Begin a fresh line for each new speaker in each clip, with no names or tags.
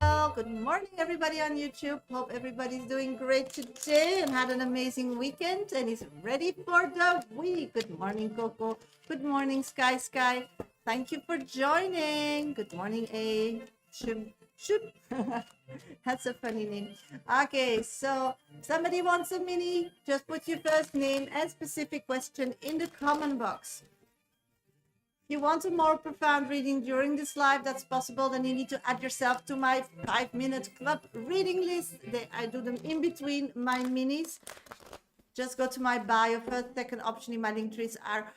Well, good morning, everybody on YouTube. Hope everybody's doing great today and had an amazing weekend and is ready for the week. Good morning, Coco. Good morning, Sky. Thank you for joining. Good morning, A. Shoot. That's a funny name. Okay, so somebody wants a mini. Just put your first name and specific question in the comment box. If you want a more profound reading during this live, that's possible. Then you need to add yourself to my 5-minute club reading list. I do them in between my minis. Just go to my bio. First, second option in my link trees are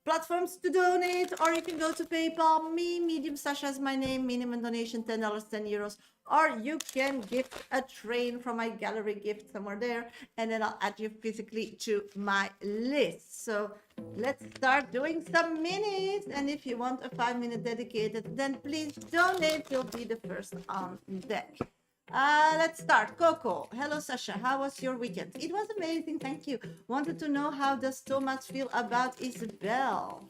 platforms to donate, or you can go to PayPal. Medium Sasha is my name. Minimum donation $10, €10. Or you can gift a train from my gallery gift somewhere there, and then I'll add you physically to my list. So let's start doing some minis. And if you want a 5-minute dedicated, then please donate. You'll be the first on deck. Let's start. Coco. Hello, Sasha. How was your weekend? It was amazing. Thank you. Wanted to know, how does Thomas feel about Isabel?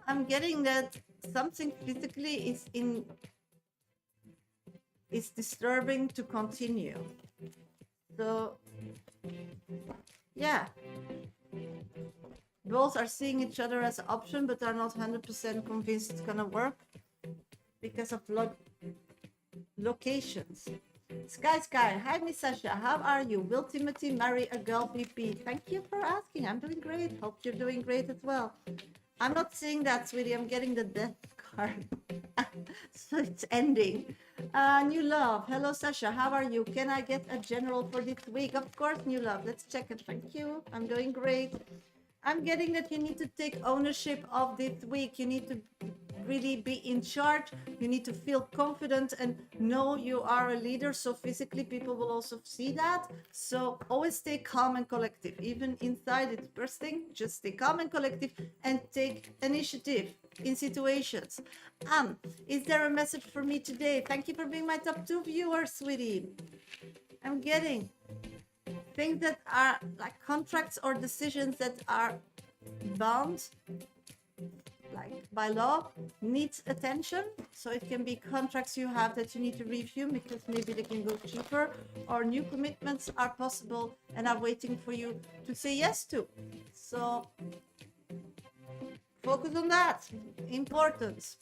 I'm getting that something physically is disturbing to continue. So, yeah. Both are seeing each other as an option, but are not 100% convinced it's gonna work because of locations. Sky. Hi, Miss Sasha. How are you? Will Timothy marry a girl VP? Thank you for asking. I'm doing great. Hope you're doing great as well. I'm not seeing that, sweetie. I'm getting the death card. So it's ending. New love. Hello, Sasha. How are you? Can I get a general for this week? Of course, new love. Let's check it. Thank you. I'm doing great. I'm getting that you need to take ownership of this week. You need to really be in charge. You need to feel confident and know you are a leader. So physically, people will also see that. So always stay calm and collective. Even inside it's bursting, just stay calm and collective and take initiative in situations. Is there a message for me today? Thank you for being my top 2 viewer, sweetie. I'm getting things that are like contracts or decisions that are bound like by law needs attention. So it can be contracts you have that you need to review because maybe they can go cheaper, or new commitments are possible and are waiting for you to say yes to. So focus on that. Important.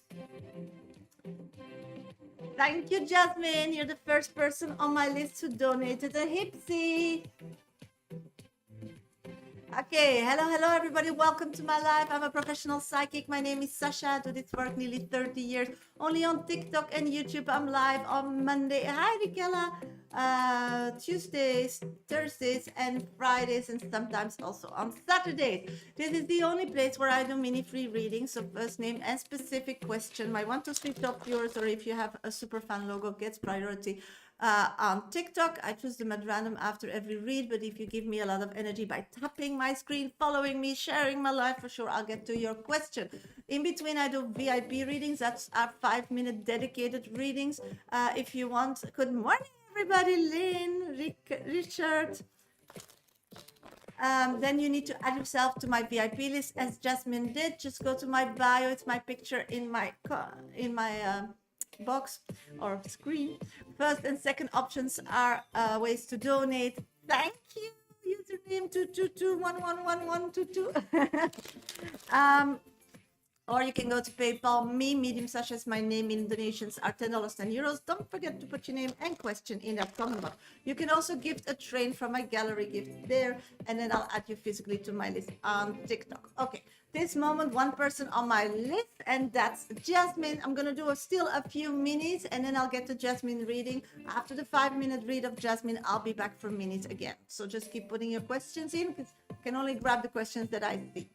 Thank you, Jasmine. You're the first person on my list who donated a hipsy. Okay, hello everybody. Welcome to my live. I'm a professional psychic. My name is Sasha. I do this work nearly 30 years. Only on TikTok and YouTube. I'm live on Monday. Hi, Rikela. Tuesdays, Thursdays, and Fridays, and sometimes also on Saturdays. This is the only place where I do mini free readings. So first name and specific question. My 1, 2, 3 top viewers, or if you have a super fan logo, gets priority. On TikTok, I choose them at random after every read, but if you give me a lot of energy by tapping my screen, following me, sharing my life, for sure I'll get to your question. In between, I do VIP readings. That's our 5-minute dedicated readings. If you want, good morning everybody, Lynn, Richard. Then you need to add yourself to my VIP list as Jasmine did. Just go to my bio. It's my picture in my box or screen. First and second options are ways to donate. Thank you. Username 222111122. Or you can go to PayPal. Medium Sasha is my name. In donations are $10, €10. Don't forget to put your name and question in that comment box. You can also gift a train from my gallery gift there, and then I'll add you physically to my list on TikTok. Okay, this moment, one person on my list, and that's Jasmine. I'm gonna do still a few minis, and then I'll get to Jasmine reading. After the 5-minute read of Jasmine, I'll be back for minis again. So just keep putting your questions in, because I can only grab the questions that I see.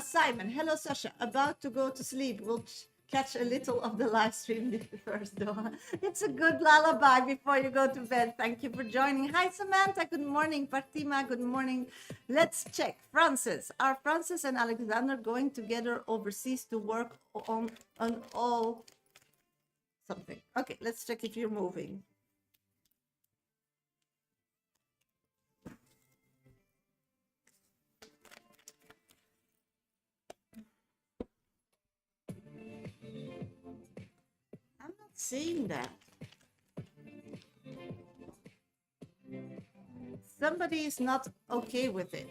Simon, hello Sasha, about to go to sleep. We'll catch a little of the live stream first though. It's a good lullaby before you go to bed. Thank you for joining. Hi Samantha, good morning. Fatima, good morning. Let's check. Francis, are Francis and Alexander going together overseas to work on all something? Okay, let's check if you're moving. seeing that. Somebody is not okay with it.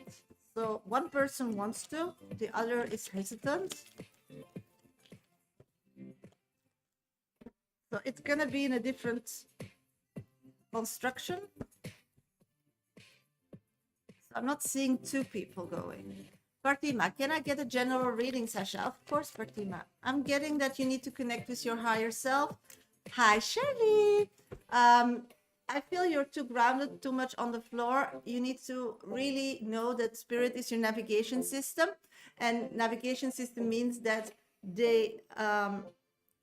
So one person wants to, the other is hesitant. So it's going to be in a different construction. So I'm not seeing two people going. Fatima, can I get a general reading, Shasha? Of course, Fatima. I'm getting that you need to connect with your higher self. Hi, Shirley. I feel you're too grounded, too much on the floor. You need to really know that spirit is your navigation system. And navigation system means that they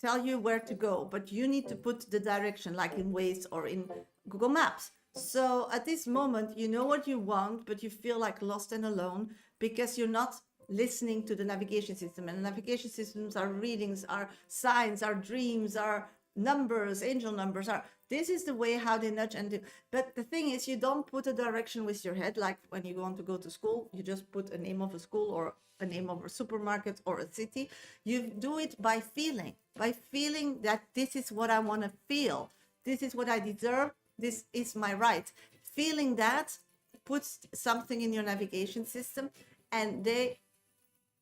tell you where to go, but you need to put the direction, like in Waze or in Google Maps. So at this moment, you know what you want, but you feel like lost and alone because you're not listening to the navigation system. And navigation systems are readings, are signs, are dreams, are numbers, angel numbers. Are this is the way how they nudge and do. But the thing is, you don't put a direction with your head, like when you want to go to school, you just put a name of a school or a name of a supermarket or a city. You do it by feeling that this is what I want to feel. This is what I deserve. This is my right. Feeling that puts something in your navigation system and they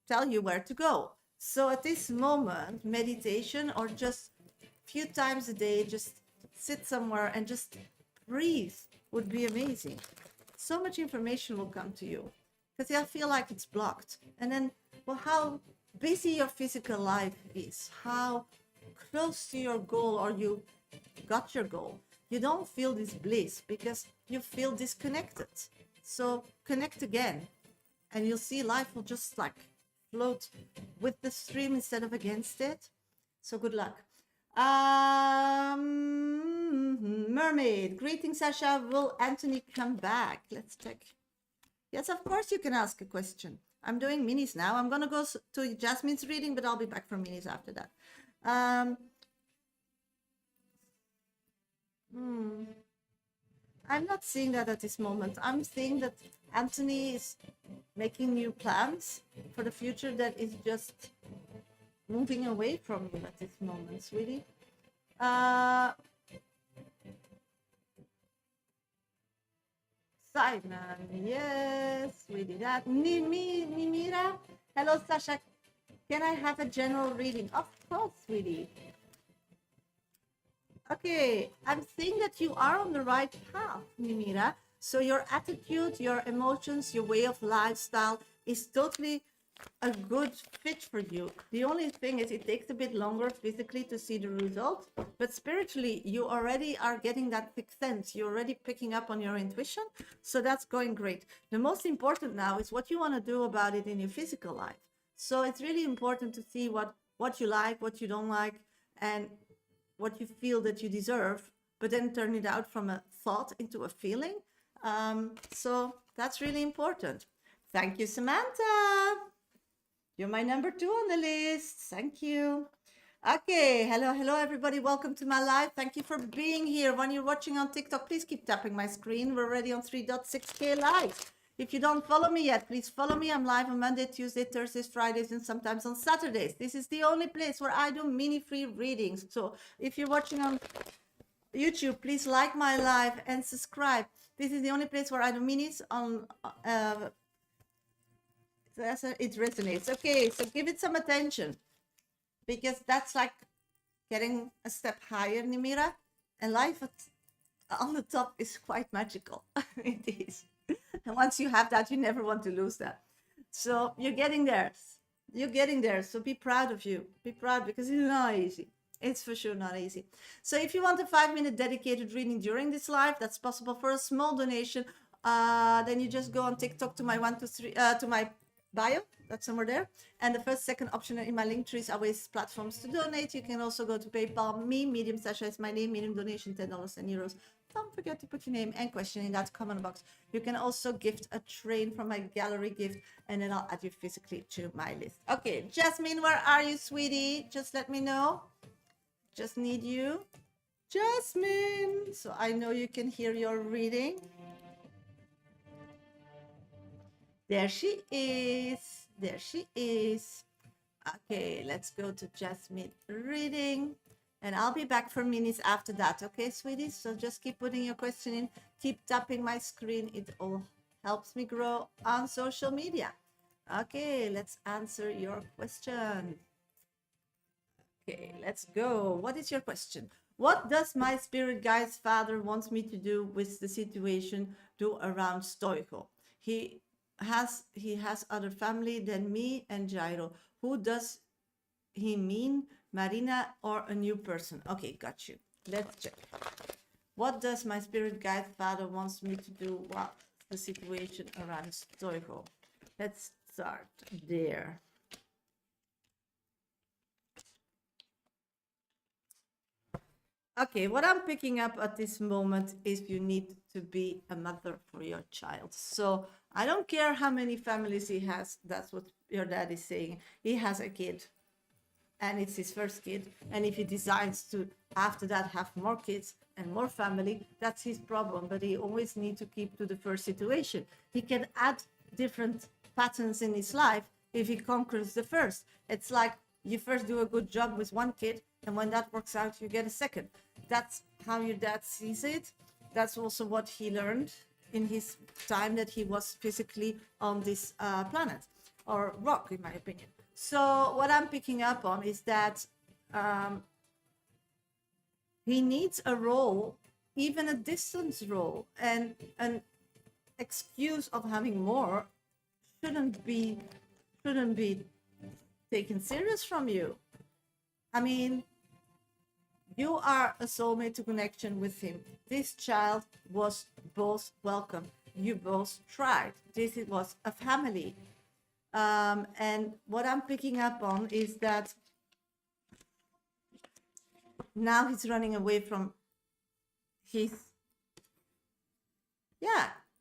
tell you where to go. So at this moment, meditation or just a few times a day, just sit somewhere and just breathe would be amazing. So much information will come to you because I feel like it's blocked. And then, well, how busy your physical life is, how close to your goal or you got your goal. You don't feel this bliss because you feel disconnected. So connect again and you'll see life will just like float with the stream instead of against it. So good luck. Mermaid, greetings, Shasha. Will Anthony come back? Let's check. Yes, of course you can ask a question. I'm doing minis now. I'm going to go to Jasmine's reading, but I'll be back for minis after that. I'm not seeing that at this moment. I'm seeing that Anthony is making new plans for the future that is just moving away from you at this moment, sweetie. Simon, yes, we did that. Nimira, hello, Sasha. Can I have a general reading? Of course, sweetie. Okay, I'm seeing that you are on the right path, Nimira. So your attitude, your emotions, your way of lifestyle is totally a good fit for you. The only thing is it takes a bit longer physically to see the results, but spiritually you already are getting that sixth sense. You're already picking up on your intuition. So that's going great. The most important now is what you want to do about it in your physical life. So it's really important to see what you like, what you don't like, and what you feel that you deserve, but then turn it out from a thought into a feeling. So that's really important. Thank you, Samantha. You're my number 2 on the list. Thank you. Okay, hello everybody. Welcome to my live. Thank you for being here. When you're watching on TikTok, please keep tapping my screen. We're already on 3.6K likes. If you don't follow me yet, please follow me. I'm live on Monday, Tuesday, Thursdays, Fridays, and sometimes on Saturdays. This is the only place where I do mini free readings. So if you're watching on YouTube, please like my live and subscribe. This is the only place where I do minis on it resonates. Okay, so give it some attention because that's like getting a step higher, Nimira, and life on the top is quite magical. It is. And once you have that, you never want to lose that. So you're getting there. You're getting there. So be proud of you. Be proud because it's not easy. It's for sure not easy. So if you want a 5-minute dedicated reading during this live, that's possible for a small donation. Then you just go on TikTok to my to my bio. That's somewhere there. And the first, second option in my link tree is always platforms to donate. You can also go to PayPal. Medium Shasha is my name. Medium donation $10 and euros. Don't forget to put your name and question in that comment box. You can also gift a train from my gallery gift, and then I'll add you physically to my list. Okay, Jasmine, where are you, sweetie? Just let me know. Just need you. Jasmine, so I know you can hear your reading. There she is. There she is. Okay, let's go to Jasmine reading. And I'll be back for minutes after that. Okay, sweeties? So just keep putting your question in. Keep tapping my screen. It all helps me grow on social media. Okay, let's answer your question. Okay, let's go. What is your question? What does my spirit guide's father wants me to do with the situation do around Stoico? He has other family than me and Jairo. Who does he mean? Marina or a new person? Okay, got you. Let's check. What does my spirit guide father wants me to do? What the situation around Stoico? Let's start there. Okay, what I'm picking up at this moment is you need to be a mother for your child. So I don't care how many families he has. That's what your dad is saying. He has a kid and it's his first kid. And if he decides to, after that, have more kids and more family, that's his problem. But he always needs to keep to the first situation. He can add different patterns in his life if he conquers the first. It's like you first do a good job with one kid, and when that works out, you get a second. That's how your dad sees it. That's also what he learned in his time that he was physically on this planet, or rock, in my opinion. So what I'm picking up on is that he needs a role, even a distance role, and an excuse of having more shouldn't be taken serious from you. I mean, you are a soulmate to connection with him. This child was both welcome. You both tried. This was a family. And what I'm picking up on is that now he's running away from his,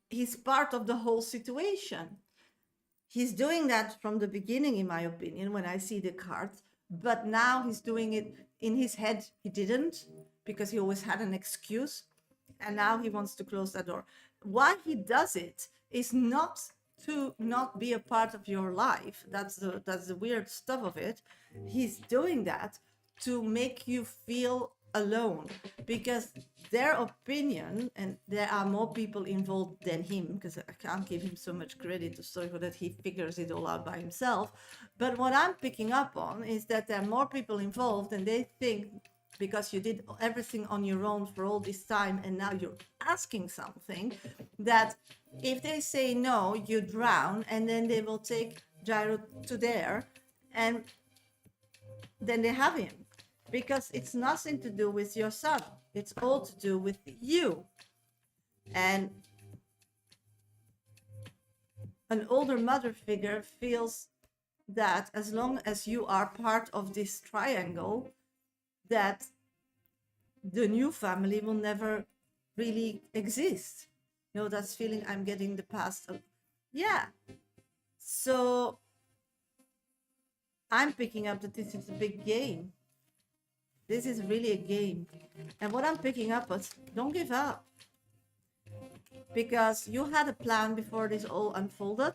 he's part of the whole situation. He's doing that from the beginning, in my opinion, when I see the cards, but now he's doing it in his head. He didn't, because he always had an excuse, and now he wants to close that door. Why he does it is not to not be a part of your life. That's the weird stuff of it. He's doing that to make you feel alone, because their opinion, and there are more people involved than him, because I can't give him so much credit to Stoico that he figures it all out by himself. But what I'm picking up on is that there are more people involved, and they think because you did everything on your own for all this time and now you're asking something, that if they say no, you drown, and then they will take Gyro to there, and then they have him. Because it's nothing to do with your son. It's all to do with you. And an older mother figure feels that as long as you are part of this triangle, that the new family will never really exist. You know, that's feeling I'm getting the past. Yeah. So I'm picking up that this is a big game. This is really a game. And what I'm picking up is, don't give up. Because you had a plan before this all unfolded.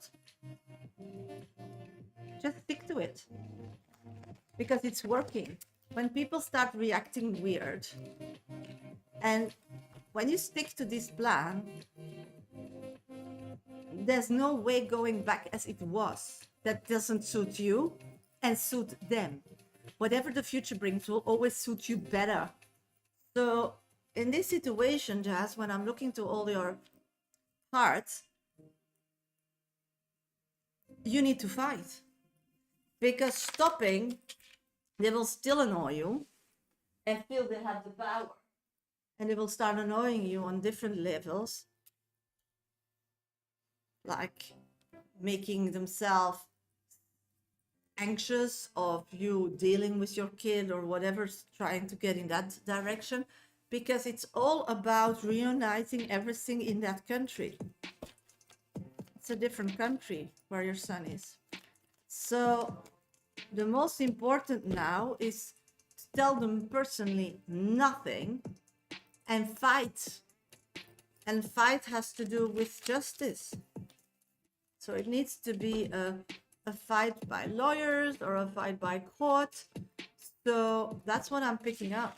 Just stick to it. Because it's working. When people start reacting weird, and when you stick to this plan, there's no way going back as it was. That doesn't suit you and suit them. Whatever the future brings will always suit you better. So in this situation, Jazz, when I'm looking to all your cards, you need to fight. Because stopping, they will still annoy you and feel they have the power. And they will start annoying you on different levels. Like making themselves anxious of you dealing with your kid or whatever's trying to get in that direction, because it's all about reuniting everything in that country. It's a different country where your son is. So the most important now is to tell them personally nothing and fight. And fight has to do with justice. So it needs to be a fight by lawyers or a fight by court, So that's what I'm picking up.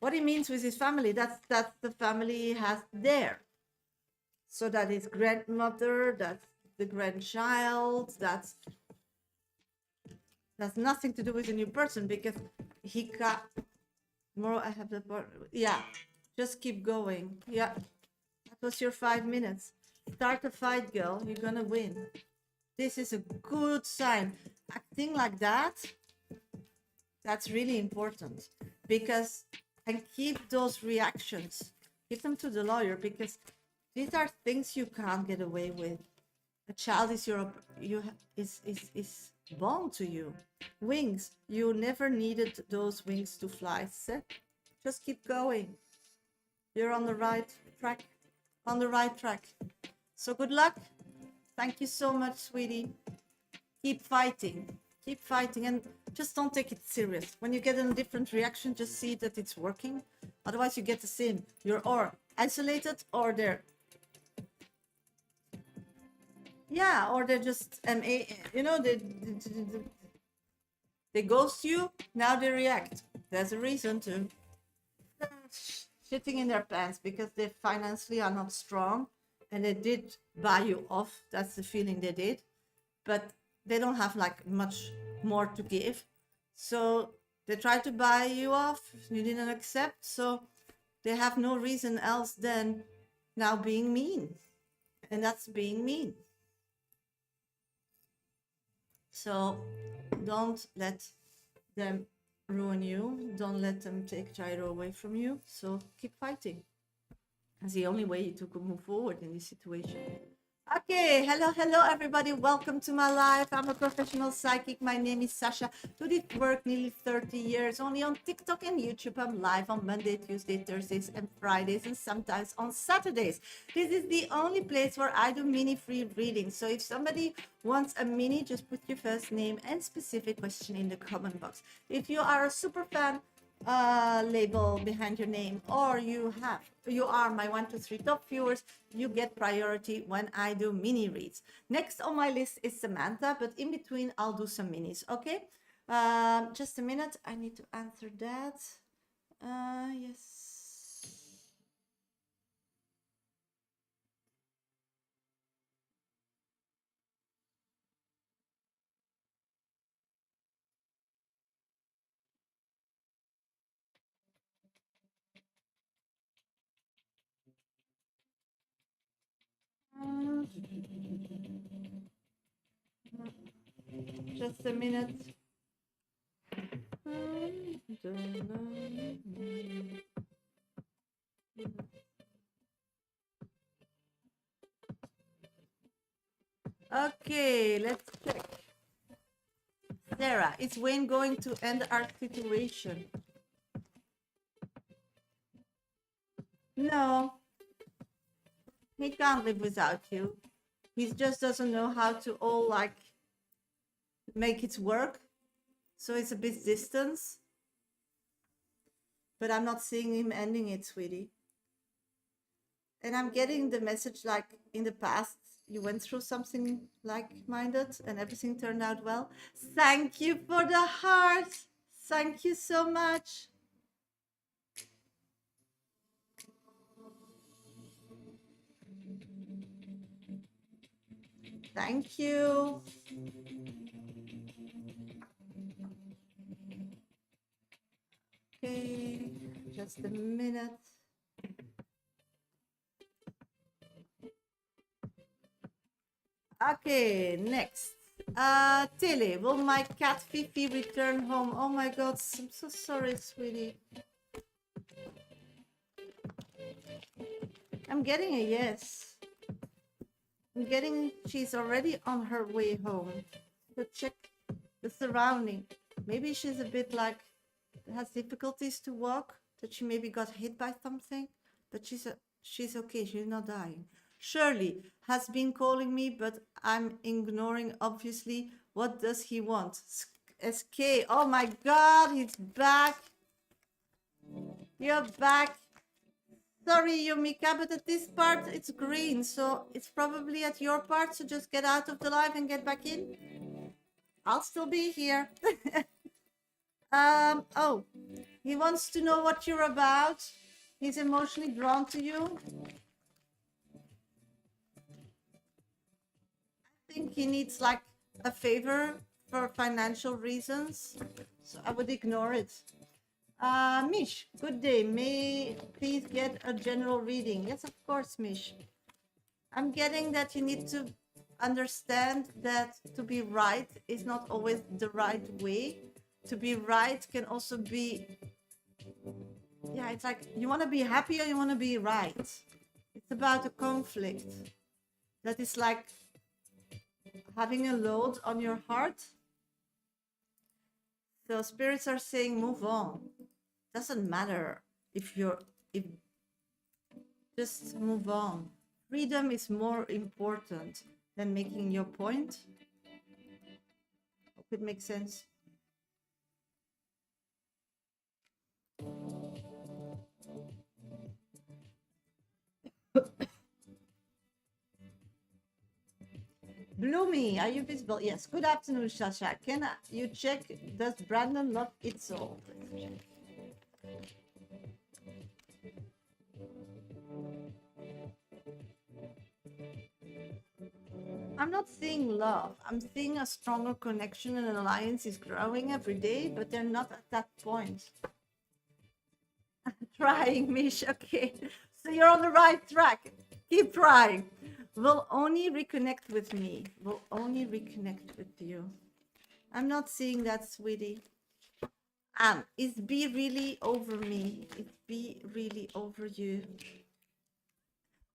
What he means with his family, that's the family he has there. So that his grandmother, that's the grandchild, that's nothing to do with a new person because he got more. I have the part. Yeah, just keep going. Yeah, that was your 5 minutes. Start a fight, girl. You're gonna win. This is a good sign. Acting like that, that's really important because, and keep those reactions, give them to the lawyer because these are things you can't get away with. A child is is born to you. Wings, you never needed those wings to fly. Set, just keep going. You're on the right track. On the right track. So good luck. Thank you so much, sweetie. Keep fighting. Keep fighting and just don't take it serious. When you get a different reaction, just see that it's working. Otherwise, you get the same. You're or isolated or they're, yeah, or they're just you know, they ghost you. Now they react. There's a reason to shitting in their pants because they financially are not strong and they did buy you off. That's the feeling they did, but they don't have like much more to give. So they tried to buy you off. You didn't accept. So they have no reason else than now being mean. And that's being mean. So don't let them ruin you. Don't let them take Gyro away from you. So keep fighting. That's the only way to move forward in this situation. Okay, hello everybody. Welcome to my life. I'm a professional psychic. My name is Shasha. Do this work nearly 30 years. Only on TikTok and YouTube. I'm live on Monday, Tuesday, Thursdays, and Fridays, and sometimes on Saturdays. This is the only place where I do mini free readings. So if somebody wants a mini, just put your first name and specific question in the comment box. If you are a super fan, label behind your name, or you are my 123 top viewers, you get priority when I do mini reads. Next on my list is Samantha, but in between I'll do some minis. Okay, just a minute, I need to answer that. Yes. Just a minute. Okay, let's check. Sarah, is Wayne going to end our situation? No, he can't live without you. He just doesn't know how to all like make it work. So it's a bit distance. But I'm not seeing him ending it, sweetie. And I'm getting the message like in the past, you went through something like-minded and everything turned out well. Thank you for the heart. Thank you so much. Thank you. Okay, just a minute. Okay, next. Tilly, will my cat Fifi return home? Oh my god, I'm so sorry, sweetie. I'm getting a yes. I'm getting she's already on her way home. So check the surrounding. Maybe she's a bit like has difficulties to walk, that she maybe got hit by something, but she's okay, she's not dying. Shirley has been calling me, but I'm ignoring, obviously. What does he want? SK, oh my god, he's back. You're back. Sorry, Yumika, but at this part it's green, so it's probably at your part, so just get out of the live and get back in. I'll still be here. Oh, he wants to know what you're about. He's emotionally drawn to you. I think he needs like a favor for financial reasons, so I would ignore it. Mish, good day. May please get a general reading? Yes, of course, Mish. I'm getting that you need to understand that to be right is not always the right way. To be right can also be, yeah, it's like you want to be happy or you want to be right. It's about a conflict that is like having a load on your heart. So spirits are saying move on. Doesn't matter if just move on. Freedom is more important than making your point. Hope it makes sense. Bloomy, are you visible? Yes. Good afternoon, Shasha. Can you check, does Brandon love it so? Let's check. I'm not seeing love. I'm seeing a stronger connection and an alliance is growing every day, but they're not at that point. Trying, Mish. Okay. So you're on the right track. Keep trying. Will only reconnect with me. Will only reconnect with you. I'm not seeing that, sweetie. Is B really over me? Is B really over you?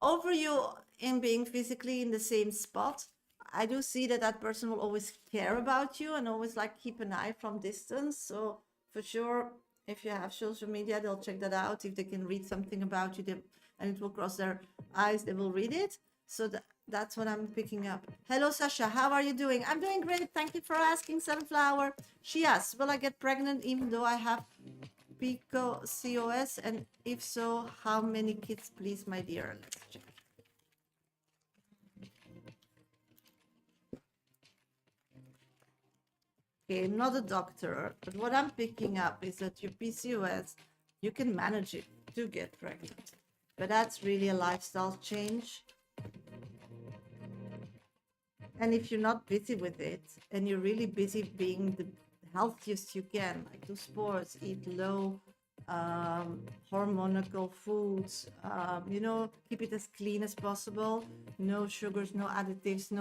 Over you in being physically in the same spot. I do see that that person will always care about you and always like keep an eye from distance. So for sure, if you have social media, they'll check that out. If they can read something about you, and it will cross their eyes, they will read it. So that's what I'm picking up. Hello, Sasha. How are you doing? I'm doing great. Thank you for asking, Sunflower. She asks, will I get pregnant even though I have PCOS? And if so, how many kids, please, my dear? Let's check. Okay, I'm not a doctor, but what I'm picking up is that your PCOS, you can manage it to get pregnant. But that's really a lifestyle change. And if you're not busy with it, and you're really busy being the healthiest you can, like do sports, eat low hormonal foods, keep it as clean as possible, no sugars, no additives,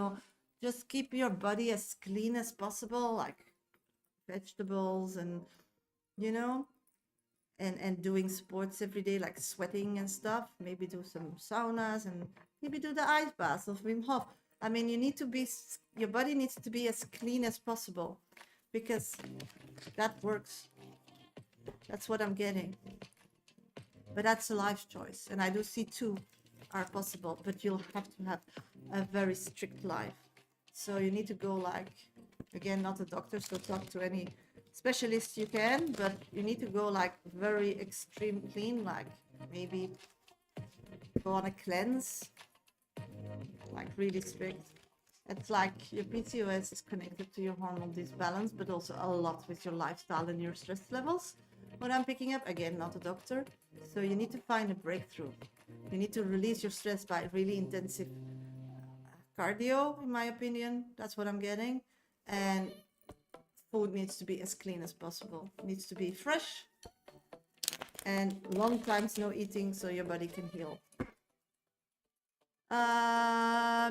just keep your body as clean as possible, like vegetables and and doing sports every day, like sweating and stuff. Maybe do some saunas and maybe do the ice baths of Wim Hof. I mean, your body needs to be as clean as possible because that works. That's what I'm getting. But that's a life choice. And I do see two are possible, but you'll have to have a very strict life. So you need to go like, again, not a doctor, so talk to any specialist you can, but you need to go like very extreme clean, like maybe go on a cleanse, like really strict. It's like your PCOS is connected to your hormone disbalance, but also a lot with your lifestyle and your stress levels. What I'm picking up, again, not a doctor, so you need to find a breakthrough. You need to release your stress by really intensive cardio, in my opinion. That's what I'm getting. And food needs to be as clean as possible. It needs to be fresh and long times no eating so your body can heal.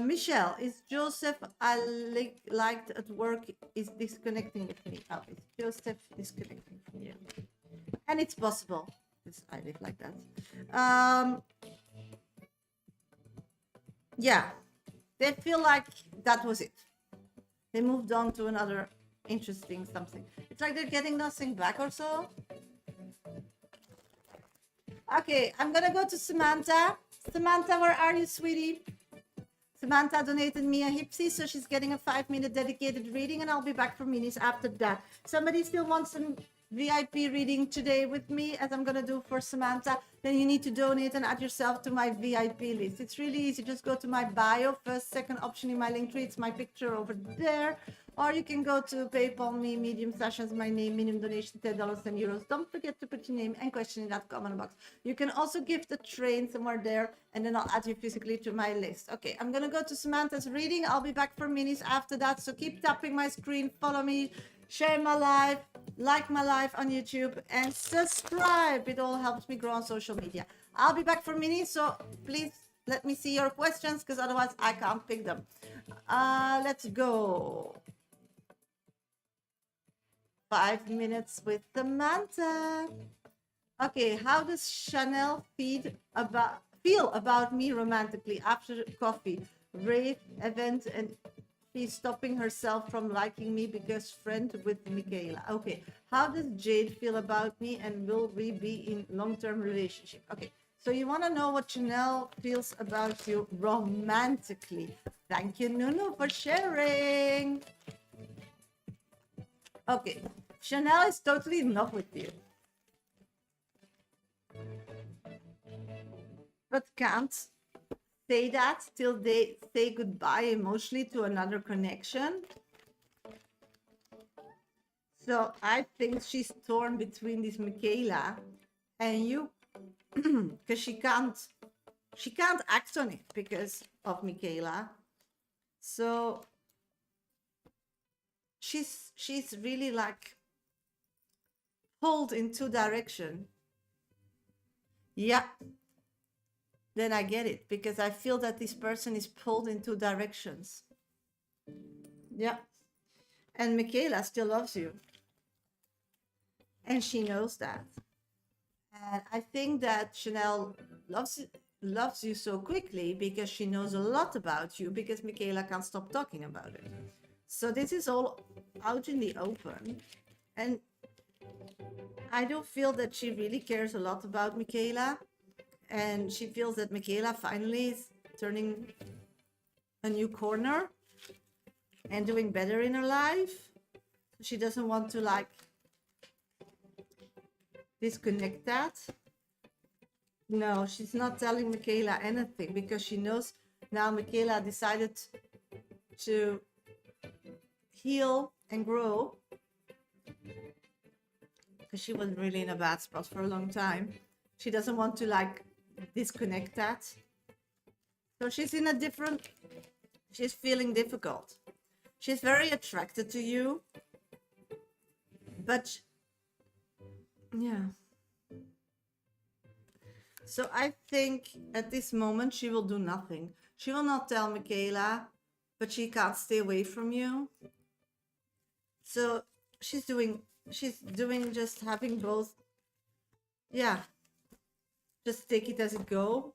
Michelle, is Joseph I liked at work is disconnecting with me? Oh, it's Joseph disconnecting from you. And it's possible. I live like that. Yeah, they feel like that was it. They moved on to another interesting something. It's like they're getting nothing back or so. Okay, I'm gonna go to Samantha. Samantha, where are you, sweetie? Samantha donated me a hipsy, so she's getting a 5-minute dedicated reading, and I'll be back for minis after that. Somebody still wants some VIP reading today with me, as I'm going to do for Samantha, then you need to donate and add yourself to my VIP list. It's really easy. Just go to my bio, first, second option in my link tree. It's my picture over there. Or you can go to PayPal me, Medium Sasha is my name, minimum donation $10 and euros. Don't forget to put your name and question in that comment box. You can also give the train somewhere there, and then I'll add you physically to my list. Okay, I'm gonna go to Samantha's reading. I'll be back for minis after that. So keep tapping my screen, follow me, share my live, like my live on YouTube, and subscribe. It all helps me grow on social media. I'll be back for minis, so please let me see your questions, because otherwise I can't pick them. Let's go. 5 minutes with Samantha. Okay, how does Chanel feel about me romantically after coffee, rave, event, and she's stopping herself from liking me because friend with Michaela? Okay, how does Jade feel about me, and will we be in long-term relationship? Okay, so you want to know what Chanel feels about you romantically. Thank you, Nunu, for sharing. Okay, Chanel is totally in love with you, but can't say that till they say goodbye emotionally to another connection. So I think she's torn between this Michaela and you, because she can't act on it because of Michaela. So she's really like pulled in two directions. Yeah, then I get it, because I feel that this person is pulled in two directions. Yeah, and Michaela still loves you, and she knows that. And I think that Chanel loves you so quickly because she knows a lot about you, because Michaela can't stop talking about it. So this is all out in the open, and I do feel that she really cares a lot about Michaela, and she feels that Michaela finally is turning a new corner and doing better in her life. She doesn't want to like disconnect that. No, she's not telling Michaela anything, because she knows now Michaela decided to heal and grow, because she was really in a bad spot for a long time. She doesn't want to like disconnect that. So she's feeling difficult. She's very attracted to you, but yeah. So I think at this moment she will do nothing. She will not tell Michaela, but she can't stay away from you. So she's doing just having both. Yeah, just take it as it go.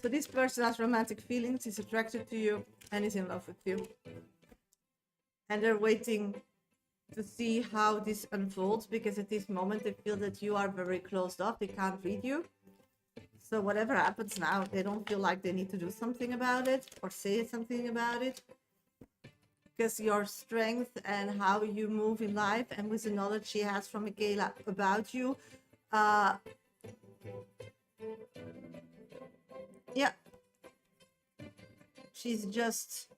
So this person has romantic feelings, is attracted to you, and is in love with you. And they're waiting to see how this unfolds, because at this moment they feel that you are very closed off. They can't read you. So whatever happens now, they don't feel like they need to do something about it or say something about it, because your strength and how you move in life, and with the knowledge she has from Michaela about you, yeah, she's just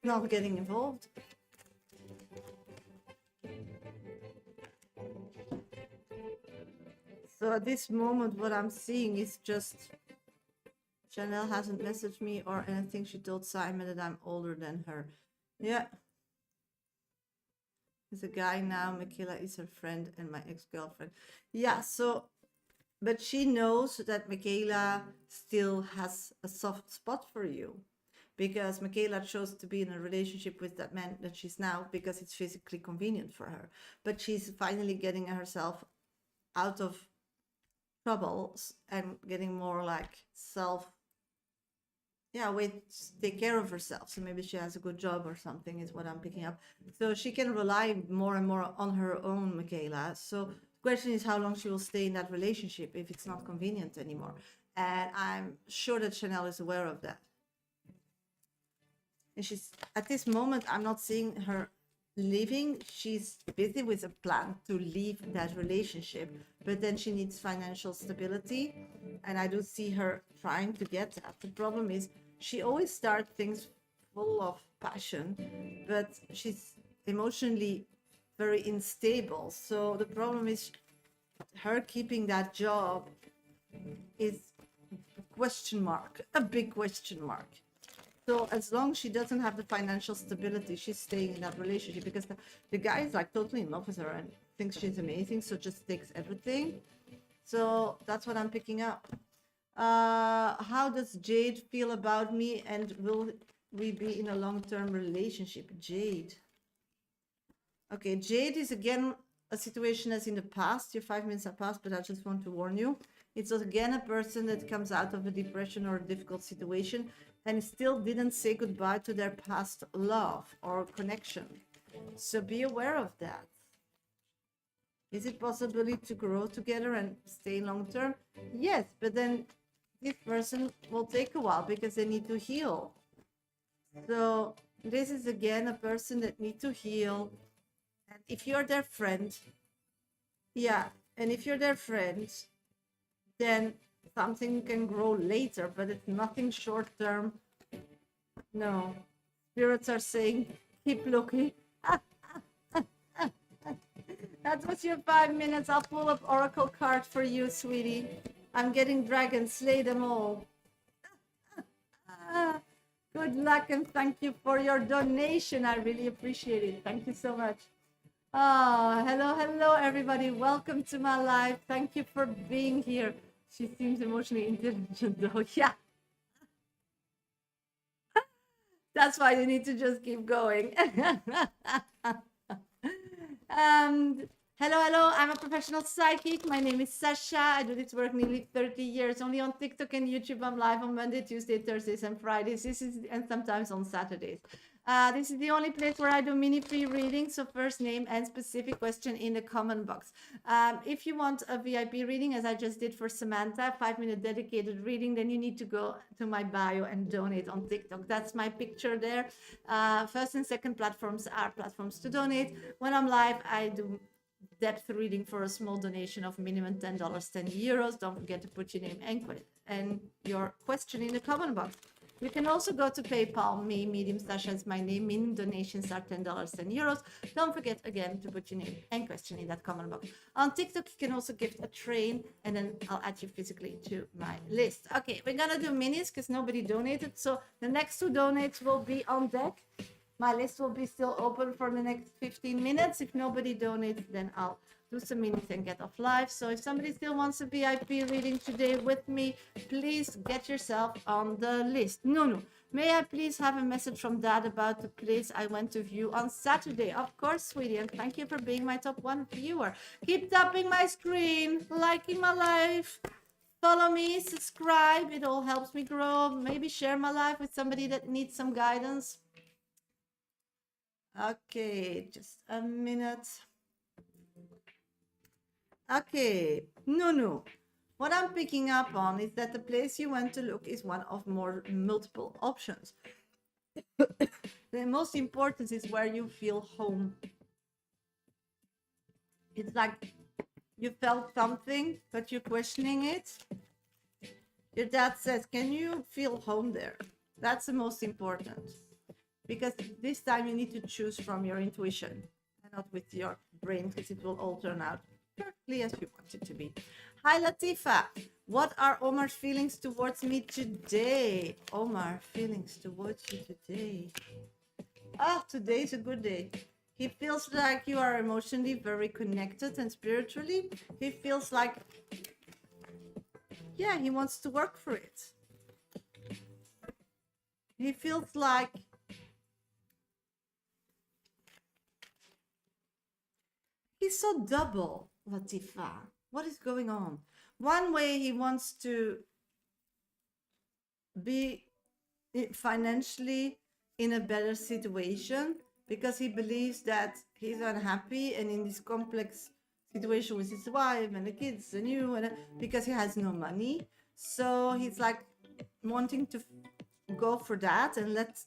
not getting involved. So at this moment, what I'm seeing is just Chanel hasn't messaged me or anything. She told Simon that I'm older than her. Yeah. There's a guy now. Michaela is her friend and my ex-girlfriend. Yeah, so, but she knows that Michaela still has a soft spot for you, because Michaela chose to be in a relationship with that man that she's now because it's physically convenient for her. But she's finally getting herself out of troubles and getting more like take care of herself. So maybe she has a good job or something, is what I'm picking up. So she can rely more and more on her own, Michaela. So the question is how long she will stay in that relationship if it's not convenient anymore. And I'm sure that Chanel is aware of that. And she's at this moment, I'm not seeing her leaving. She's busy with a plan to leave that relationship, but then she needs financial stability. And I do see her trying to get that. The problem is she always starts things full of passion, but she's emotionally very unstable. So the problem is her keeping that job is question mark, a big question mark. So as long as she doesn't have the financial stability, she's staying in that relationship because the guy is like totally in love with her and thinks she's amazing, so just takes everything. So that's what I'm picking up. How does Jade feel about me, and will we be in a long-term relationship? Jade. Okay, Jade is again a situation as in the past. Your 5 minutes have passed, but I just want to warn you. It's again a person that comes out of a depression or a difficult situation and still didn't say goodbye to their past love or connection. So be aware of that. Is it possible to grow together and stay long term? Yes, but then this person will take a while because they need to heal. So this is again a person that needs to heal. And if you're their friend, yeah, and if you're their friend, then something can grow later, but it's nothing short term. No, spirits are saying, keep looking. That was your 5 minutes. I'll pull up Oracle card for you, sweetie. I'm getting dragons, slay them all. Good luck and thank you for your donation. I really appreciate it. Thank you so much. Oh, hello, everybody. Welcome to my live. Thank you for being here. She seems emotionally intelligent, though. Yeah. That's why you need to just keep going. Hello. I'm a professional psychic. My name is Shasha. I do this work nearly 30 years. Only on TikTok and YouTube. I'm live on Monday, Tuesday, Thursdays, and Fridays. And sometimes on Saturdays. This is the only place where I do mini free readings. So first name and specific question in the comment box. If you want a VIP reading, as I just did for Samantha, 5-minute dedicated reading, then you need to go to my bio and donate on TikTok. That's my picture there. First and second platforms are platforms to donate. When I'm live, I do depth reading for a small donation of minimum $10, €10. Don't forget to put your name and your question in the comment box. You can also go to PayPal, me, Medium Sasha is my name. Minimum donations are $10, €10. Don't forget again to put your name and question in that comment box. On TikTok, you can also gift a train, and then I'll add you physically to my list. Okay, we're gonna do minis because nobody donated. So the next 2 donates will be on deck. My list will be still open for the next 15 minutes. If nobody donates, then I'll do some minis and get off live. So if somebody still wants a VIP reading today with me, please get yourself on the list. No. May I please have a message from Dad about the place I went to view on Saturday? Of course, sweetie, and thank you for being my top 1 viewer. Keep tapping my screen, liking my live. Follow me, subscribe. It all helps me grow. Maybe share my life with somebody that needs some guidance. Okay, just a minute. Okay, no. What I'm picking up on is that the place you went to look is one of multiple options. The most important is where you feel home. It's like you felt something, but you're questioning it. Your dad says, can you feel home there? That's the most important. Because this time you need to choose from your intuition and not with your brain, because it will all turn out perfectly as you want it to be. Hi, Latifa. What are Omar's feelings towards me today? Omar, feelings towards you today. Today is a good day. He feels like you are emotionally very connected and spiritually. He feels like, yeah, he wants to work for it. He feels like he's so double, Latifa. What is going on? One way he wants to be financially in a better situation because he believes that he's unhappy and in this complex situation with his wife and the kids and you, and because he has no money. So he's like wanting to go for that and let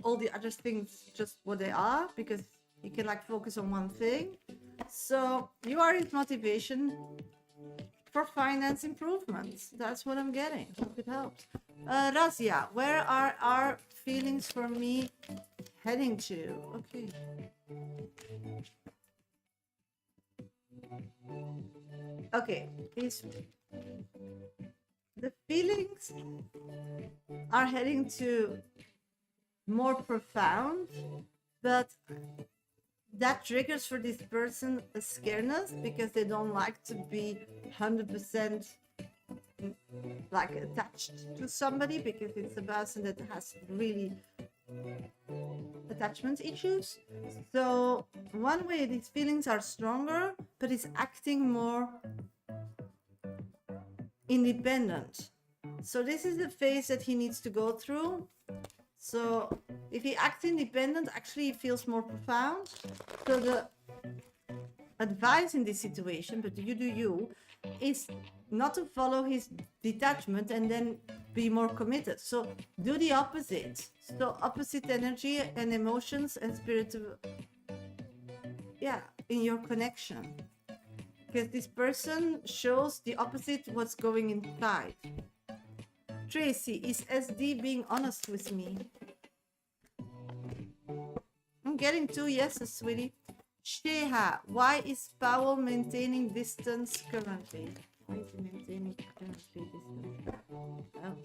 all the other things just what they are, because he can like focus on one thing. So you are his motivation for finance improvements. That's what I'm getting. Hope it helps. Razia, where are our feelings for me heading to? Okay. Okay. The feelings are heading to more profound, but that triggers for this person a scaredness because they don't like to be 100% like attached to somebody, because it's a person that has really attachment issues. So one way these feelings are stronger, but it's acting more independent. So this is the phase that he needs to go through. So if he acts independent, actually he feels more profound. So the advice in this situation, but you do you, is not to follow his detachment and then be more committed. So do the opposite. So opposite energy and emotions and spiritual, in your connection. Because this person shows the opposite what's going inside. Tracy, is SD being honest with me? I'm getting 2 yeses, sweetie. Sheha, why is Powell maintaining distance currently? Why is he maintaining currently distance? Oh.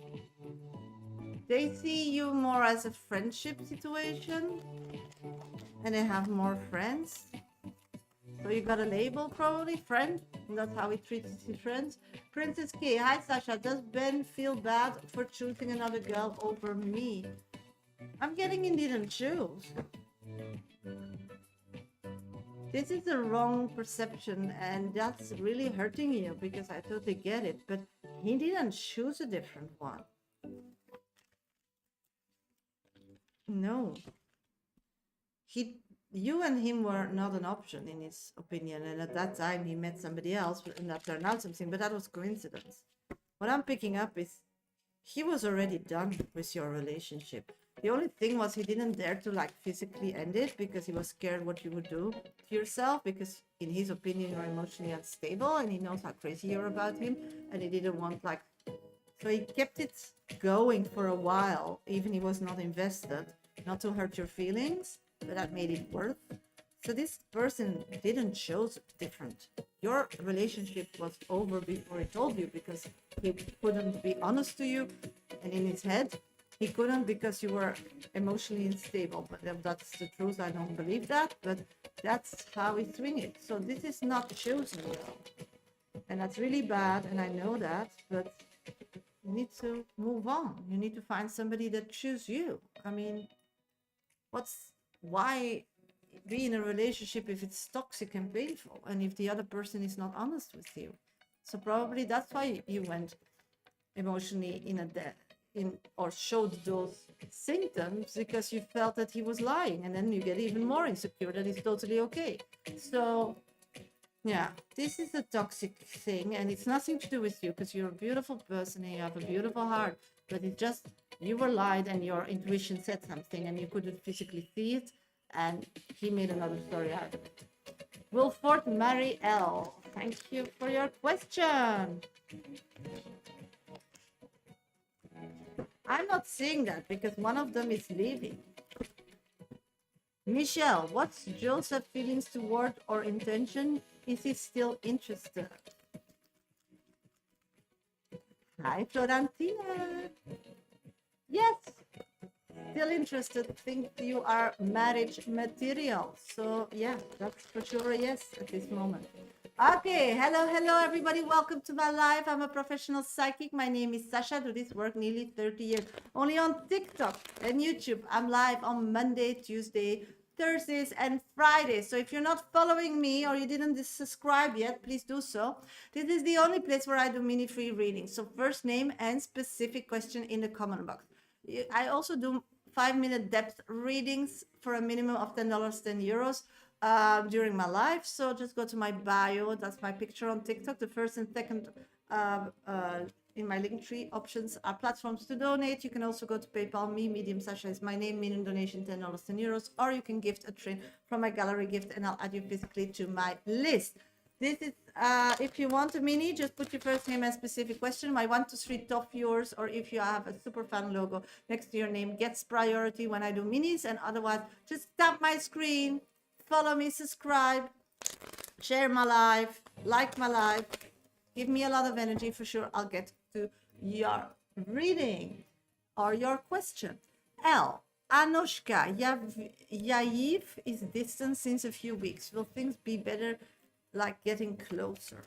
They see you more as a friendship situation, and they have more friends. So you got a label, probably, friend. And that's how he treats his friends. Princess K, hi Sasha, does Ben feel bad for choosing another girl over me? I'm getting he didn't choose. This is the wrong perception, and that's really hurting you, because I totally get it, but he didn't choose a different one. No. You and him were not an option in his opinion, and at that time he met somebody else and that turned out something, but that was coincidence. What I'm picking up is he was already done with your relationship. The only thing was he didn't dare to like physically end it because he was scared what you would do to yourself, because in his opinion you're emotionally unstable and he knows how crazy you're about him, and he didn't want like, so he kept it going for a while, even he was not invested, not to hurt your feelings, but that made it worth. So this person didn't choose different. Your relationship was over before he told you, because he couldn't be honest to you, and in his head he couldn't because you were emotionally unstable. But that's the truth. I don't believe that, but that's how he swing it. So this is not choosing you, and that's really bad, and I know that, but you need to move on. You need to find somebody that chooses you. I mean, why be in a relationship if it's toxic and painful, and if the other person is not honest with you? So probably that's why you went emotionally or showed those symptoms, because you felt that he was lying, and then you get even more insecure that he's totally okay. So yeah, this is a toxic thing, and it's nothing to do with you, because you're a beautiful person and you have a beautiful heart, but it just, you were lied and your intuition said something and you couldn't physically see it, and he made another story out of it. Wilford Mary L, thank you for your question. I'm not seeing that because one of them is leaving. Michelle, what's Joseph's feelings toward or intention? Is he still interested? Hi, Florentina. Yes, still interested. Think you are marriage material. So yeah, that's for sure a yes at this moment. Okay, hello everybody, welcome to my life. I'm a professional psychic. My name is Sasha. I do this work nearly 30 years, only on TikTok and YouTube. I'm live on Monday, Tuesday, Thursdays and Fridays. So if you're not following me or you didn't subscribe yet, please do so. This is the only place where I do mini free readings. So first name and specific question in the comment box. I also do 5-minute depth readings for a minimum of $10, €10 during my life. So just go to my bio. That's my picture on TikTok. The first and second in my link tree. Options are platforms to donate. You can also go to PayPal me, Medium Sasha is my name, minimum donation $10, 10 euros, or you can gift a train from my gallery gift and I'll add you physically to my list. This is, if you want a mini, just put your first name and specific question. My 1 to 3 top viewers, or if you have a super fan logo next to your name, gets priority when I do minis. And otherwise, just tap my screen, follow me, subscribe, share my life, like my life, give me a lot of energy for sure. I'll get to your reading or your question. L. Anushka, Yaiv is distant since a few weeks. Will things be better, like getting closer?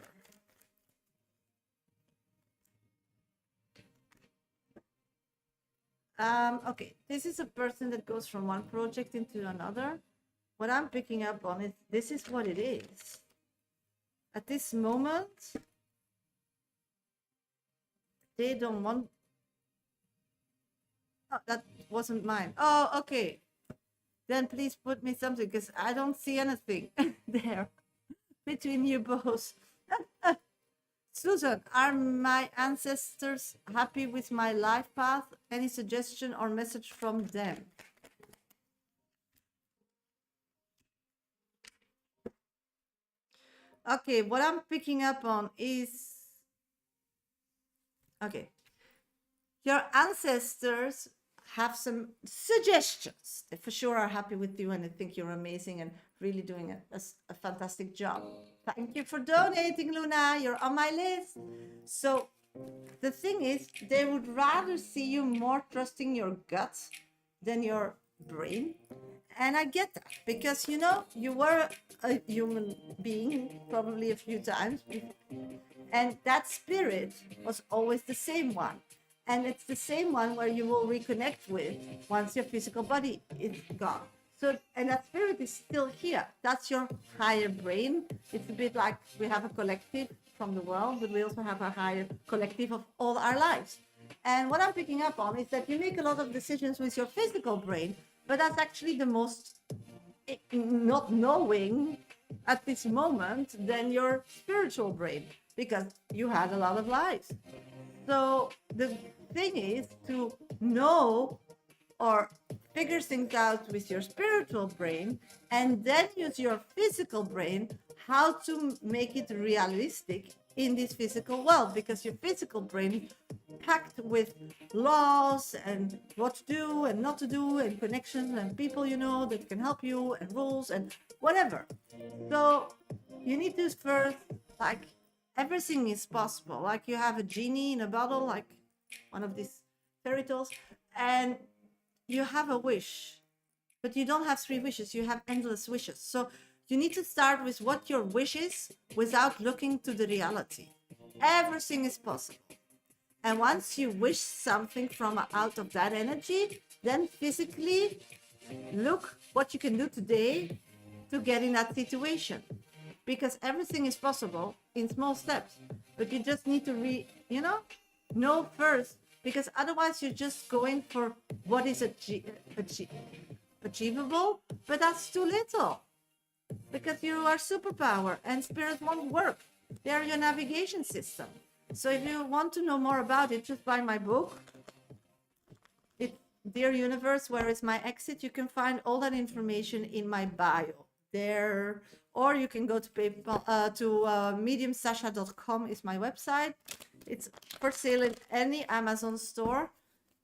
Okay, this is a person that goes from one project into another. What I'm picking up on is this is what it is. At this moment, they don't want. Oh, that wasn't mine. Oh, okay. Then please put me something because I don't see anything there between you both. Susan, are my ancestors happy with my life path? Any suggestion or message from them? Okay, what I'm picking up on is, okay, your ancestors have some suggestions. They for sure are happy with you and they think you're amazing and really doing a fantastic job. Thank you for donating, Luna. You're on my list. So the thing is, they would rather see you more trusting your gut than your brain. And I get that because, you know, you were a human being probably a few times. And that spirit was always the same one. And it's the same one where you will reconnect with once your physical body is gone. So, and that spirit is still here. That's your higher brain. It's a bit like we have a collective from the world, but we also have a higher collective of all our lives. And what I'm picking up on is that you make a lot of decisions with your physical brain, but that's actually the most not knowing at this moment than your spiritual brain, because you had a lot of lives. So the thing is to know or figure things out with your spiritual brain and then use your physical brain how to make it realistic in this physical world, because your physical brain is packed with laws and what to do and not to do and connections and people you know that can help you and rules and whatever. So you need to first, like, everything is possible. Like you have a genie in a bottle, like one of these fairy tales, and you have a wish, but you don't have 3 wishes, you have endless wishes. So you need to start with what your wish is without looking to the reality. Everything is possible. And once you wish something from out of that energy, then physically look what you can do today to get in that situation. Because everything is possible in small steps. But you just need to know first, because otherwise you're just going for what is achievable, but that's too little. Because you are superpower and spirit won't work. They're your navigation system. So if you want to know more about it, just buy my book. It's Dear Universe, Where is My Exit? You can find all that information in my bio there, or you can go to PayPal, to mediumsasha.com is my website. It's for sale in any Amazon store,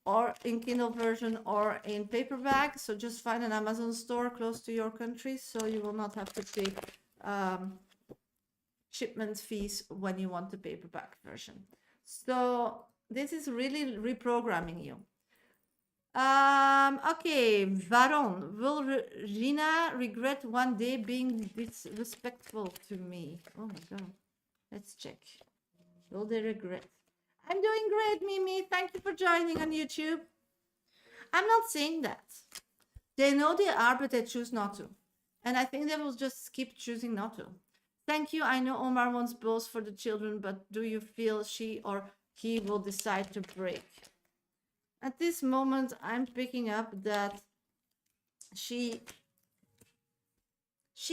or in Kindle version or in paperback. So just find an Amazon store close to your country so you will not have to pay shipment fees when you want the paperback version. So this is really reprogramming you. Okay, Varon, will Rina regret one day being disrespectful to me? Oh my god, let's check. Will they regret? I'm doing great, Mimi. Thank you for joining on YouTube. I'm not saying that. They know they are, but they choose not to. And I think they will just keep choosing not to. Thank you. I know Omar wants both for the children, but do you feel she or he will decide to break? At this moment, I'm picking up that she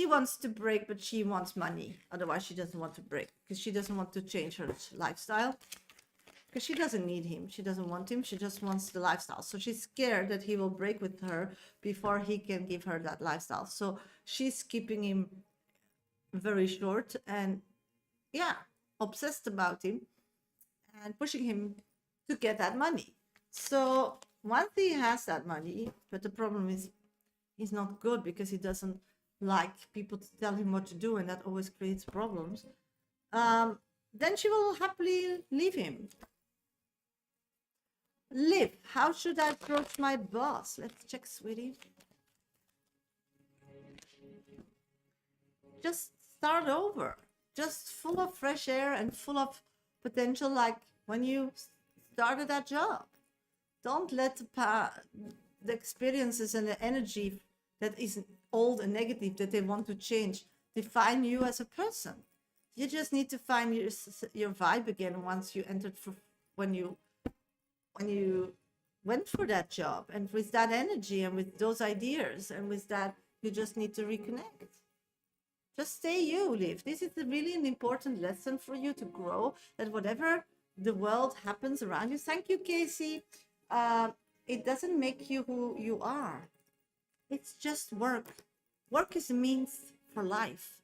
wants to break, but she wants money. Otherwise, she doesn't want to break because she doesn't want to change her lifestyle. because she doesn't need him. She doesn't want him. She just wants the lifestyle. So she's scared that he will break with her before he can give her that lifestyle. So she's keeping him very short and, yeah, obsessed about him and pushing him to get that money. So once he has that money, but the problem is he's not good because he doesn't like people to tell him what to do, and that always creates problems. Then she will happily leave him. Liv, how should I approach my boss? Let's check, sweetie. Just start over. Just full of fresh air and full of potential, like when you started that job. Don't let the experiences and the energy that is old and negative that they want to change define you as a person. You just need to find your vibe again once you entered when you went for that job, and with that energy and with those ideas and with that, you just need to reconnect. Just stay you, Liv. This is really an important lesson for you to grow, that whatever the world happens around you. Thank you, Casey. It doesn't make you who you are. It's just work. Work is a means for life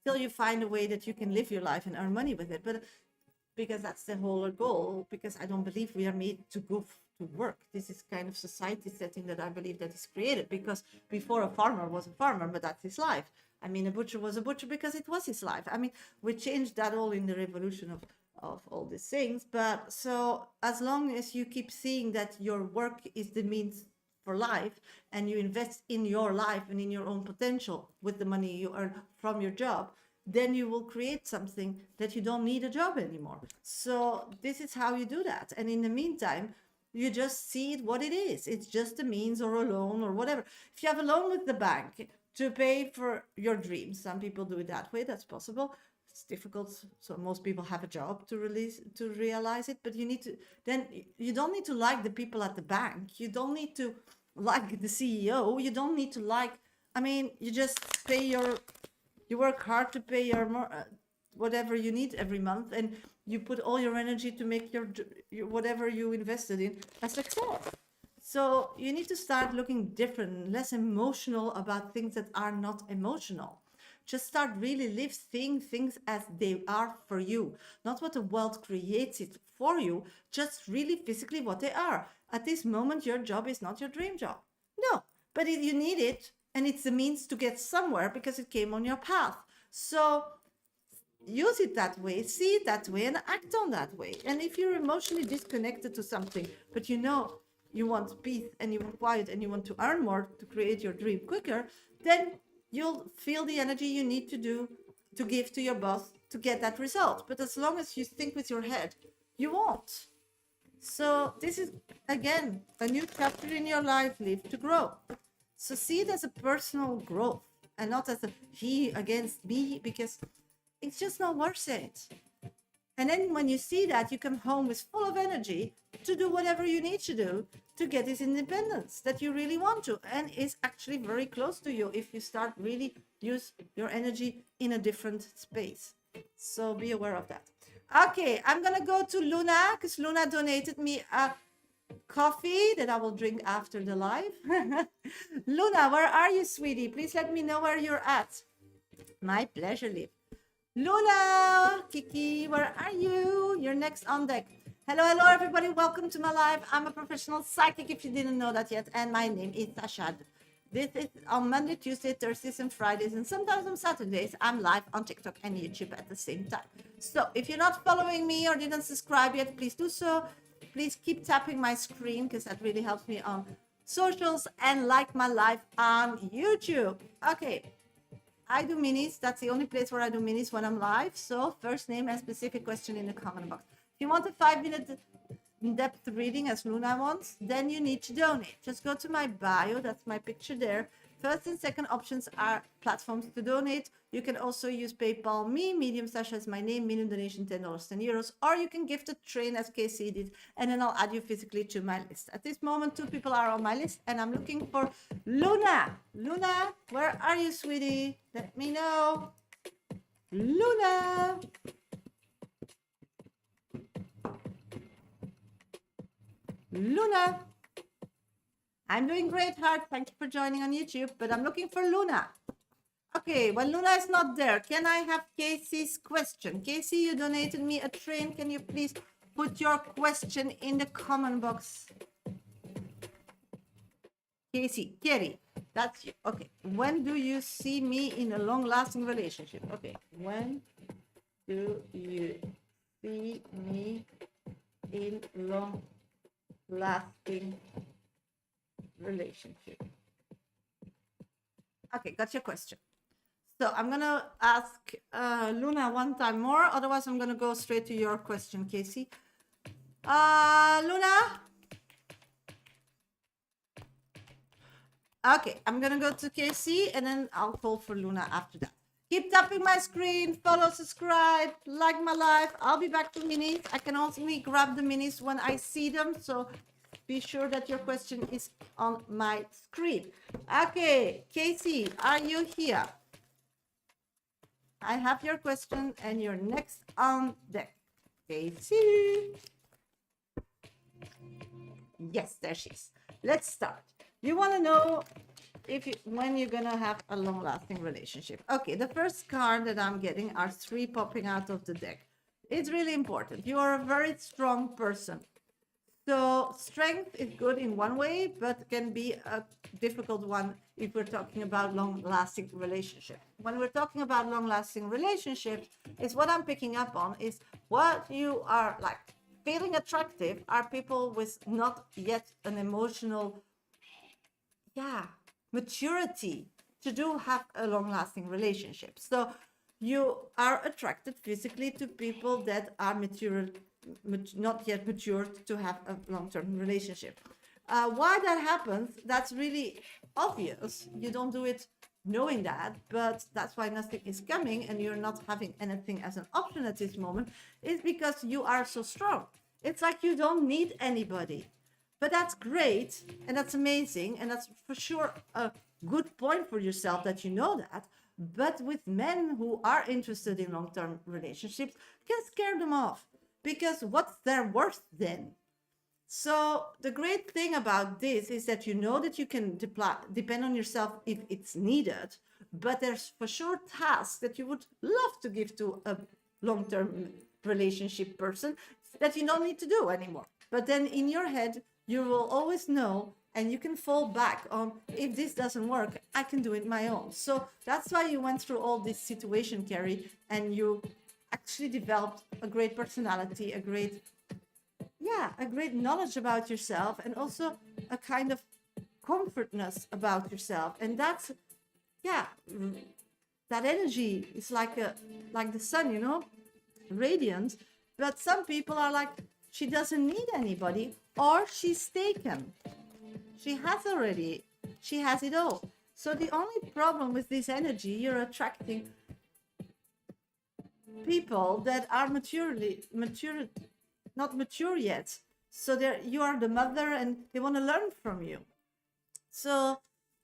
till you find a way that you can live your life and earn money with it. But because that's the whole goal, because I don't believe we are made to go to work. This is kind of society setting that I believe that is created, because before a farmer was a farmer, but that's his life. I mean, a butcher was a butcher because it was his life. I mean, we changed that all in the revolution of all these things. But so as long as you keep seeing that your work is the means for life, and you invest in your life and in your own potential with the money you earn from your job, then you will create something that you don't need a job anymore. So this is how you do that. And in the meantime, you just see it what it is. It's just a means or a loan or whatever. If you have a loan with the bank to pay for your dreams, some people do it that way. That's possible. It's difficult. So most people have a job to realize it, but you don't need to like the people at the bank. You don't need to like the CEO. You don't need to like, you just pay you work hard to pay your whatever you need every month, and you put all your energy to make your whatever you invested in a success. So you need to start looking different, less emotional about things that are not emotional. Just start really seeing things as they are for you, not what the world creates it for you, just really physically what they are. At this moment, your job is not your dream job. No, but you need it, and it's a means to get somewhere because it came on your path. So use it that way, see it that way, and act on that way. And if you're emotionally disconnected to something, but you know you want peace and you want quiet and you want to earn more to create your dream quicker, then you'll feel the energy you need to give to your boss to get that result. But as long as you think with your head, you won't. So this is, again, a new chapter in your life, Live to grow. So see it as a personal growth and not as a he against me, because it's just not worth it. And then when you see that, you come home with full of energy to do whatever you need to do to get this independence that you really want to, and is actually very close to you if you start really use your energy in a different space. So be aware of that. Okay, I'm gonna go to Luna because Luna donated me a coffee that I will drink after the live. Luna, where are you, sweetie? Please let me know where you're at. My pleasure, Liv. Luna, Kiki, where are you? You're next on deck. Hello, everybody. Welcome to my live. I'm a professional psychic, if you didn't know that yet, and my name is Shasha. This is on Monday, Tuesday, Thursdays, and Fridays, and sometimes on Saturdays. I'm live on TikTok and YouTube at the same time. So if you're not following me or didn't subscribe yet, please do so. Please keep tapping my screen because that really helps me on socials, and like my live on YouTube. Okay. I do minis. That's the only place where I do minis when I'm live. So first name and specific question in the comment box. If you want a 5-minute in-depth reading as Luna wants, then you need to donate. Just go to my bio. That's my picture there. First and second options are platforms to donate. You can also use PayPal me, Medium Sasha is my name, minimum donation $10, €10, or you can gift a train as Casey did, and then I'll add you physically to my list. At this moment, 2 people are on my list, and I'm looking for Luna. Luna, where are you, sweetie? Let me know. Luna. Luna. I'm doing great, Heart. Thank you for joining on YouTube, but I'm looking for Luna. Okay, when Luna is not there, can I have Casey's question? Casey, you donated me a train. Can you please put your question in the comment box? Casey, Kerry, that's you. Okay, when do you see me in a long-lasting relationship? Okay, when do you see me in long-lasting relationship? Okay, got your question. So I'm gonna ask Luna one time more, otherwise I'm gonna go straight to your question, Casey. Luna? Okay, I'm gonna go to Casey and then I'll call for Luna after that. Keep tapping my screen, follow, subscribe, like my live. I'll be back to minis. I can only grab the minis when I see them, so be sure that your question is on my screen. Okay, Casey, are you here? I have your question and you're next on deck. Casey. Yes, there she is. Let's start. You want to know when you're gonna have a long-lasting relationship. Okay, the first card that I'm getting are 3 popping out of the deck. It's really important. You are a very strong person. So strength is good in one way, but can be a difficult one if we're talking about long-lasting relationship. When we're talking about long-lasting relationships, is what I'm picking up on is what you are like feeling attractive are people with not yet an emotional maturity to have a long-lasting relationship. So you are attracted physically to people that are not yet matured to have a long-term relationship. Why that happens, that's really obvious. You don't do it knowing that, but that's why nothing is coming and you're not having anything as an option at this moment, is because you are so strong. It's like you don't need anybody. But that's great and that's amazing and that's for sure a good point for yourself that you know that. But with men who are interested in long-term relationships, can scare them off because what's their worth then? So the great thing about this is that you know that you can depend on yourself if it's needed, but there's for sure tasks that you would love to give to a long-term relationship person that you don't need to do anymore. But then in your head, you will always know and you can fall back on, if this doesn't work, I can do it my own. So that's why you went through all this situation, Carrie, and you actually developed a great personality, a great knowledge about yourself, and also a kind of comfortness about yourself. And that's, that energy is like the sun, radiant. But some people are like, she doesn't need anybody, or she's taken. She has it all. So the only problem with this energy, you're attracting people that are not mature yet. So you are the mother and they want to learn from you. So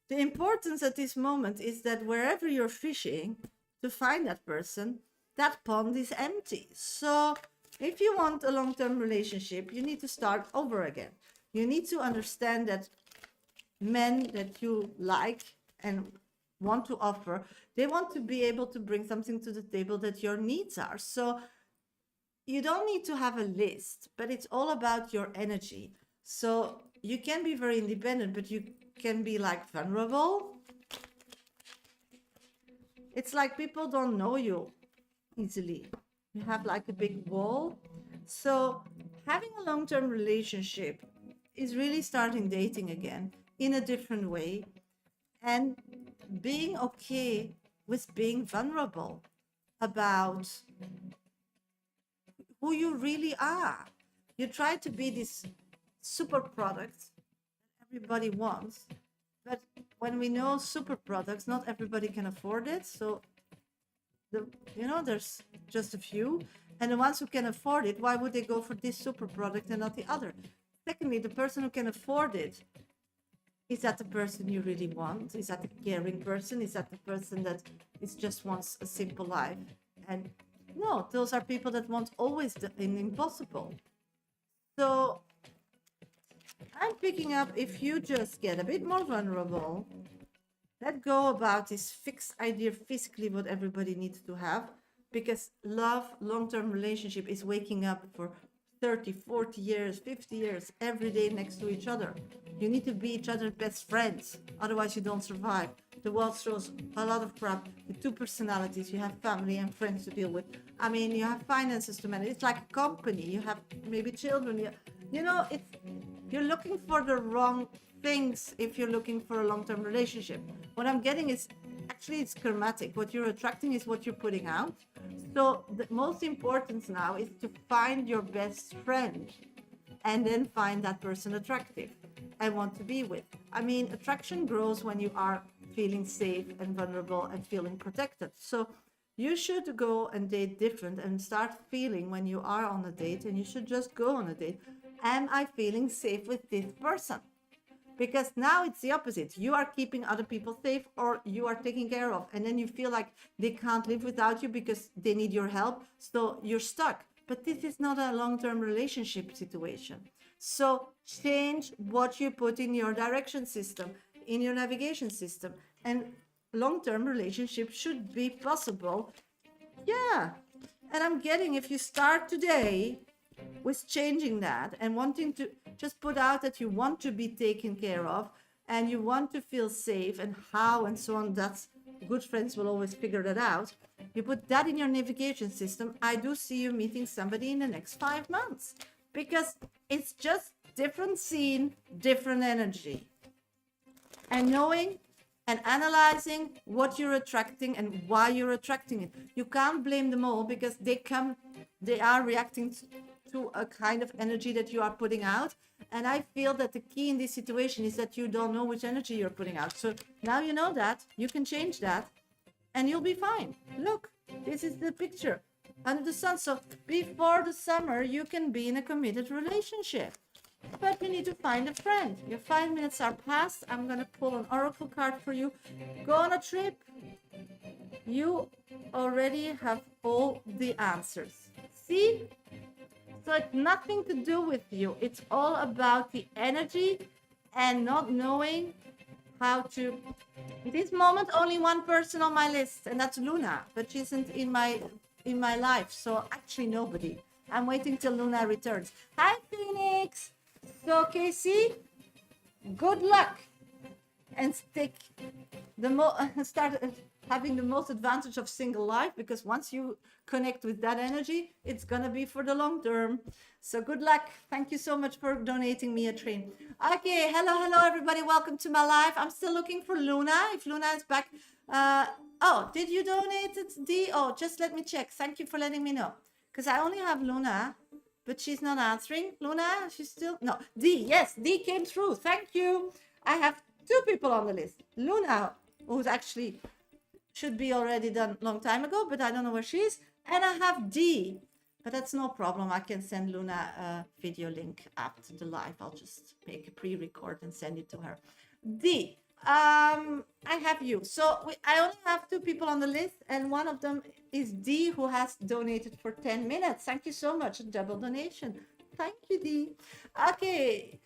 the importance at this moment is that wherever you're fishing to find that person, that pond is empty. So if you want a long-term relationship, you need to start over again. You need to understand that men that you like and want to offer, they want to be able to bring something to the table that your needs are. So you don't need to have a list, but it's all about your energy. So you can be very independent, but you can be like vulnerable. It's like people don't know you easily. You have like a big wall. So having a long-term relationship is really starting dating again in a different way and being okay with being vulnerable about who you really are. You try to be this super product everybody wants, but when we know super products, not everybody can afford it. So there's just a few, and the ones who can afford it, why would they go for this super product and not the other? Secondly, the person who can afford it, is that the person you really want? Is that the caring person? Is that the person that just wants a simple life? And no, those are people that want always the impossible. So I'm picking up if you just get a bit more vulnerable, let go about this fixed idea physically what everybody needs to have, because love, long-term relationship is waking up for 30, 40 years, 50 years, every day next to each other. You need to be each other's best friends, otherwise you don't survive. The world throws a lot of crap with two personalities. You have family and friends to deal with. I mean, you have finances to manage. It's like a company. You have maybe children. You know, you're looking for the wrong things if you're looking for a long-term relationship. What I'm getting is actually it's karmatic. What you're attracting is what you're putting out. So the most important now is to find your best friend and then find that person attractive and want to be with. I mean, attraction grows when you are feeling safe and vulnerable and feeling protected. So you should go and date different and start feeling when you are on a date, and you should just go on a date. Am I feeling safe with this person? Because now it's the opposite. You are keeping other people safe, or you are taken care of. And then you feel like they can't live without you because they need your help. So you're stuck. But this is not a long-term relationship situation. So change what you put in your direction system, in your navigation system. And long-term relationship should be possible. Yeah. And I'm getting, if you start today with changing that and wanting to just put out that you want to be taken care of and you want to feel safe, and how and so on, that's good friends will always figure that out. You put that in your navigation system. I do see you meeting somebody in the next 5 months, because it's just different scene, different energy. And knowing and analyzing what you're attracting and why you're attracting it. You can't blame them all, because they are reacting to a kind of energy that you are putting out. And I feel that the key in this situation is that you don't know which energy you're putting out. So now you know that, you can change that and you'll be fine. Look, this is the picture under the sun. So before the summer, you can be in a committed relationship. But you need to find a friend. Your 5 minutes are past. I'm going to pull an oracle card for you. Go on a trip. You already have all the answers. See? So it's nothing to do with you. It's all about the energy and not knowing how to. At this moment, only one person on my list, and that's Luna. But she isn't in my life. So actually nobody. I'm waiting till Luna returns. Hi, Phoenix. So, Casey, good luck, and start having the most advantage of single life, because once you connect with that energy, it's gonna be for the long term. So good luck. Thank you so much for donating me a train. Okay, hello everybody, welcome to my live. I'm still looking for Luna. If Luna is back, oh, did you donate it, D? Oh, just let me check. Thank you for letting me know, because I only have Luna. But she's not answering. Luna, she's still... No, D, yes, D came through. Thank you. I have 2 people on the list. Luna, who's actually should be already done long time ago, but I don't know where she is. And I have D, but that's no problem. I can send Luna a video link after the live. I'll just make a pre-record and send it to her. D, I have you. So I only have 2 people on the list, and one of them is D, who has donated for 10 minutes. Thank you so much. A double donation. Thank you, D. Okay.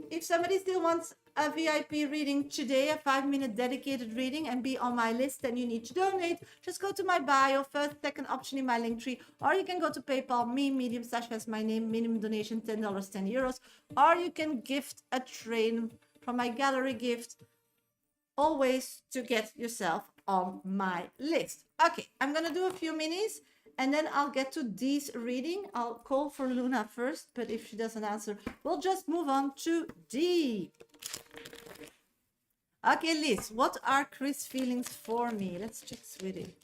If somebody still wants a VIP reading today, a 5-minute dedicated reading, and be on my list, then you need to donate. Just go to my bio, first, second option in my link tree, or you can go to PayPal, me, Medium Shasha is my name, minimum donation $10, €10, or you can gift a train from my gallery gift, always to get yourself on my list. Okay, I'm gonna do a few minis and then I'll get to D's reading. I'll call for Luna first, but if she doesn't answer, we'll just move on to D. Okay, Liz, what are Chris' feelings for me? Let's check with it.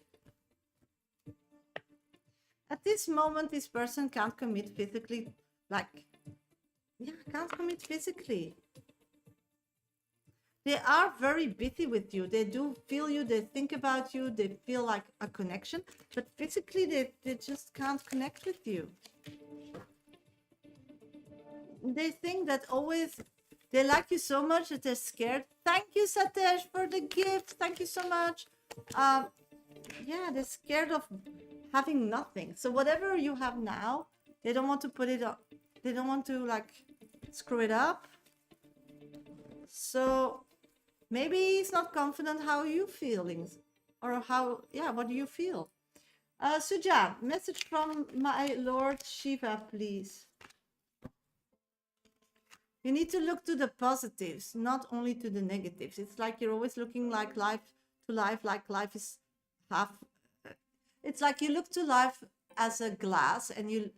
At this moment, this person can't commit physically, can't commit physically. They are very busy with you. They do feel you. They think about you. They feel like a connection. But physically, they just can't connect with you. They think that always they like you so much that they're scared. Thank you, Satesh, for the gift. Thank you so much. Yeah, they're scared of having nothing. So whatever you have now, they don't want to put it up. They don't want to screw it up. So maybe he's not confident how you feeling, or how, yeah, what do you feel? Suja, message from my Lord Shiva, please. You need to look to the positives, not only to the negatives. It's like you're always looking like life like life is half. It's like you look to life as a glass and you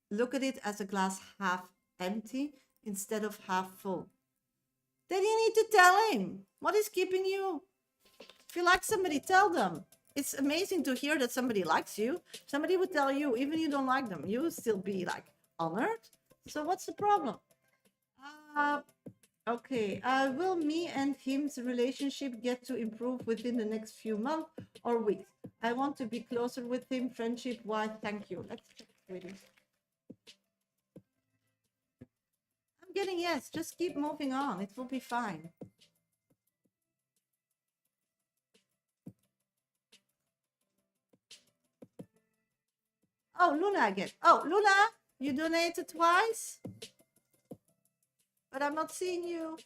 look at it as a glass half empty instead of half full. Then you need to tell him what is keeping you. If you like somebody, tell them. It's amazing to hear that somebody likes you. Somebody would tell you, even you don't like them, you will still be like honored. So what's the problem? Okay, will me and him's relationship get to improve within the next few months or weeks? I want to be closer with him, friendship-wise. Thank you. Let's check, sweetie. I'm getting yes. Just keep moving on. It will be fine. Oh, Luna again. Oh, Luna, you donated twice? But I'm not seeing you.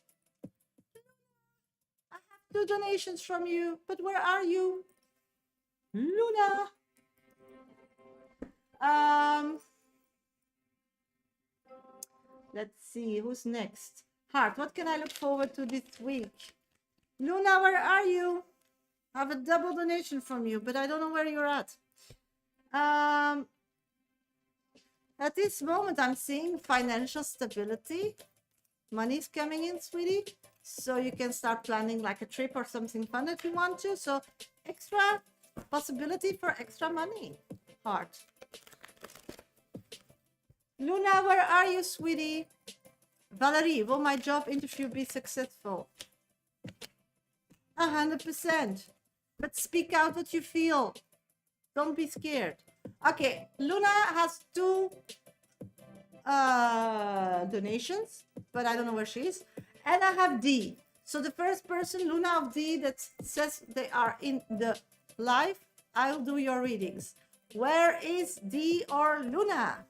I have 2 donations from you, but where are you? Luna. Let's see, who's next? Heart, what can I look forward to this week? Luna, where are you? I have a double donation from you, but I don't know where you're at. At this moment, I'm seeing financial stability. Money's coming in, sweetie. So you can start planning like a trip or something fun if you want to. So extra possibility for extra money. Heart. Luna, where are you, sweetie? Valerie, will my job interview be successful? 100%. But speak out what you feel. Don't be scared. Okay, Luna has 2 donations, but I don't know where she is. And I have D. So the first person, Luna of D, that says they are in the live, I'll do your readings. Where is D or Luna?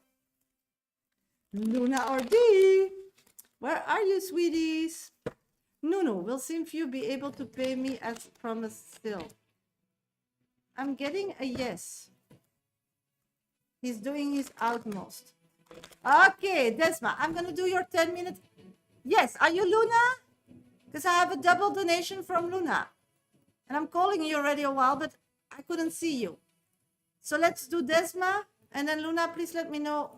Luna or D? Where are you, sweeties? Nunu, will Simfew be able to pay me as promised still? I'm getting a yes. He's doing his utmost. Okay, Desma, I'm going to do your 10 minutes. Yes, are you Luna? Because I have a double donation from Luna. And I'm calling you already a while, but I couldn't see you. So let's do Desma. And then Luna, please let me know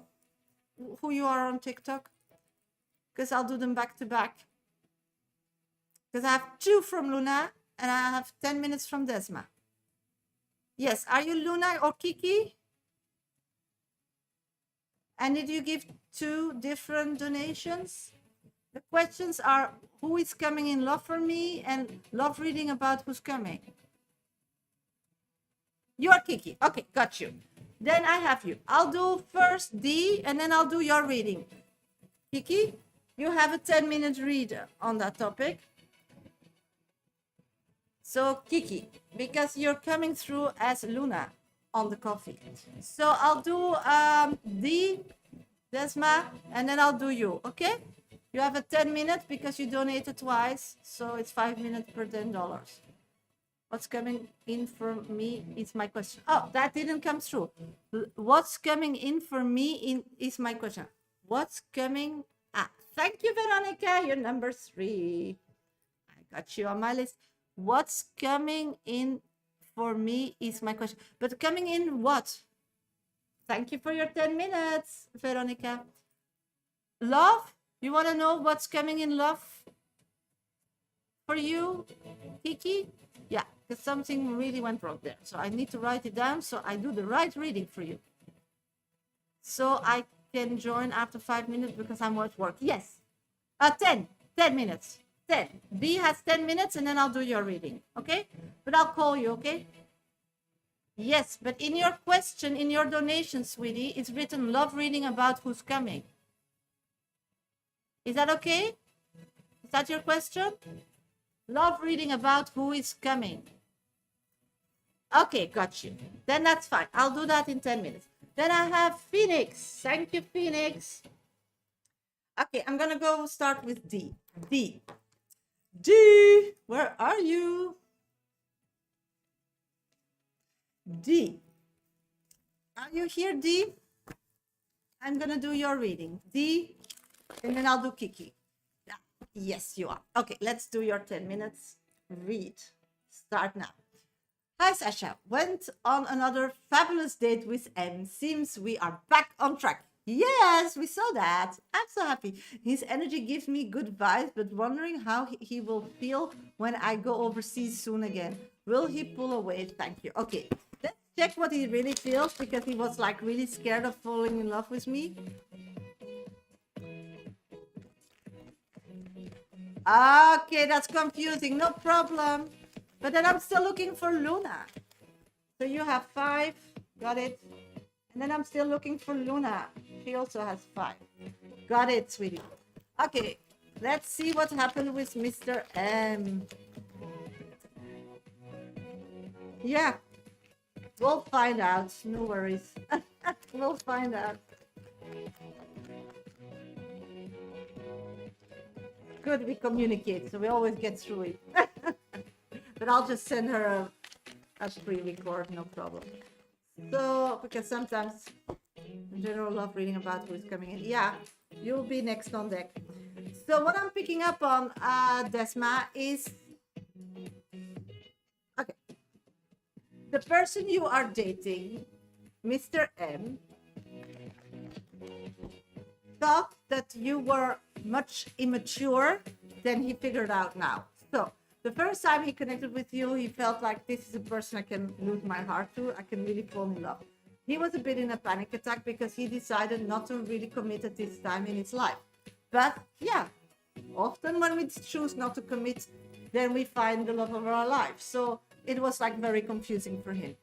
who you are on TikTok. Because I'll do them back to back. Because I have 2 from Luna and I have 10 minutes from Desma. Yes, are you Luna or Kiki? And did you give 2 different donations? The questions are, who is coming in love for me and love reading about who's coming? You are Kiki. Okay, got you. Then I have you. I'll do first D and then I'll do your reading. Kiki, you have a 10-minute read on that topic. So Kiki, because you're coming through as Luna on the coffee. So I'll do D, Desma, and then I'll do you, okay? You have a 10-minute because you donated twice, so it's 5 minutes per $10. What's coming in for me is my question. Oh, that didn't come through. What's coming in for me is my question. What's coming? Thank you, Veronica. You're number 3. I got you on my list. What's coming in for me is my question. But coming in what? Thank you for your 10 minutes, Veronica. Love? You want to know what's coming in love for you, Kiki? Yeah, because something really went wrong there. So I need to write it down so I do the right reading for you. So I can join after 5 minutes because I'm at work. Yes. 10 minutes. 10. B has 10 minutes and then I'll do your reading. Okay? But I'll call you, okay? Yes, but in your question, in your donation, sweetie, it's written love reading about who's coming. Is that okay? Is that your question? Love reading about who is coming. Okay, got you. Then that's fine. I'll do that in 10 minutes. Then I have Phoenix. Thank you, Phoenix. Okay, I'm gonna go start with D. D. D, where are you? D. Are you here, D? I'm gonna do your reading. D, and then I'll do Kiki. Ah, yes, you are. Okay, let's do your 10 minutes read. Start now. Hi, Sasha. Went on another fabulous date with M. Seems we are back on track. Yes, we saw that. I'm so happy. His energy gives me good vibes, but wondering how he will feel when I go overseas soon again. Will he pull away? Thank you. Okay, let's check what he really feels, because he was like really scared of falling in love with me. Okay, that's confusing. No problem. But then I'm still looking for Luna. So you have 5. Got it. And then I'm still looking for Luna. She also has 5. Got it, sweetie. Okay, let's see what happened with Mr. M. Yeah, we'll find out. No worries. We'll find out. Good, we communicate, so we always get through it. But I'll just send her a screen record, no problem. So, because sometimes in general love reading about who's coming in. Yeah, you'll be next on deck. So what I'm picking up on, Desma, is okay. The person you are dating, Mr. M, thought that you were much immature than he figured out now. So the first time he connected with you, he felt like this is a person I can lose my heart to. I can really fall in love. He was a bit in a panic attack because he decided not to really commit at this time in his life. But yeah, often when we choose not to commit, then we find the love of our life. So it was like very confusing for him.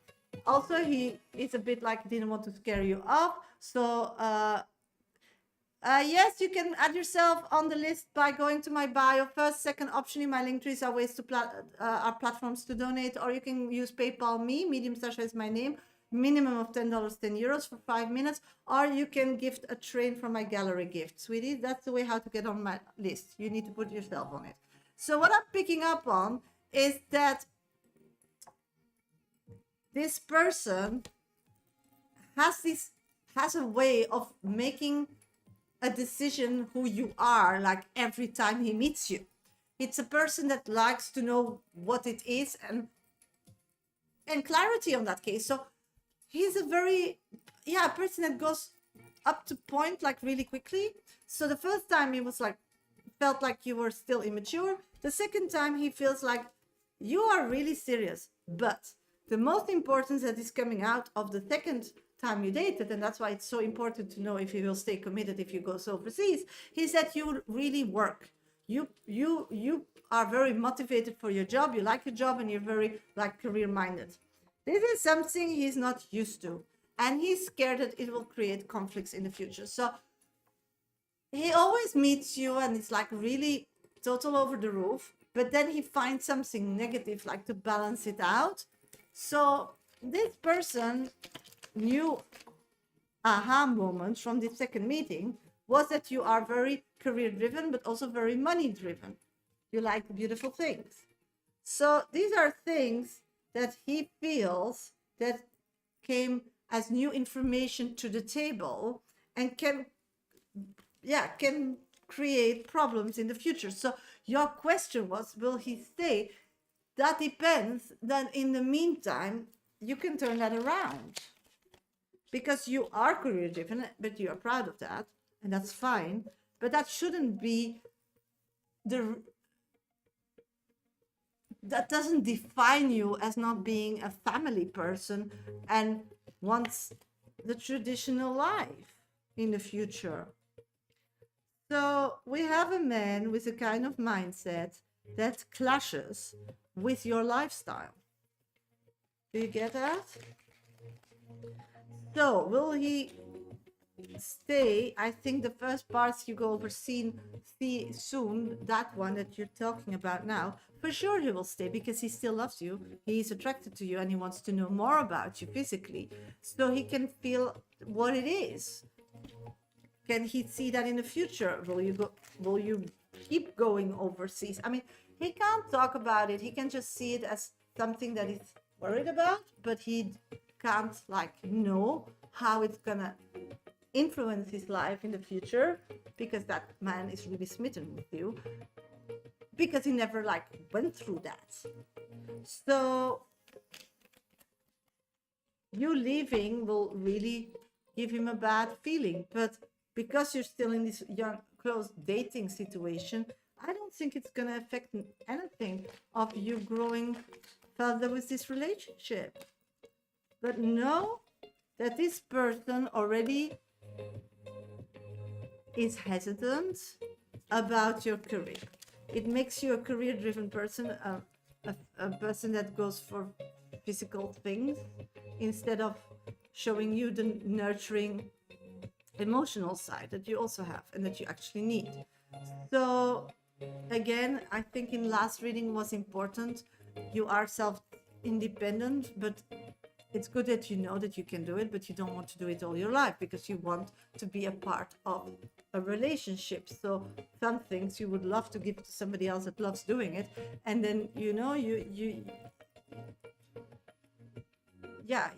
Also, he is a bit like didn't want to scare you off. So yes, you can add yourself on the list by going to my bio. First, second option in my link trees are ways to are platforms to donate, or you can use PayPal me. Medium Shasha is my name. Minimum of $10, €10 for 5 minutes, or you can gift a train from my gallery gift, sweetie. That's the way how to get on my list. You need to put yourself on it. So what I'm picking up on is that this person has a way of making a decision who you are, like every time he meets you. It's a person that likes to know what it is and clarity on that case. So he's a very person that goes up to point like really quickly. So the first time he was like felt like you were still immature. The second time he feels like you are really serious. But the most important that is coming out of the second time you dated, and that's why it's so important to know if you will stay committed if you go overseas, is that you really work. You are very motivated for your job. You like your job, and you're very like career minded. This is something he's not used to, and he's scared that it will create conflicts in the future. So he always meets you and it's like really total over the roof, but then he finds something negative like to balance it out. So this person new aha moment from this second meeting was that you are very career driven, but also very money driven. You like beautiful things. So these are things that he feels that came as new information to the table and can create problems in the future. So your question was, will he stay? That depends. Then in the meantime, you can turn that around, because you are career driven, but you are proud of that, and that's fine. But that shouldn't be that doesn't define you as not being a family person and wants the traditional life in the future. So we have a man with a kind of mindset that clashes with your lifestyle. Do you get that? So will he stay? I think the first parts you go over see soon, that one that you're talking about now, for sure he will stay because he still loves you. He's attracted to you and he wants to know more about you physically, so he can feel what it is. Can he see that in the future? Will you keep going overseas? I mean, he can't talk about it. He can just see it as something that he's worried about, but he can't like know how it's gonna influence his life in the future, because that man is really smitten with you, because he never like went through that. So you leaving will really give him a bad feeling, but because you're still in this young close dating situation, I don't think it's going to affect anything of you growing further with this relationship. But know that this person already is hesitant about your career. It makes you a career-driven person, a person that goes for physical things instead of showing you the nurturing emotional side that you also have and that you actually need. So again, I think in last reading was important. You are self-independent, but it's good that you know that you can do it, but you don't want to do it all your life because you want to be a part of a relationship. So some things you would love to give to somebody else that loves doing it, and then yeah.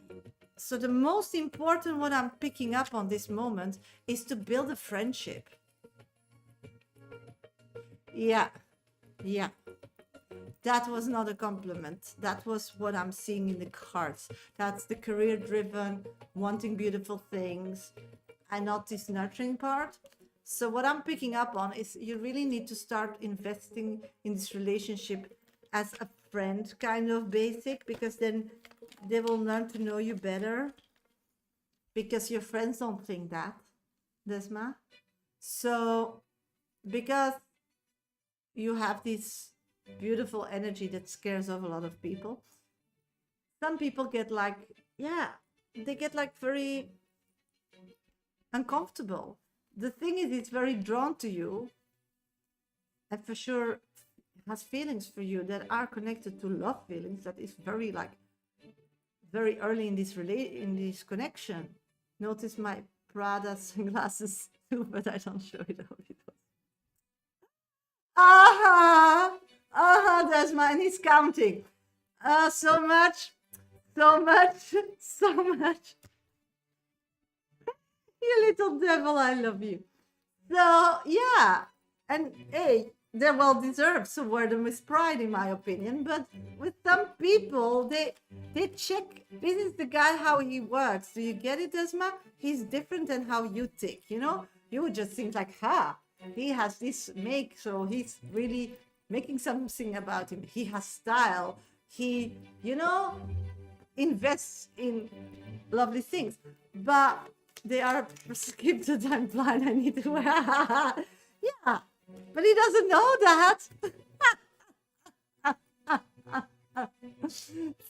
So the most important, what I'm picking up on this moment, is to build a friendship. Yeah. That was not a compliment. That was what I'm seeing in the cards. That's the career-driven, wanting beautiful things, and not this nurturing part. So what I'm picking up on is you really need to start investing in this relationship as a friend, kind of basic, because then they will learn to know you better, because your friends don't think that, Desma. So because you have this beautiful energy that scares off a lot of people, some people get like, they get like very uncomfortable. The thing is, it's very drawn to you, and for sure has feelings for you that are connected to love feelings. That is very like very early in this connection. Notice my Prada sunglasses too, but I don't show it how it was. That's mine. He's counting. So much. You little devil, I love you. So yeah, and hey, they're well deserved. So wear them with pride, in my opinion. But with some people, they check. This is the guy, how he works. Do you get it, Desma? He's different than how you think. You know, you would just think like, he has this make, so he's really making something about him. He has style. He, invests in lovely things. But they are skip the time blind. I need to wear. Yeah, but he doesn't know that.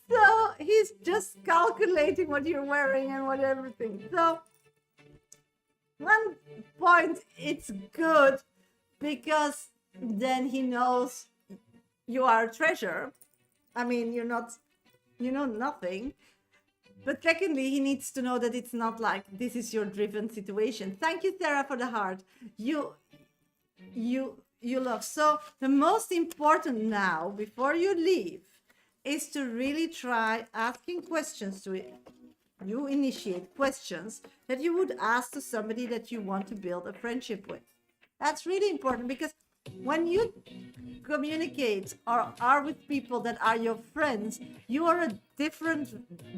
So he's just calculating what you're wearing and what everything. So one point, it's good because then he knows you are a treasure. I mean, you know nothing. But secondly, he needs to know that it's not like this is your driven situation. Thank you, Sarah, for the heart. You love. So the most important now, before you leave, is to really try asking questions to it. You initiate questions that you would ask to somebody that you want to build a friendship with. That's really important, because when you communicate or are with people that are your friends, you are a different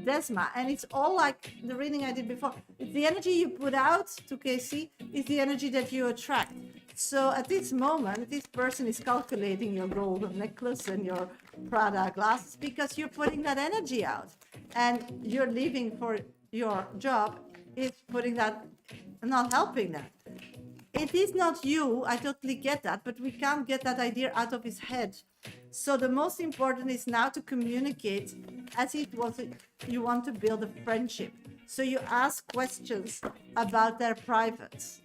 Desma. And it's all like the reading I did before. It's the energy you put out to KC is the energy that you attract. So at this moment, this person is calculating your golden necklace and your Prada glasses because you're putting that energy out. And you're leaving for your job is putting that, not helping that. It is not you, I totally get that, but we can't get that idea out of his head. So the most important is now to communicate as it was you want to build a friendship. So you ask questions about their privates.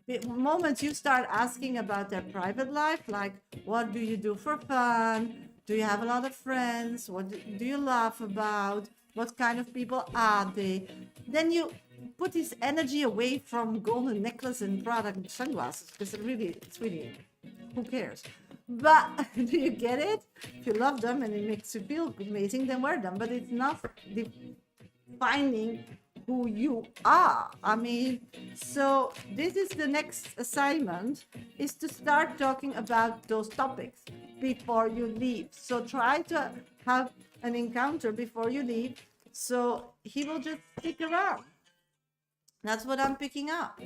The moment you start asking about their private life, like what do you do for fun? Do you have a lot of friends? What do you laugh about? What kind of people are they? Then you put his energy away from golden necklace and Prada sunglasses, because it's really, who cares? But do you get it? If you love them and it makes you feel amazing, then wear them. But it's not defining who you are. I mean, so this is the next assignment, is to start talking about those topics before you leave. So try to have an encounter before you leave, so he will just stick around. That's what I'm picking up.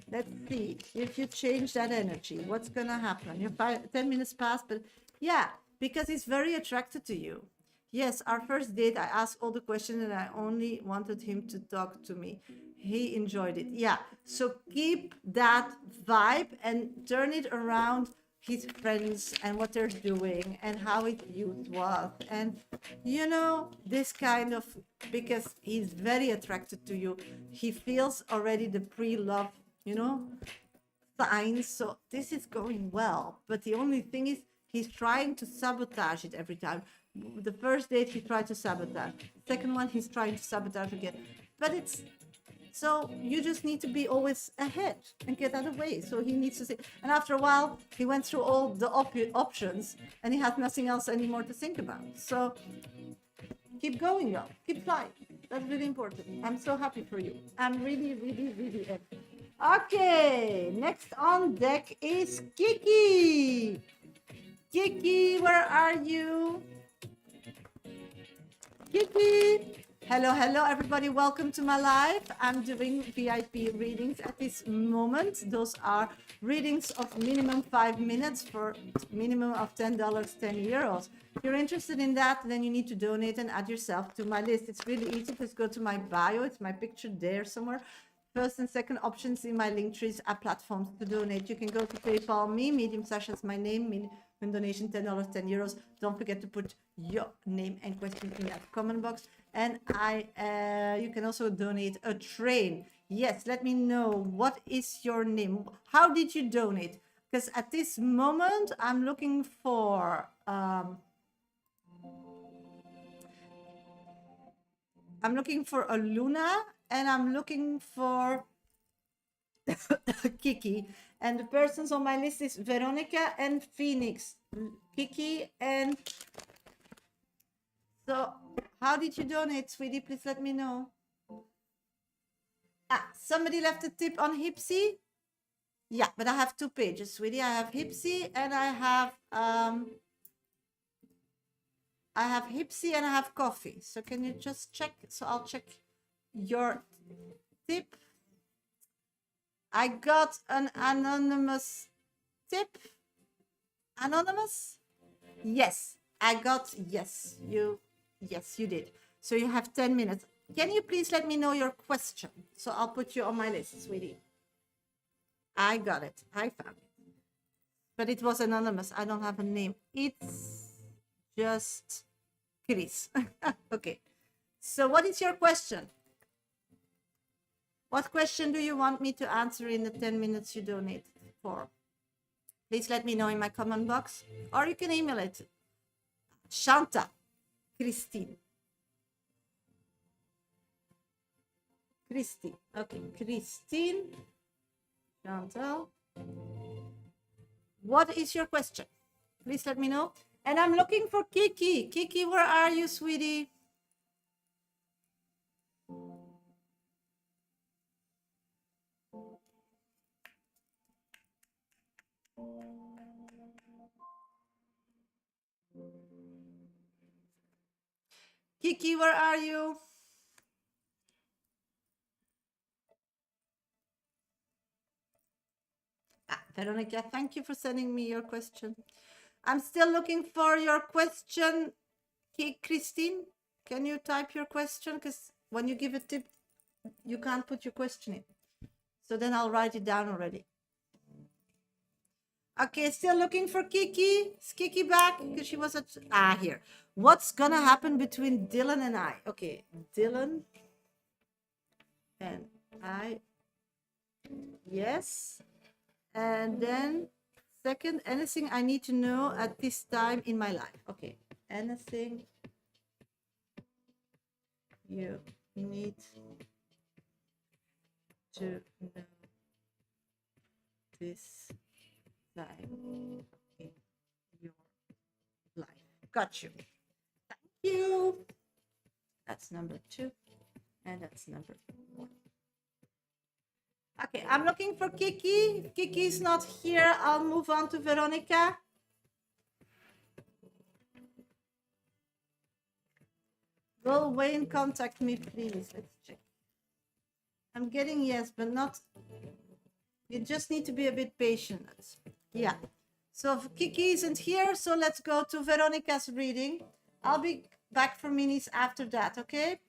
Let's see if you change that energy. What's gonna happen? Your 10 minutes passed, but yeah, because he's very attracted to you. Yes, our first date, I asked all the questions and I only wanted him to talk to me. He enjoyed it. Yeah, so keep that vibe and turn it around his friends and what they're doing and how it was. And this kind of, because he's very attracted to you. He feels already the pre-love, signs. So this is going well. But the only thing is, he's trying to sabotage it every time. The first date, he tried to sabotage. Second one, he's trying to sabotage again. But so you just need to be always ahead and get out of the way. So he needs to say, and after a while, he went through all the options and he had nothing else anymore to think about. So keep going, girl. Keep flying. That's really important. I'm so happy for you. I'm really, really, really happy. Okay, next on deck is Kiki. Kiki, where are you? Kiki. Hello, everybody. Welcome to my live. I'm doing VIP readings at this moment. Those are readings of minimum 5 minutes for minimum of $10, 10 euros. If you're interested in that, then you need to donate and add yourself to my list. It's really easy. Just go to my bio. It's my picture there somewhere. First and second options in my link trees are platforms to donate. You can go to PayPal me, Medium Shasha is my name, minimum donation $10, 10 euros. Don't forget to put your name and question in that comment box. And you can also donate a train. Yes, let me know, what is your name? How did you donate? Because at this moment, I'm looking for a Luna, and I'm looking for Kiki. And the persons on my list is Veronica and Phoenix. Kiki and... So, how did you donate, sweetie? Please let me know. Somebody left a tip on Hipsy. Yeah, but I have 2 pages, sweetie. I have Hipsy and I have Hipsy and I have coffee. So can you just check? So I'll check your tip. I got an anonymous tip. Anonymous? Yes, I got, yes, you did. So you have 10 minutes. Can you please let me know your question? So I'll put you on my list, sweetie. I got it. I found it. But it was anonymous. I don't have a name. It's just Chris. Okay. So what is your question? What question do you want me to answer in the 10 minutes you donate for? Please let me know in my comment box, or you can email it. Shanta, Christine. Okay, Christine, Chantal. What is your question? Please let me know. And I'm looking for Kiki. Kiki, where are you, sweetie? Kiki, where are you? Veronica, thank you for sending me your question. I'm still looking for your question. Christine, can you type your question? Because when you give a tip, you can't put your question in. So then I'll write it down already. Okay, still looking for Kiki. Is Kiki back? Because she was at... here. What's gonna happen between Dylan and I? Okay, Dylan and I. Yes. And then second, anything I need to know at this time in my life. Okay, anything you need to know this time in your life. Got you. Thank you. That's number 2. And that's number 1. Okay, I'm looking for Kiki. If Kiki is not here, I'll move on to Veronica. Will Wayne contact me, please? Let's check. I'm getting yes, but not. You just need to be a bit patient. Yeah. So Kiki isn't here, so let's go to Veronica's reading. I'll be back for minutes after that, okay?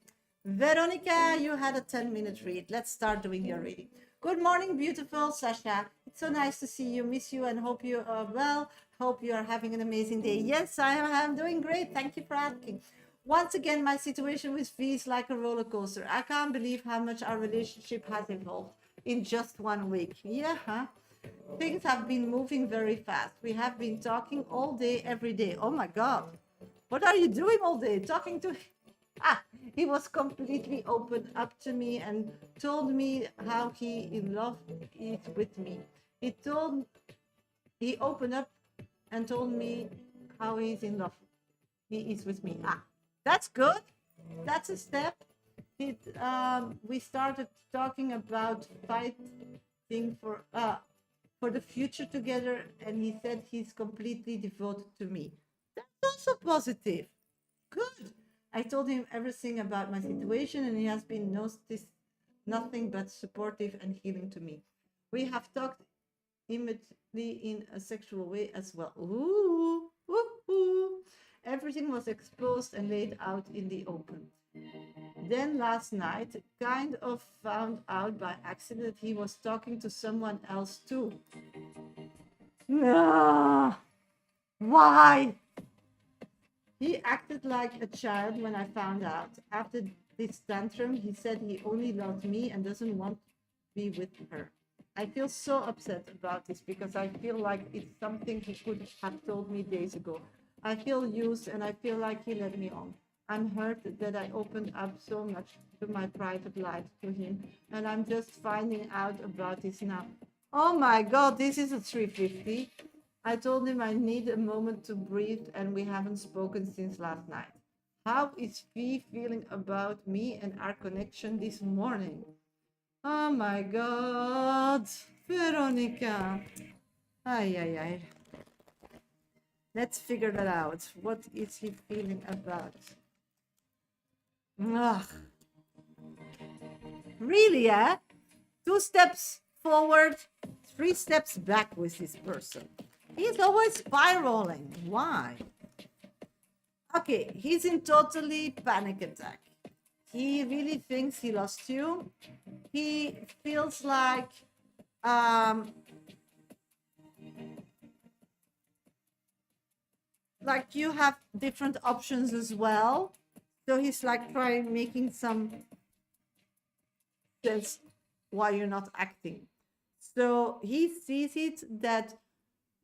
Veronica, you had a 10-minute read. Let's start doing your reading. Good morning, beautiful Shasha. It's so nice to see you, miss you, and hope you are well. Hope you are having an amazing day. Yes, I am. I'm doing great. Thank you for asking. Once again, my situation with V is like a roller coaster. I can't believe how much our relationship has evolved in just 1 week. Yeah, huh? Things have been moving very fast. We have been talking all day, every day. Oh my God. What are you doing all day? Talking to... he was completely open up to me and told me how he in love is with me. He opened up and told me how he's in love. He is with me. That's good. That's a step. We started talking about fighting for the future together, and he said he's completely devoted to me. That's also positive. Good. I told him everything about my situation, and he has been nothing but supportive and healing to me. We have talked immediately in a sexual way as well. Ooh, ooh, ooh. Everything was exposed and laid out in the open. Then last night, kind of found out by accident he was talking to someone else too. No. Why? He acted like a child when I found out. After this tantrum, he said he only loves me and doesn't want to be with her. I feel so upset about this because I feel like it's something he could have told me days ago. I feel used and I feel like he let me on. I'm hurt that I opened up so much to my private life to him, and I'm just finding out about this now. Oh my God, this is a 350. I told him I need a moment to breathe, and we haven't spoken since last night. How is he feeling about me and our connection this morning? Oh my God, Veronica. Ay, ay, ay. Let's figure that out. What is he feeling about? Ugh. Really, eh? 2 steps forward, 3 steps back with this person. He's always spiraling. Why? Okay, he's in totally panic attack. He really thinks he lost you. He feels like you have different options as well. So he's like making some sense why you're not acting. So he sees it that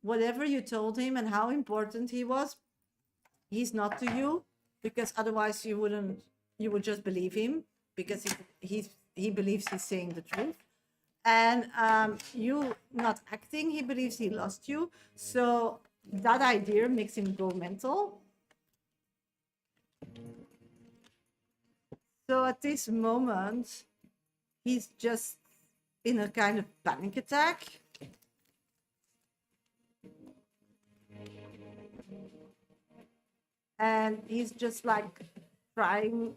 whatever you told him and how important he was, he's not to you, because otherwise you would just believe him, because he believes he's saying the truth. And you not acting, he believes he lost you. So that idea makes him go mental. So at this moment, he's just in a kind of panic attack. And he's just like trying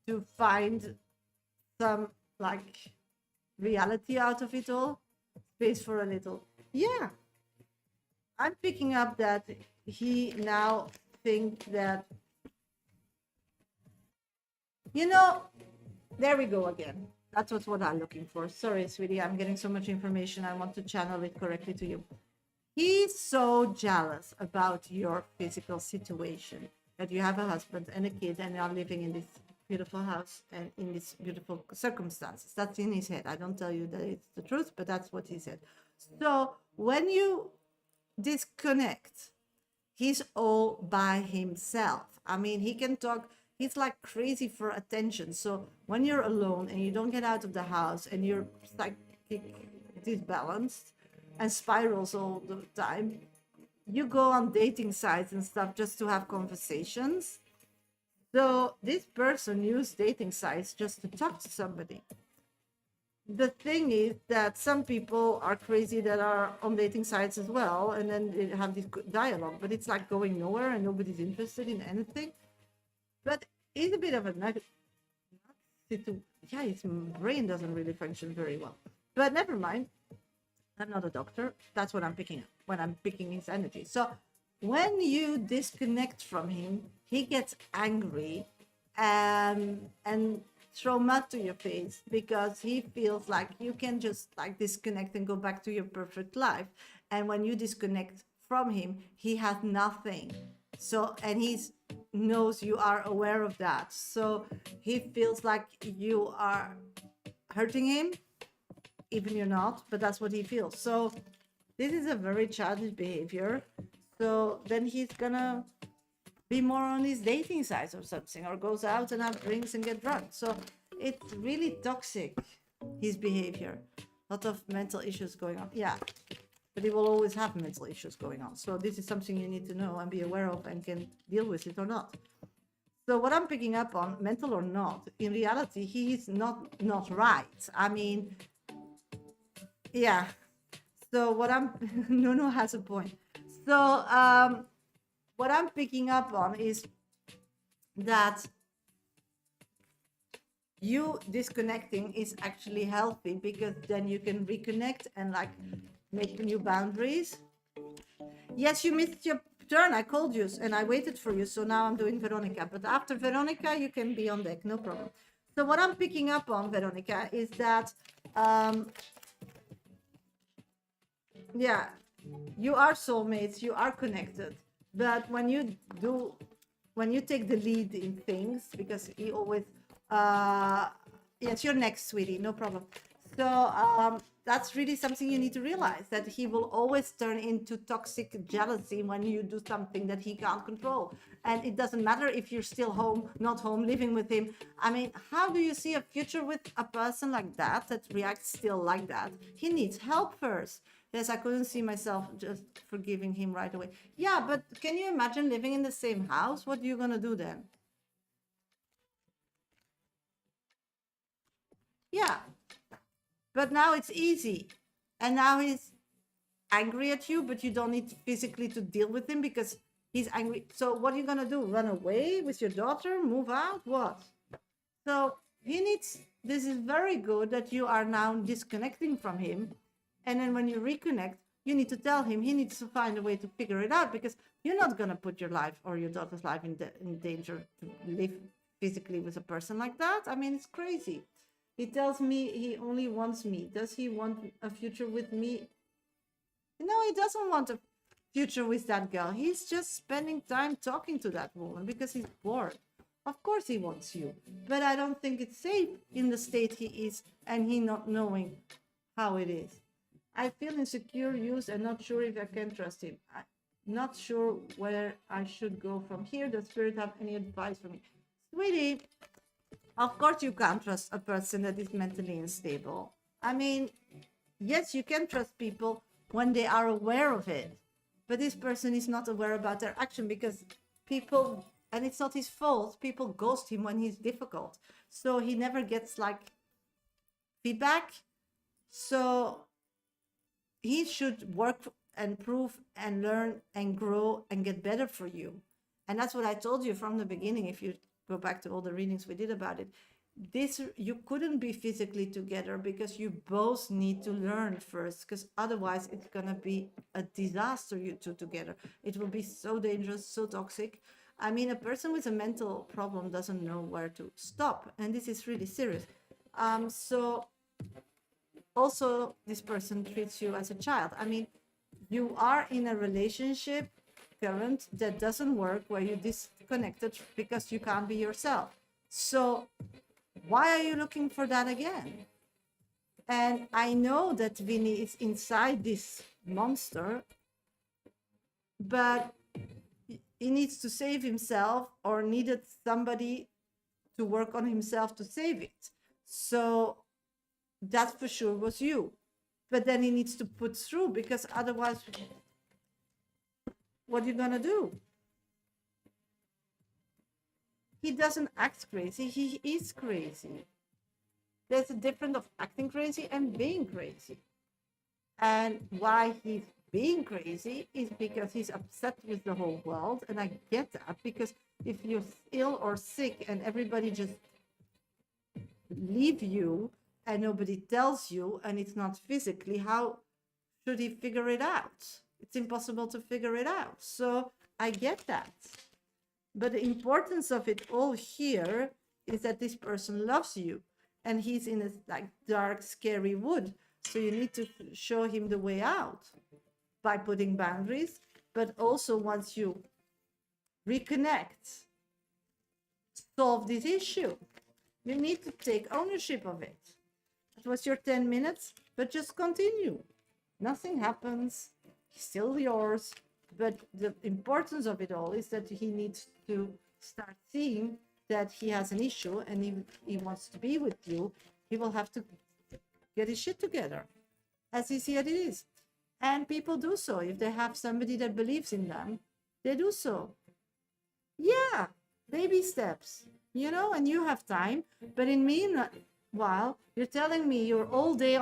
to find some like reality out of it all. Space for a little. Yeah. I'm picking up that he now thinks that, there we go again. That's what I'm looking for. Sorry, sweetie, I'm getting so much information. I want to channel it correctly to you. He's so jealous about your physical situation, that you have a husband and a kid and are living in this beautiful house and in these beautiful circumstances. That's in his head. I don't tell you that it's the truth, but that's what he said. So when you disconnect, he's all by himself. I mean, he can talk. He's like crazy for attention. So when you're alone and you don't get out of the house and you're like disbalanced and spirals all the time, you go on dating sites and stuff just to have conversations. So this person used dating sites just to talk to somebody. The thing is that some people are crazy that are on dating sites as well, and then they have this dialogue, but it's like going nowhere and nobody's interested in anything. But it's a bit of a negative. Yeah, his brain doesn't really function very well. But never mind. I'm not a doctor. That's what I'm picking up when I'm picking his energy. So when you disconnect from him, he gets angry and throw mud to your face because he feels like you can just like disconnect and go back to your perfect life. And when you disconnect from him, he has nothing. So, and he's knows you are aware of that. So he feels like you are hurting him, even you're not, but that's what he feels. So this is a very childish behavior. So then he's gonna be more on his dating sites or something, or goes out and have drinks and get drunk. So it's really toxic, his behavior. A lot of mental issues going on. Yeah, but he will always have mental issues going on. So this is something you need to know and be aware of and can deal with it or not. So what I'm picking up on, mental or not, in reality, he is not right. I mean, yeah. So what I'm no has a point. So what I'm picking up on is that you disconnecting is actually healthy because then you can reconnect and like make new boundaries. Yes, you missed your turn. I called you and I waited for you. So now I'm doing Veronica. But after Veronica, you can be on deck. No problem. So what I'm picking up on, Veronica, is that, yeah, you are soulmates. You are connected. But when you take the lead in things, because he always, yes, you're next, sweetie. No problem. So that's really something you need to realize, that he will always turn into toxic jealousy when you do something that he can't control. And it doesn't matter if you're still home, not home, living with him. I mean, how do you see a future with a person like that reacts still like that? He needs help first. Yes, I couldn't see myself just forgiving him right away. Yeah, but can you imagine living in the same house? What are you going to do then? Yeah, but now it's easy. And now he's angry at you, but you don't need physically to deal with him because he's angry. So what are you going to do? Run away with your daughter? Move out? What? So he needs, this is very good that you are now disconnecting from him. And then when you reconnect, you need to tell him he needs to find a way to figure it out, because you're not going to put your life or your daughter's life in danger to live physically with a person like that. I mean, it's crazy. He tells me he only wants me. Does he want a future with me? No, he doesn't want a future with that girl. He's just spending time talking to that woman because he's bored. Of course he wants you, but I don't think it's safe in the state he is and he not knowing how it is. I feel insecure, used, and not sure if I can trust him. I'm not sure where I should go from here. Does Spirit have any advice for me? Sweetie, of course you can't trust a person that is mentally unstable. I mean, yes, you can trust people when they are aware of it, but this person is not aware about their action because people, and it's not his fault, people ghost him when he's difficult. So he never gets like feedback. So he should work and prove and learn and grow and get better for you. And that's what I told you from the beginning. If you go back to all the readings we did about it, this, you couldn't be physically together because you both need to learn first, because otherwise it's gonna be a disaster, you two together. It will be so dangerous, so toxic. I mean, a person with a mental problem doesn't know where to stop, and this is really serious. So also this person treats you as a child. I mean, you are in a relationship current that doesn't work, where you disconnected because you can't be yourself. So why are you looking for that again? And I know that Vinny is inside this monster, but he needs to save himself or needed somebody to work on himself to save it. So that for sure was you. But then he needs to put through, because otherwise, what are you going to do? He doesn't act crazy. He is crazy. There's a difference of acting crazy and being crazy. And why he's being crazy is because he's upset with the whole world. And I get that, because if you're ill or sick and everybody just leave you and nobody tells you, and it's not physically, how should he figure it out? It's impossible to figure it out. So I get that. But the importance of it all here is that this person loves you, and he's in a like dark, scary wood. So you need to show him the way out by putting boundaries. But also, once you reconnect, solve this issue, you need to take ownership of it. It was your 10 minutes, but just continue. Nothing happens. He's still yours. But the importance of it all is that he needs to start seeing that he has an issue, and he wants to be with you. He will have to get his shit together, as easy as it is. And people do so. If they have somebody that believes in them, they do so. Yeah, baby steps, and you have time. But in meanwhile, you're telling me you're all day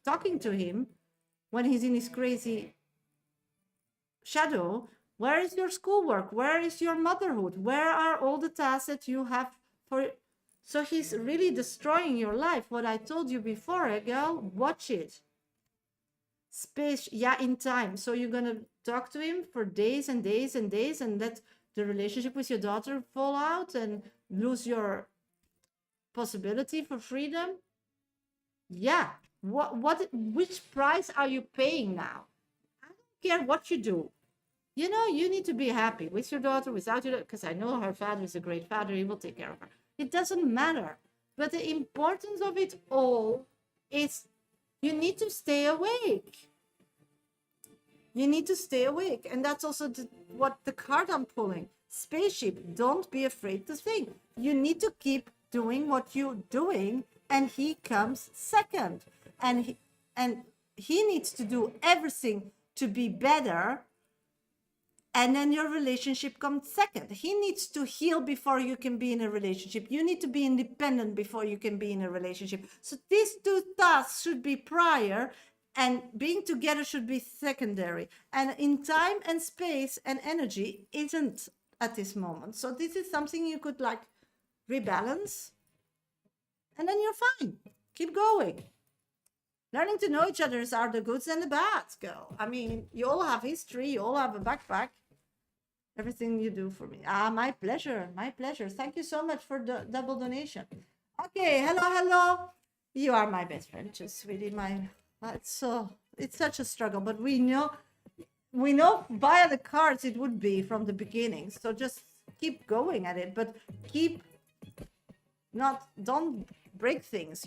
talking to him when he's in his crazy shadow. Where is your schoolwork? Where is your motherhood? Where are all the tasks that you have for? So he's really destroying your life. What I told you before, girl, watch it. Space, yeah, in time. So you're gonna talk to him for days and days and days, and let the relationship with your daughter fall out and lose your possibility for freedom. Yeah. Which price are you paying now? I don't care what you do. You need to be happy with your daughter, without your, because I know her father is a great father. He will take care of her. It doesn't matter. But the importance of it all is you need to stay awake. You need to stay awake. And that's also what the card I'm pulling. Spaceship, don't be afraid to think. You need to keep doing what you're doing, and he comes second. And he needs to do everything to be better, and then your relationship comes second. He needs to heal before you can be in a relationship. You need to be independent before you can be in a relationship. So these two tasks should be prior, and being together should be secondary. And in time and space and energy isn't at this moment. So this is something you could like rebalance, and then you're fine. Keep going. Learning to know each other are the goods and the bads, girl. I mean, you all have history, you all have a backpack. Everything you do for me. My pleasure. My pleasure. Thank you so much for the double donation. Okay, hello. You are my best friend, just sweetie. It's such a struggle, but we know via the cards it would be from the beginning. So just keep going at it, but don't break things,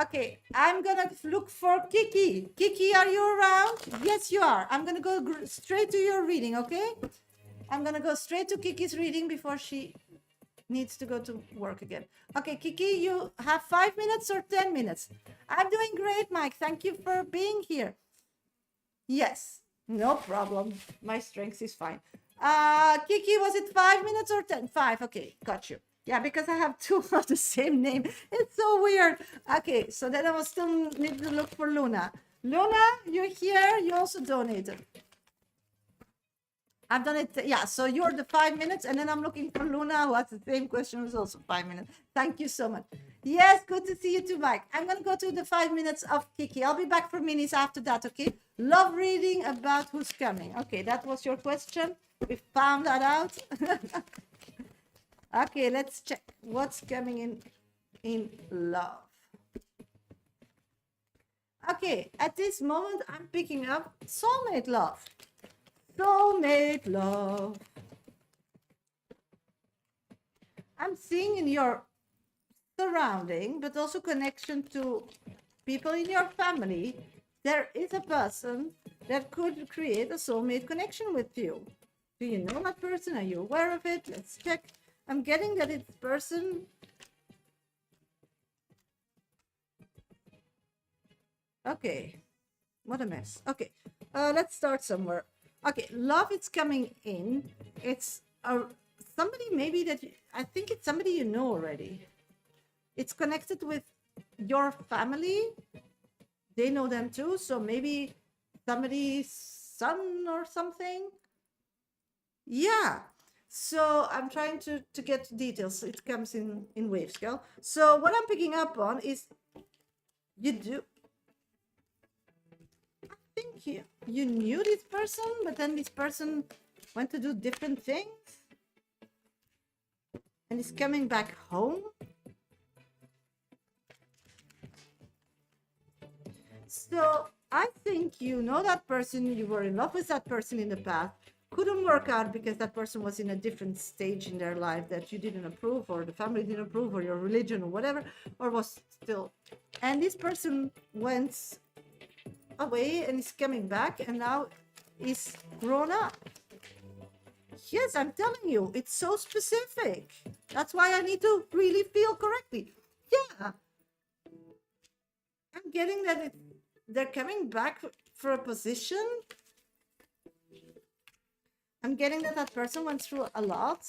Okay, I'm gonna look for Kiki. Kiki, are you around? Yes, you are. I'm gonna go straight to your reading, okay? I'm gonna go straight to Kiki's reading before she needs to go to work again. Okay, Kiki, you have 5 minutes or 10 minutes? I'm doing great, Mike. Thank you for being here. Yes, no problem. My strength is fine. Kiki, was it 5 minutes or 10? 5, okay, got you. Yeah, because I have two of the same name. It's so weird. Okay, so then I will still need to look for Luna. Luna, you're here. You also donated. I've done it. Yeah, so you're the 5 minutes, and then I'm looking for Luna, who has the same question, was also 5 minutes. Thank you so much. Yes, good to see you too, Mike. I'm going to go to the 5 minutes of Kiki. I'll be back for minis after that, okay? Love reading about who's coming. Okay, that was your question. We found that out. Okay, let's check what's coming in love. Okay, at this moment, I'm picking up soulmate love. Soulmate love. I'm seeing in your surrounding, but also connection to people in your family, there is a person that could create a soulmate connection with you. Do you know that person? Are you aware of it? Let's check. I'm getting that it's person. Okay, what a mess. Okay, let's start somewhere. Okay, love is coming in. It's somebody maybe that I think it's somebody you know already. It's connected with your family. They know them too, so maybe somebody's son or something. Yeah. So I'm trying to get details. It comes in wave scale. So what I'm picking up on is you do. I think you knew this person, but then this person went to do different things and is coming back home. So I think you know that person, you were in love with that person in the past, couldn't work out because that person was in a different stage in their life that you didn't approve, or the family didn't approve, or your religion or whatever, or was still. And this person went away and is coming back and now is grown up. Yes, I'm telling you, it's so specific. That's why I need to really feel correctly. Yeah. I'm getting that they're coming back for a position. I'm getting that person went through a lot,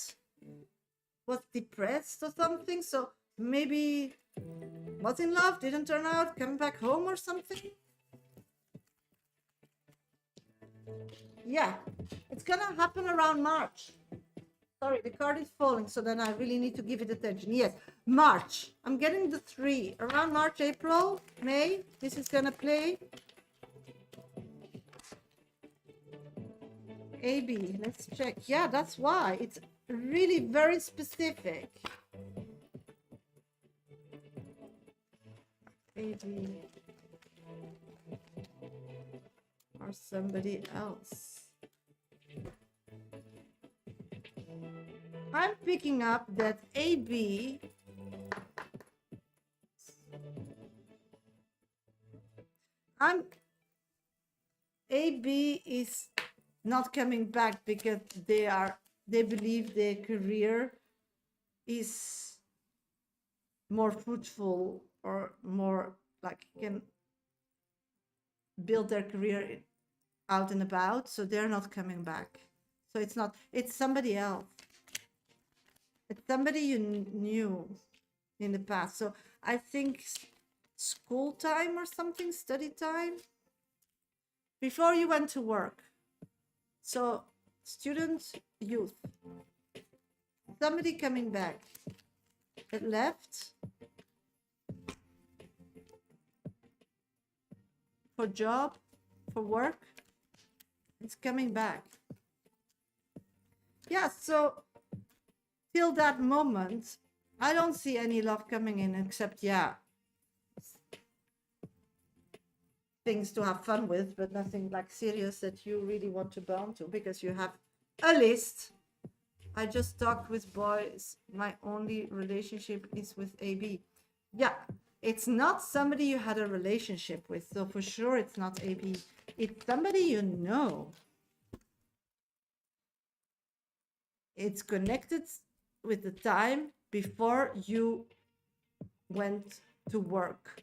was depressed or something, so maybe was in love, didn't turn out, coming back home or something. Yeah, it's gonna happen around March. Sorry, the card is falling, so then I really need to give it attention. Yes, March. I'm getting the 3. Around March, April, May, this is gonna play. AB, let's check. Yeah, that's why. It's really very specific. AB. Or somebody else. I'm picking up that AB AB is not coming back because they believe their career is more fruitful or more like can build their career out and about, so they're not coming back. So it's somebody else. It's somebody you knew in the past. So I think school time or something, study time, before you went to work. So students, youth, somebody coming back that left for job, for work, it's coming back. Yeah, so till that moment, I don't see any love coming in except, yeah, things to have fun with, but nothing like serious that you really want to bond to because you have a list. I just talked with boys. My only relationship is with AB. Yeah, it's not somebody you had a relationship with. So for sure, it's not AB. It's somebody you know. It's connected with the time before you went to work.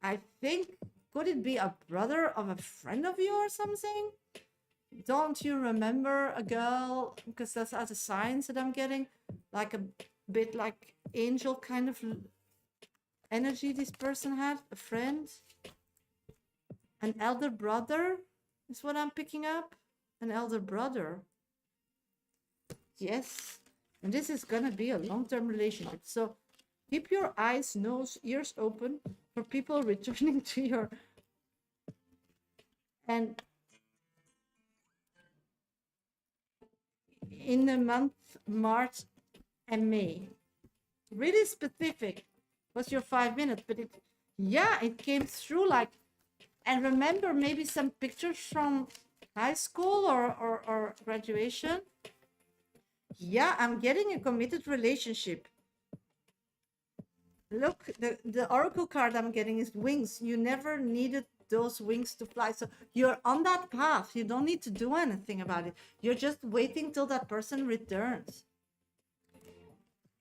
I think, could it be a brother of a friend of you or something? Don't you remember a girl, because that's the signs that I'm getting, like a bit like angel kind of energy this person had, a friend, an elder brother is what I'm picking up, an elder brother. Yes, and this is gonna be a long-term relationship. So keep your eyes, nose, ears open for people returning to your, and in the month March and May. Really specific was your 5 minutes, but it came through like, and remember maybe some pictures from high school or graduation. Yeah, I'm getting a committed relationship. Look, the oracle card I'm getting is wings. You never needed those wings to fly. So you're on that path. You don't need to do anything about it. You're just waiting till that person returns.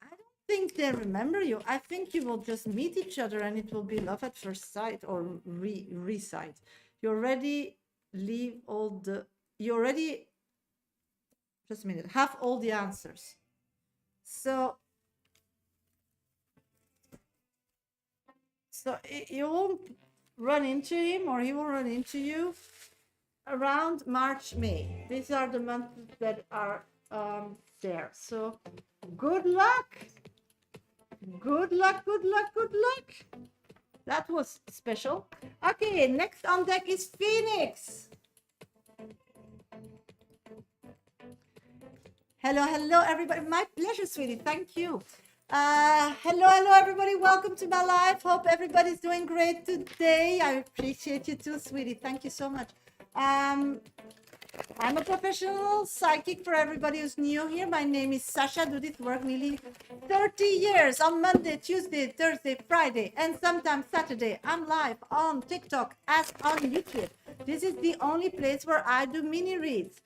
I don't think they remember you. I think you will just meet each other and it will be love at first sight or re-sight. You already leave all the, you already, just a minute, have all the answers. So you won't run into him or he will run into you around March, May. These are the months that are there. So good luck. Good luck, good luck, good luck. That was special. Okay, next on deck is Phoenix. Hello, hello, everybody. My pleasure, sweetie. Thank you. Hello, everybody. Welcome to my live. Hope everybody's doing great today. I appreciate you too, sweetie. Thank you so much. I'm a professional psychic for everybody who's new here. My name is Shasha. I do this work nearly 30 years on Monday, Tuesday, Thursday, Friday, and sometimes Saturday. I'm live on TikTok as on YouTube. This is the only place where I do mini reads.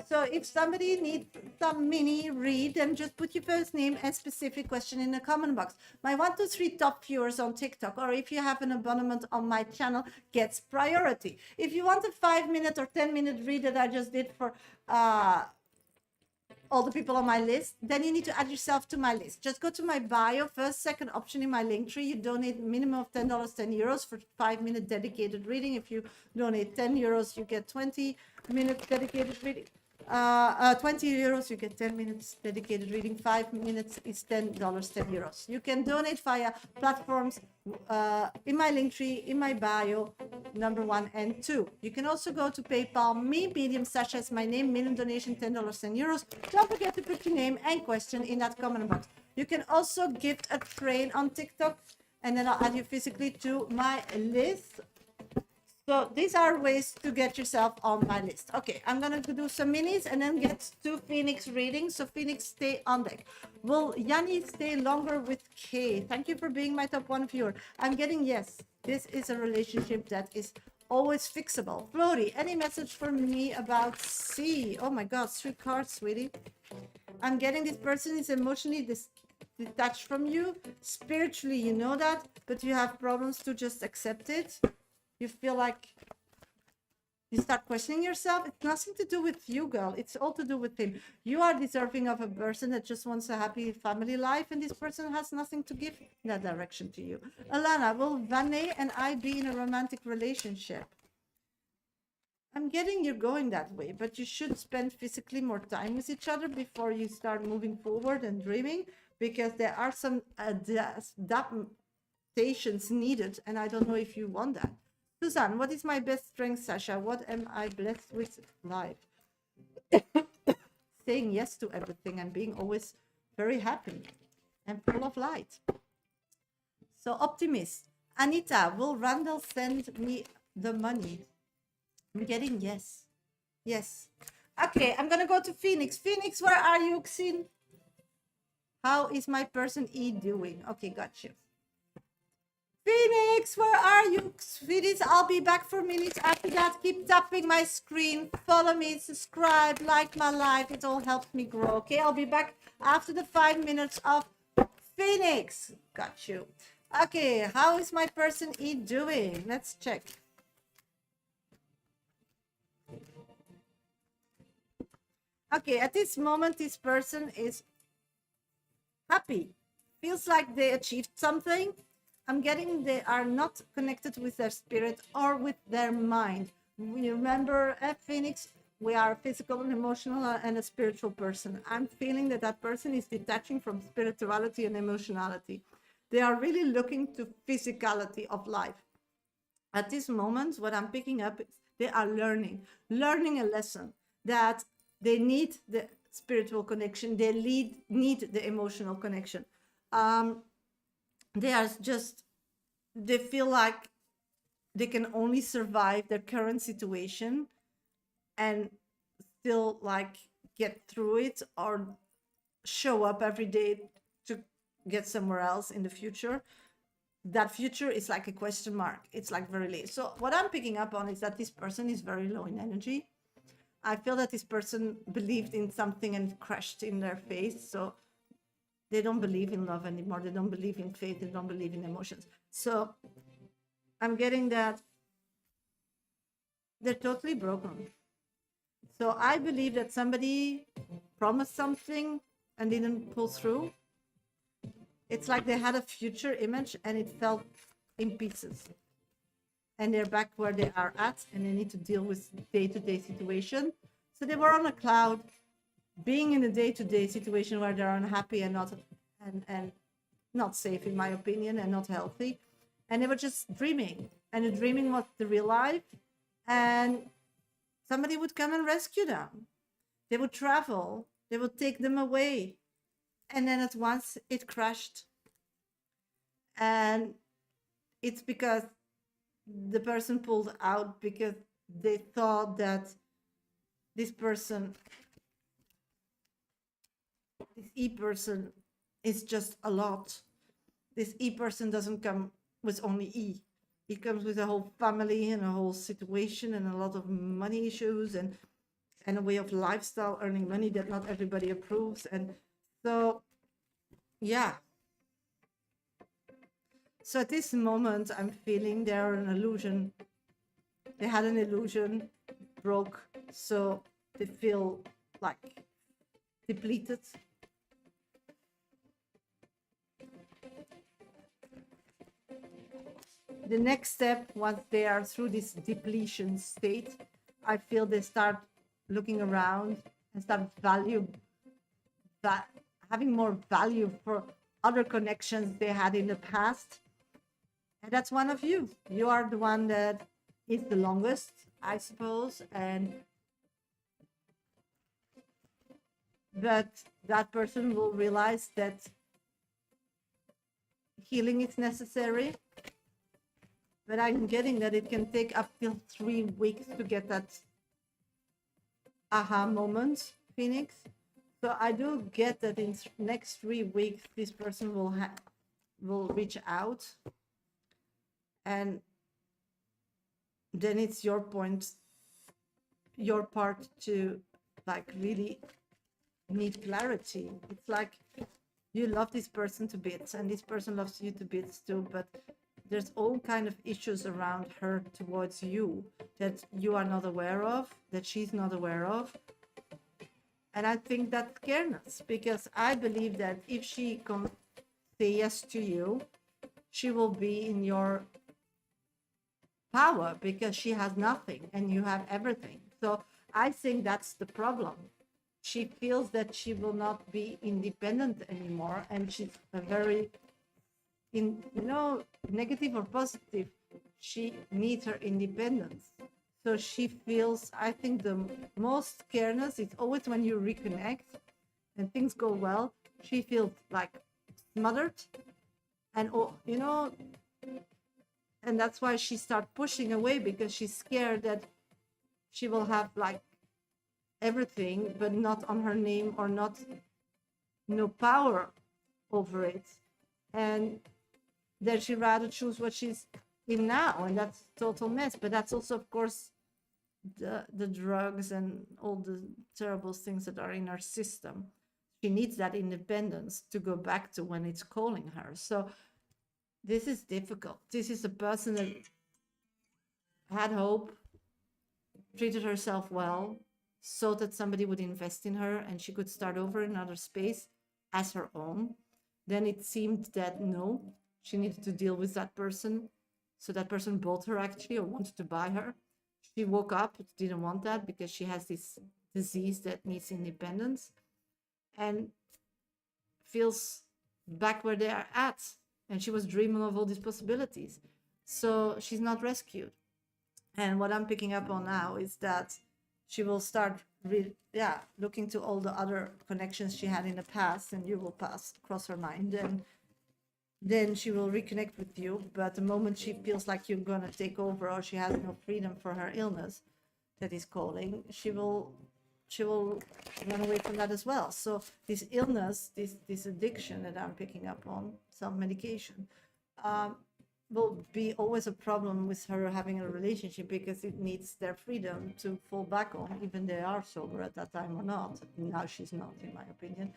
So if somebody needs some mini read, then just put your first name and specific question in the comment box. My 1, 2, 3 top viewers on TikTok, or if you have an abonnement on my channel, gets priority. If you want a 5-minute or 10-minute read that I just did for all the people on my list, then you need to add yourself to my list. Just go to my bio, first, second option in my link tree. You donate minimum of $10, 10 euros for 5-minute dedicated reading. If you donate 10 euros, you get 20 minutes dedicated reading. 20 euros, you get 10 minutes dedicated reading. 5 minutes is $10, 10 euros. You can donate via platforms in my link tree, in my bio, number 1 and 2. You can also go to PayPal me, medium Shasha is my name, minimum donation $10, 10 euros. Don't forget to put your name and question in that comment box. You can also gift a train on TikTok, and then I'll add you physically to my list. So these are ways to get yourself on my list. Okay, I'm going to do some minis and then get to Phoenix reading. So Phoenix, stay on deck. Will Yanni stay longer with Kay? Thank you for being my top 1 viewer. I'm getting yes. This is a relationship that is always fixable. Flory, any message for me about C? Oh my God, 3 cards, sweetie. I'm getting this person is emotionally detached from you. Spiritually, you know that, but you have problems to just accept it. You feel like you start questioning yourself. It's nothing to do with you, girl. It's all to do with him. You are deserving of a person that just wants a happy family life, and this person has nothing to give in that direction to you. Alana, will Vanne and I be in a romantic relationship? I'm getting you're going that way, but you should spend physically more time with each other before you start moving forward and dreaming, because there are some adaptations needed, and I don't know if you want that. Suzanne, what is my best strength, Shasha? What am I blessed with life? Saying yes to everything and being always very happy and full of light. So optimist. Anita, will Randall send me the money? I'm getting yes. Yes. Okay, I'm going to go to Phoenix. Phoenix, where are you, Xin? How is my person E doing? Okay, got you. Phoenix, where are you? Sweeties, I'll be back for minutes after that. Keep tapping my screen. Follow me, subscribe, like my life. It all helps me grow. Okay, I'll be back after the 5 minutes of Phoenix. Got you. Okay, how is my person E doing? Let's check. Okay, at this moment, this person is happy. Feels like they achieved something. I'm getting they are not connected with their spirit or with their mind. You remember at Phoenix, we are a physical and emotional and a spiritual person. I'm feeling that that person is detaching from spirituality and emotionality. They are really looking to physicality of life. At this moment, what I'm picking up is they are learning a lesson that they need the spiritual connection. They need the emotional connection. They are just, they feel like they can only survive their current situation and still like get through it or show up every day to get somewhere else in the future. that future is like a question mark. It's like very late. So what I'm picking up on is that this person is very low in energy. I feel that this person believed in something and it crashed in their face. So they don't believe in love anymore. They don't believe in faith. They don't believe in emotions. So I'm getting that they're totally broken. So I believe that somebody promised something and didn't pull through. It's like they had a future image and it fell in pieces. And they're back where they are at, and they need to deal with day-to-day situation. So they were on a cloud, being in a day-to-day situation where they're unhappy and not safe, in my opinion, and not healthy. And they were just dreaming, and the dreaming was the real life. And somebody would come and rescue them. They would travel. They would take them away. And then at once it crashed. And it's because the person pulled out because they thought that this person, this E person, is just a lot. This E person doesn't come with only E. It comes with a whole family and a whole situation and a lot of money issues and a way of lifestyle, earning money that not everybody approves. And so, yeah. So at this moment, I'm feeling they're an illusion. They had an illusion, broke, so they feel like depleted. The next step, once they are through this depletion state, I feel they start looking around and start having more value for other connections they had in the past. And that's one of you. You are the one that is the longest, I suppose. But that person will realize that healing is necessary. But I'm getting that it can take up till 3 weeks to get that aha moment, Phoenix. So I do get that in next 3 weeks, this person will reach out. And then it's your part to like really need clarity. It's like you love this person to bits and this person loves you to bits too, but there's all kind of issues around her towards you that you are not aware of, that she's not aware of. And I think that's scaredness, because I believe that if she can say yes to you, she will be in your power because she has nothing and you have everything. So I think that's the problem. She feels that she will not be independent anymore, and she's a very negative or positive, she needs her independence. So she feels, I think the most scaredness is always when you reconnect and things go well, she feels like smothered and and that's why she starts pushing away, because she's scared that she will have like everything but not on her name, or not no power over it, and then she rather choose what she's in now, and that's total mess. But that's also, of course, the drugs and all the terrible things that are in her system. She needs that independence to go back to when it's calling her. So this is difficult. This is a person that had hope, treated herself well, so that somebody would invest in her and she could start over in another space as her own. Then it seemed that no, she needed to deal with that person. So that person bought her actually, or wanted to buy her. She woke up, didn't want that because she has this disease that needs independence, and feels back where they are at. And she was dreaming of all these possibilities. So she's not rescued. And what I'm picking up on now is that she will start looking to all the other connections she had in the past, and you will cross her mind, and then she will reconnect with you. But the moment she feels like you're going to take over, or she has no freedom for her illness that is calling, she will run away from that as well. So this illness, this addiction that I'm picking up on, self-medication, will be always a problem with her having a relationship because it needs their freedom to fall back on, even they are sober at that time or not. Now she's not, in my opinion.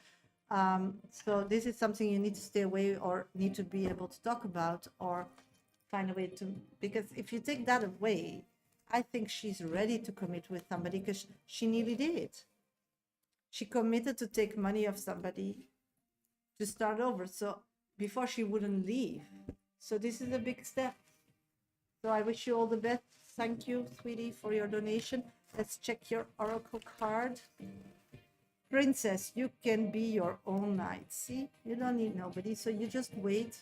So this is something you need to stay away or need to be able to talk about or find a way to, because if you take that away, I think she's ready to commit with somebody because she nearly did. She committed to take money of somebody to start over. So before she wouldn't leave. So this is a big step. So I wish you all the best. Thank you, sweetie, for your donation. Let's check your oracle card. Princess, you can be your own knight. See, you don't need nobody. So you just wait.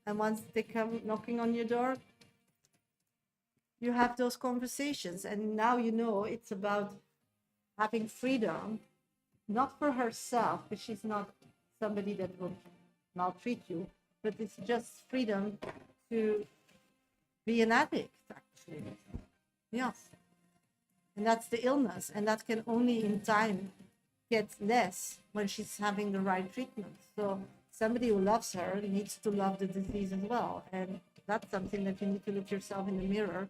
And once they come knocking on your door, you have those conversations. And now you know it's about having freedom, not for herself, because she's not somebody that will maltreat you, but it's just freedom to be an addict, actually. Yes. And that's the illness. And that can only in time get less when she's having the right treatment. So somebody who loves her needs to love the disease as well. And that's something that you need to look yourself in the mirror,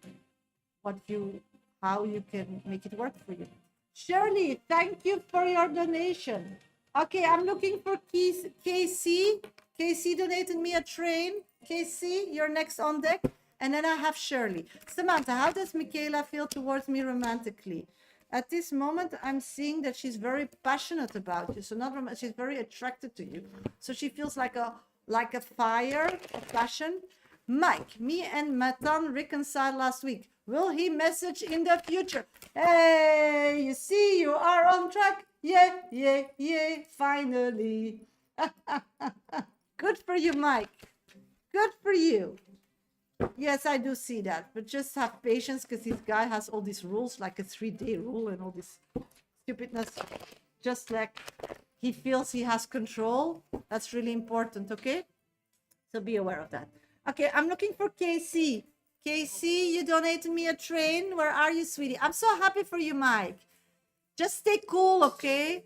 how you can make it work for you. Shirley, thank you for your donation. Okay, I'm looking for KC. KC donated me a train. KC, you're next on deck. And then I have Shirley. Samantha, how does Michaela feel towards me romantically? At this moment, I'm seeing that she's very passionate about you. So she's very attracted to you. So she feels like a fire, a passion. Mike, me and Matan reconciled last week. Will he message in the future? Hey, you see, you are on track. Yeah, finally. Good for you, Mike. Good for you. Yes, I do see that. But just have patience because this guy has all these rules, like a 3-day rule and all this stupidness. Just like he feels he has control. That's really important, okay? So be aware of that. Okay, I'm looking for KC. KC, you donated me a train. Where are you, sweetie? I'm so happy for you, Mike. Just stay cool, okay?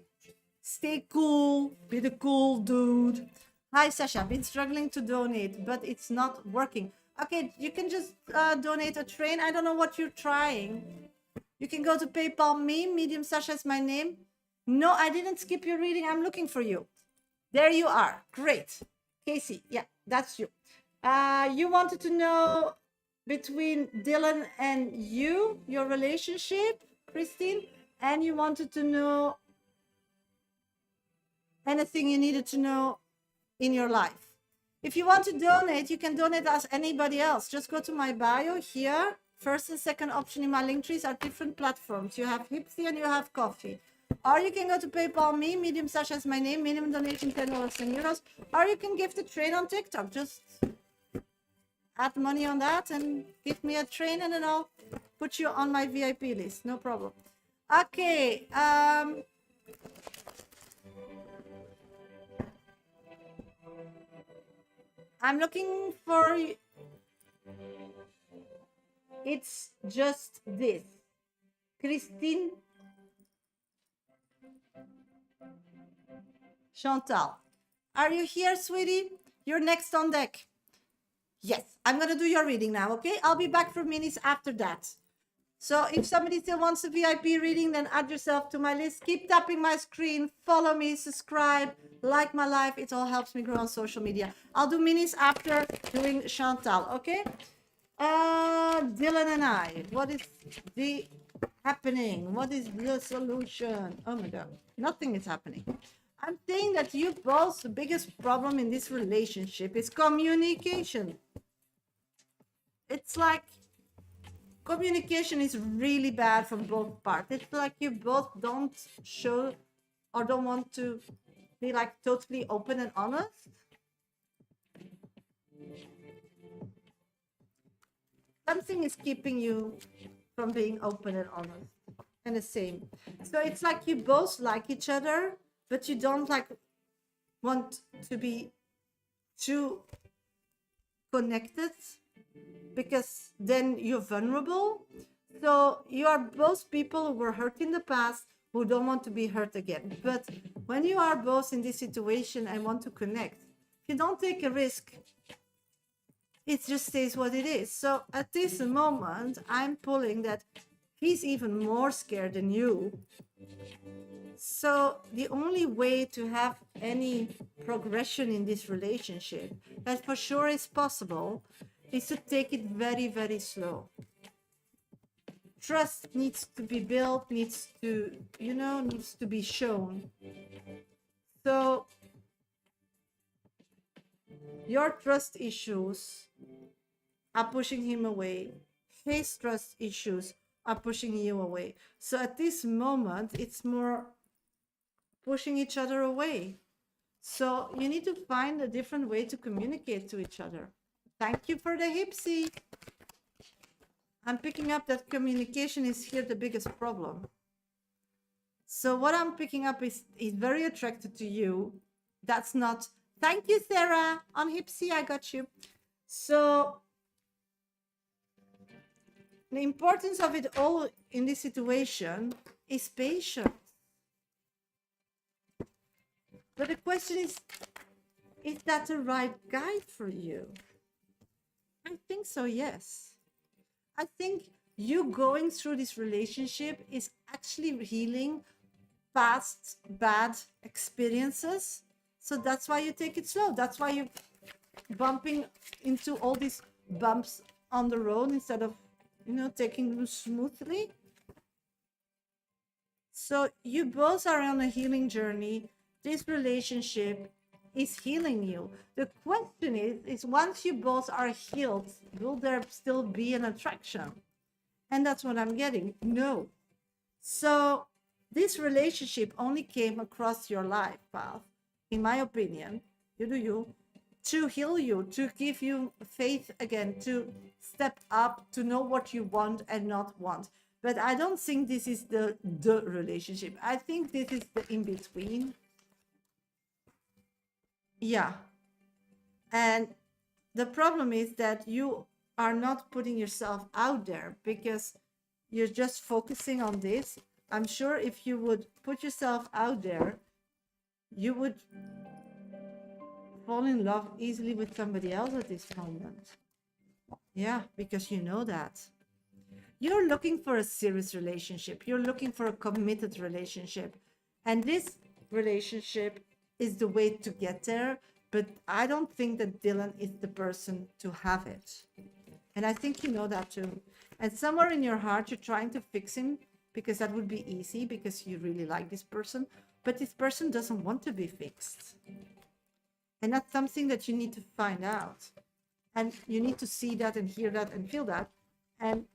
Stay cool. Be the cool dude. Hi, Shasha. Been struggling to donate, but it's not working. Okay, you can just donate a train. I don't know what you're trying. You can go to PayPal me. Medium Sasha is my name. No, I didn't skip your reading. I'm looking for you. There you are. Great. Casey, yeah, that's you. You wanted to know between Dylan and you, your relationship, Christine, and you wanted to know anything you needed to know in your life. If you want to donate, you can donate as anybody else. Just go to my bio here. First and second option in my link trees are different platforms. You have Hipsy and you have Coffee. Or you can go to PayPal me, Medium Sasha is my name, minimum donation $10 and euros. Or you can give the train on TikTok. Just add money on that and give me a train and then I'll put you on my VIP list. No problem. Okay. I'm looking for, it's just this. Christine Chantal. Are you here, sweetie? You're next on deck. Yes, I'm going to do your reading now, okay? I'll be back for minutes after that. So if somebody still wants a VIP reading, then add yourself to my list. Keep tapping my screen, follow me, subscribe, like my life. It all helps me grow on social media. I'll do minis after doing Chantal, okay? Dylan and I, what is the happening? What is the solution? Oh my God, nothing is happening. I'm saying that you both, the biggest problem in this relationship is communication. It's like communication is really bad from both parts. It's like you both don't show or don't want to be like totally open and honest. Something is keeping you from being open and honest. And the same. So it's like you both like each other, but you don't like want to be too connected because then you're vulnerable. So you are both people who were hurt in the past who don't want to be hurt again. But when you are both in this situation and want to connect, if you don't take a risk, it just stays what it is. So at this moment, I'm pulling that he's even more scared than you. So the only way to have any progression in this relationship, that for sure is possible, is to take it very, very slow. Trust needs to be built, needs to, needs to be shown. So your trust issues are pushing him away. His trust issues are pushing you away. So at this moment, it's more pushing each other away. So you need to find a different way to communicate to each other. Thank you for the hipsy. I'm picking up that communication is here the biggest problem. So what I'm picking up is he's very attracted to you. That's not, thank you, Sarah. On hipsy, I got you. So the importance of it all in this situation is patience. But the question is that the right guide for you? I think so, yes. I think you going through this relationship is actually healing past bad experiences. So that's why you take it slow. That's why you're bumping into all these bumps on the road instead of, taking them smoothly. So you both are on a healing journey. This relationship is healing you. The question is once you both are healed, will there still be an attraction? And that's what I'm getting. No. So this relationship only came across your life path, in my opinion, you do you, to heal you, to give you faith again, to step up, to know what you want and not want. But I don't think this is the relationship. I think this is the in-between. Yeah. And the problem is that you are not putting yourself out there because you're just focusing on this. I'm sure if you would put yourself out there, you would fall in love easily with somebody else at this moment. Yeah, because you know that. You're looking for a serious relationship. You're looking for a committed relationship. And this relationship is the way to get there. But I don't think that Dylan is the person to have it. And I think you know that too. And somewhere in your heart, you're trying to fix him because that would be easy because you really like this person. But this person doesn't want to be fixed. And that's something that you need to find out. And you need to see that and hear that and feel that. And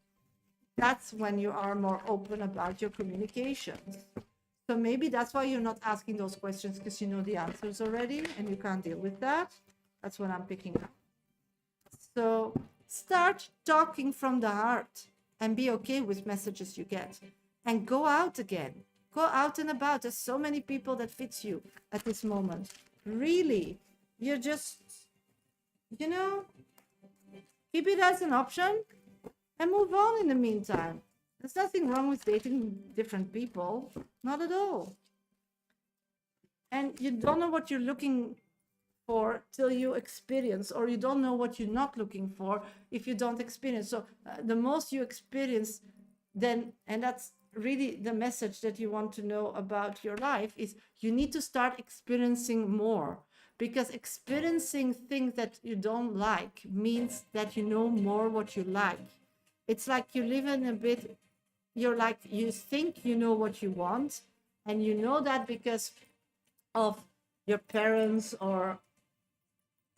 that's when you are more open about your communications. So maybe that's why you're not asking those questions because you know the answers already and you can't deal with that. That's what I'm picking up. So start talking from the heart and be okay with messages you get. And go out again. Go out and about. There's so many people that fits you at this moment. Really, you're just, keep it as an option and move on in the meantime. There's nothing wrong with dating different people. Not at all. And you don't know what you're looking for till you experience, or you don't know what you're not looking for if you don't experience. So the most you experience then, and that's really the message that you want to know about your life, is you need to start experiencing more. Because experiencing things that you don't like means that you know more what you like. It's like you live in a bit, you're like, you think you know what you want, and you know that because of your parents or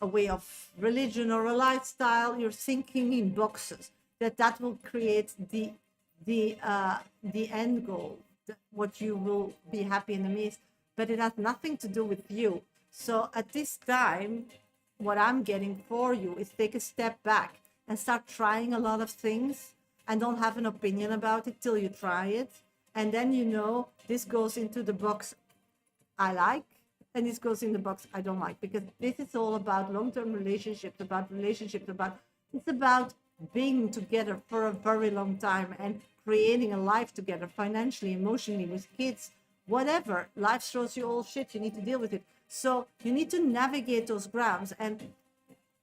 a way of religion or a lifestyle. You're thinking in boxes that will create the end goal, what you will be happy and amazed, but it has nothing to do with you. So at this time, what I'm getting for you is take a step back and start trying a lot of things and don't have an opinion about it till you try it. And then this goes into the box I like, and this goes in the box I don't like, because this is all about long-term relationships, it's about being together for a very long time and creating a life together, financially, emotionally, with kids, whatever. Life throws you all shit, you need to deal with it. So you need to navigate those grounds. And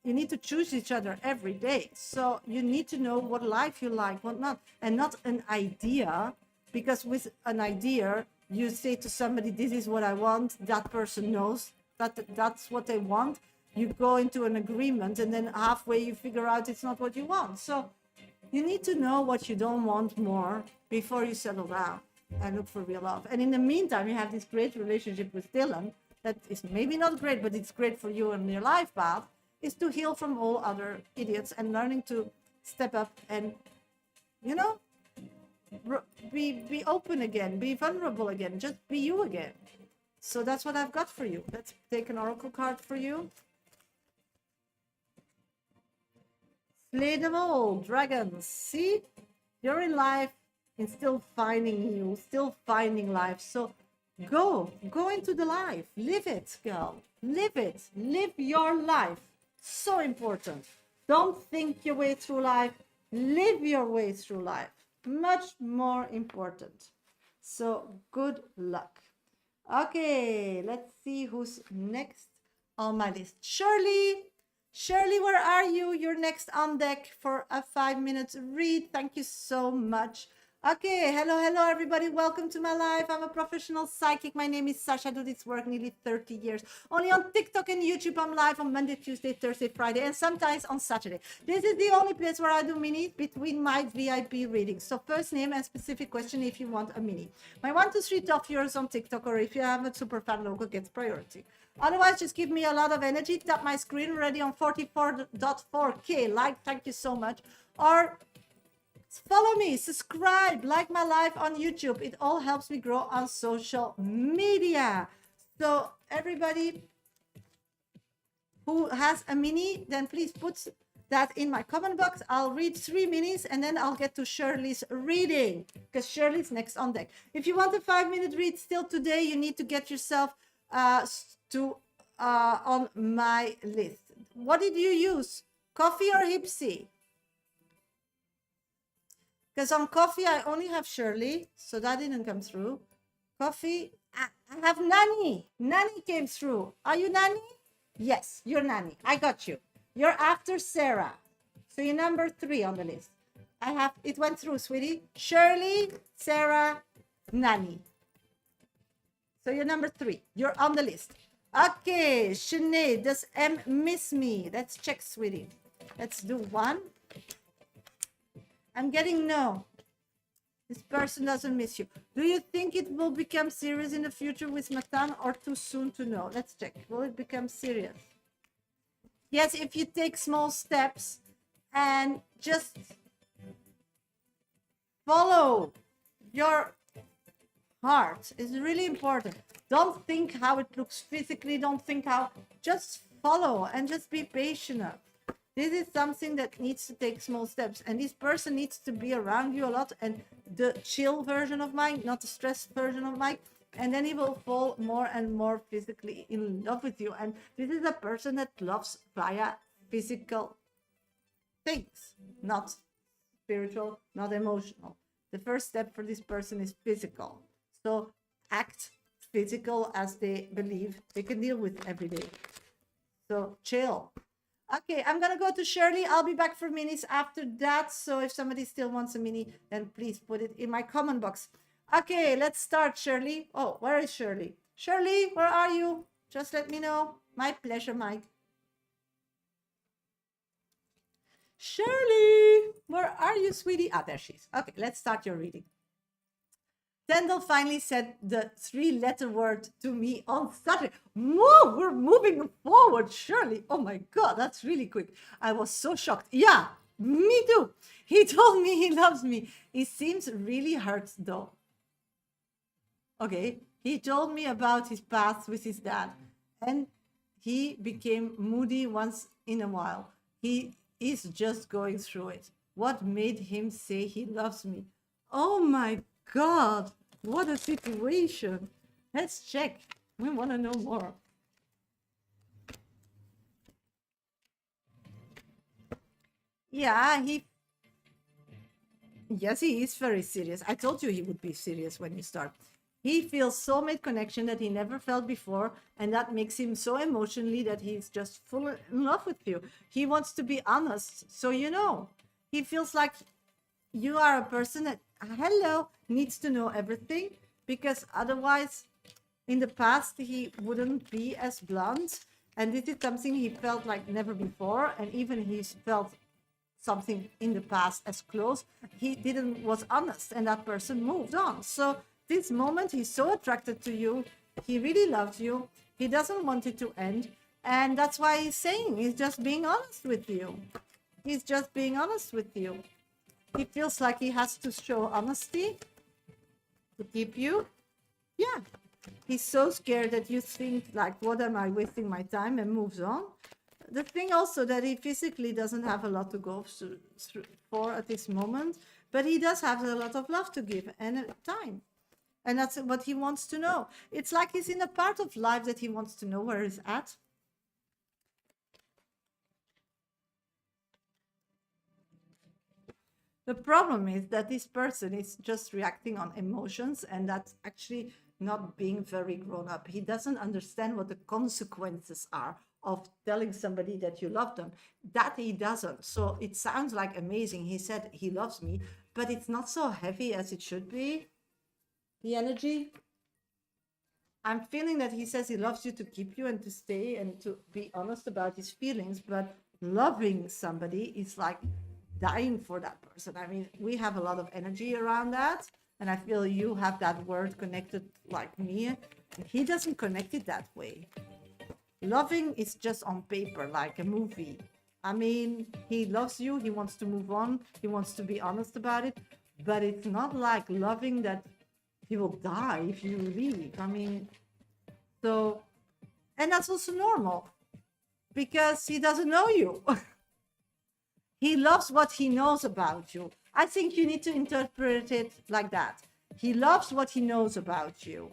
you need to choose each other every day. So you need to know what life you like, what not, and not an idea, because with an idea, you say to somebody, this is what I want. That person knows that that's what they want. You go into an agreement, and then halfway you figure out it's not what you want. So you need to know what you don't want more before you settle down and look for real love. And in the meantime, you have this great relationship with Dylan that is maybe not great, but it's great for you and your life path, is to heal from all other idiots and learning to step up and, you know, be open again, be vulnerable again, just be you again. So that's what I've got for you. Let's take an oracle card for you. Slay them all, dragons. See, you're in life and still finding you, still finding life. So go into the life, live it, girl, live it, live your life. So important. Don't think your way through life, live your way through life. Much more important. So good luck. Okay, let's see who's next on my list. Shirley, where are you? You're next on deck for a 5-minute read. Thank you so much. Okay, hello everybody. Welcome to my life. I'm a professional psychic. My name is Shasha. I do this work nearly 30 years. Only on TikTok and YouTube. I'm live on Monday, Tuesday, Thursday, Friday, and sometimes on Saturday. This is the only place where I do minis between my VIP readings. So first name and specific question if you want a mini. My 1, 2, 3 top viewers on TikTok, or if you have a super fan local, gets priority. Otherwise, just give me a lot of energy. Tap my screen already on 44.4K. Like, thank you so much. Or follow me, subscribe, like my live on YouTube. It all helps me grow on social media. So everybody who has a mini, then please put that in my comment box. I'll read 3 minis and then I'll get to Shirley's reading, because Shirley's next on deck. If you want a 5-minute read still today, you need to get yourself on my list. What did you use? Coffee or Hipsy? Because on coffee, I only have Shirley, so that didn't come through. Coffee, I have Nani. Nani came through. Are you Nani? Yes, you're Nani. I got you. You're after Sarah. So you're number 3 on the list. It went through, sweetie. Shirley, Sarah, Nani. So you're number 3. You're on the list. Okay, Sinead, does M miss me? Let's check, sweetie. Let's do 1. I'm getting no. This person doesn't miss you. Do you think it will become serious in the future with Matan, or too soon to know? Let's check. Will it become serious? Yes, if you take small steps and just follow your heart. It's really important. Don't think how it looks physically. Don't think how. Just follow and just be patient. This is something that needs to take small steps, and this person needs to be around you a lot, and the chill version of Mike, not the stressed version of Mike, and then he will fall more and more physically in love with you. And this is a person that loves via physical things, not spiritual, not emotional. The first step for this person is physical. So act physical as they believe they can deal with every day. So chill. Okay, I'm gonna go to Shirley. I'll be back for minis after that. So if somebody still wants a mini, then please put it in my comment box. Okay, let's start, Shirley. Oh, where is Shirley? Shirley, where are you? Just let me know. My pleasure, Mike. Shirley, where are you, sweetie? Ah, there she is. Okay, let's start your reading. Tendel finally said the 3-letter word to me on Saturday. Whoa, we're moving forward, Shirley. Oh my God, that's really quick. I was so shocked. Yeah, me too. He told me he loves me. He seems really hurt though. Okay, he told me about his past with his dad, and he became moody once in a while. He is just going through it. What made him say he loves me? Oh my God, what a situation. Let's check. We want to know more. Yeah, yes, he is very serious. I told you he would be serious when you start. He feels soulmate connection that he never felt before, and that makes him so emotionally that he's just full in love with you. He wants to be honest, so he feels like you are a person that hello needs to know everything, because otherwise in the past he wouldn't be as blunt, and this is something he felt like never before, and even he's felt something in the past as close, he didn't was honest, and that person moved on. So this moment he's so attracted to you, he really loves you, he doesn't want it to end, and that's why he's saying he's just being honest with you. He's just being honest with you. He feels like he has to show honesty to keep you. Yeah, he's so scared that you think like, what am I wasting my time, and moves on. The thing also that he physically doesn't have a lot to go for at this moment, but he does have a lot of love to give and time. And that's what he wants to know. It's like he's in a part of life that he wants to know where he's at. The problem is that this person is just reacting on emotions, and that's actually not being very grown up. He doesn't understand what the consequences are of telling somebody that you love them. That he doesn't. So it sounds like amazing. He said he loves me, but it's not so heavy as it should be. The energy. I'm feeling that he says he loves you to keep you and to stay and to be honest about his feelings, but loving somebody is like dying for that person. I mean, we have a lot of energy around that, and I feel you have that word connected like me. He doesn't connect it that way. Loving is just on paper, like a movie. I mean, he loves you, he wants to move on, he wants to be honest about it, but it's not like loving that he will die if you leave. I mean, so, and that's also normal because he doesn't know you. He loves what he knows about you. I think you need to interpret it like that. He loves what he knows about you,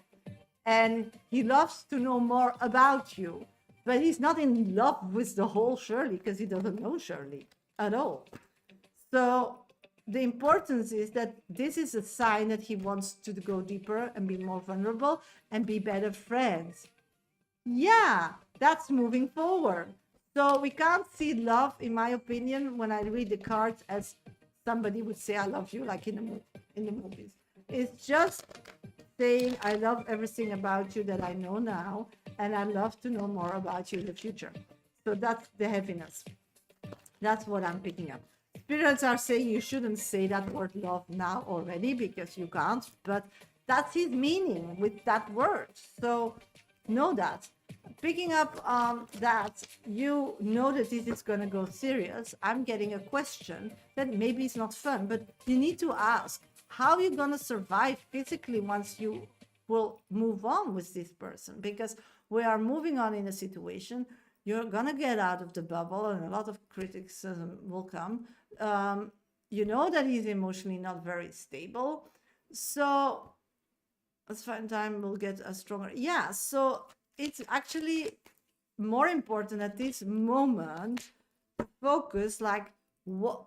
and he loves to know more about you, but he's not in love with the whole Shirley because he doesn't know Shirley at all. So the importance is that this is a sign that he wants to go deeper and be more vulnerable and be better friends. Yeah, that's moving forward. So we can't see love, in my opinion, when I read the cards, as somebody would say, I love you, like in the movies. It's just saying, I love everything about you that I know now, and I love to know more about you in the future. So that's the heaviness. That's what I'm picking up. Spirits are saying you shouldn't say that word love now already because you can't, but that's his meaning with that word. So know that. Picking up on that, you know that this is going to go serious. I'm getting a question that maybe it's not fun, but you need to ask, how are you going to survive physically once you will move on with this person? Because we are moving on in a situation. You're going to get out of the bubble, and a lot of criticism will come. You know that he's emotionally not very stable. So as fine time will get a stronger. Yeah, so it's actually more important at this moment to focus, like, what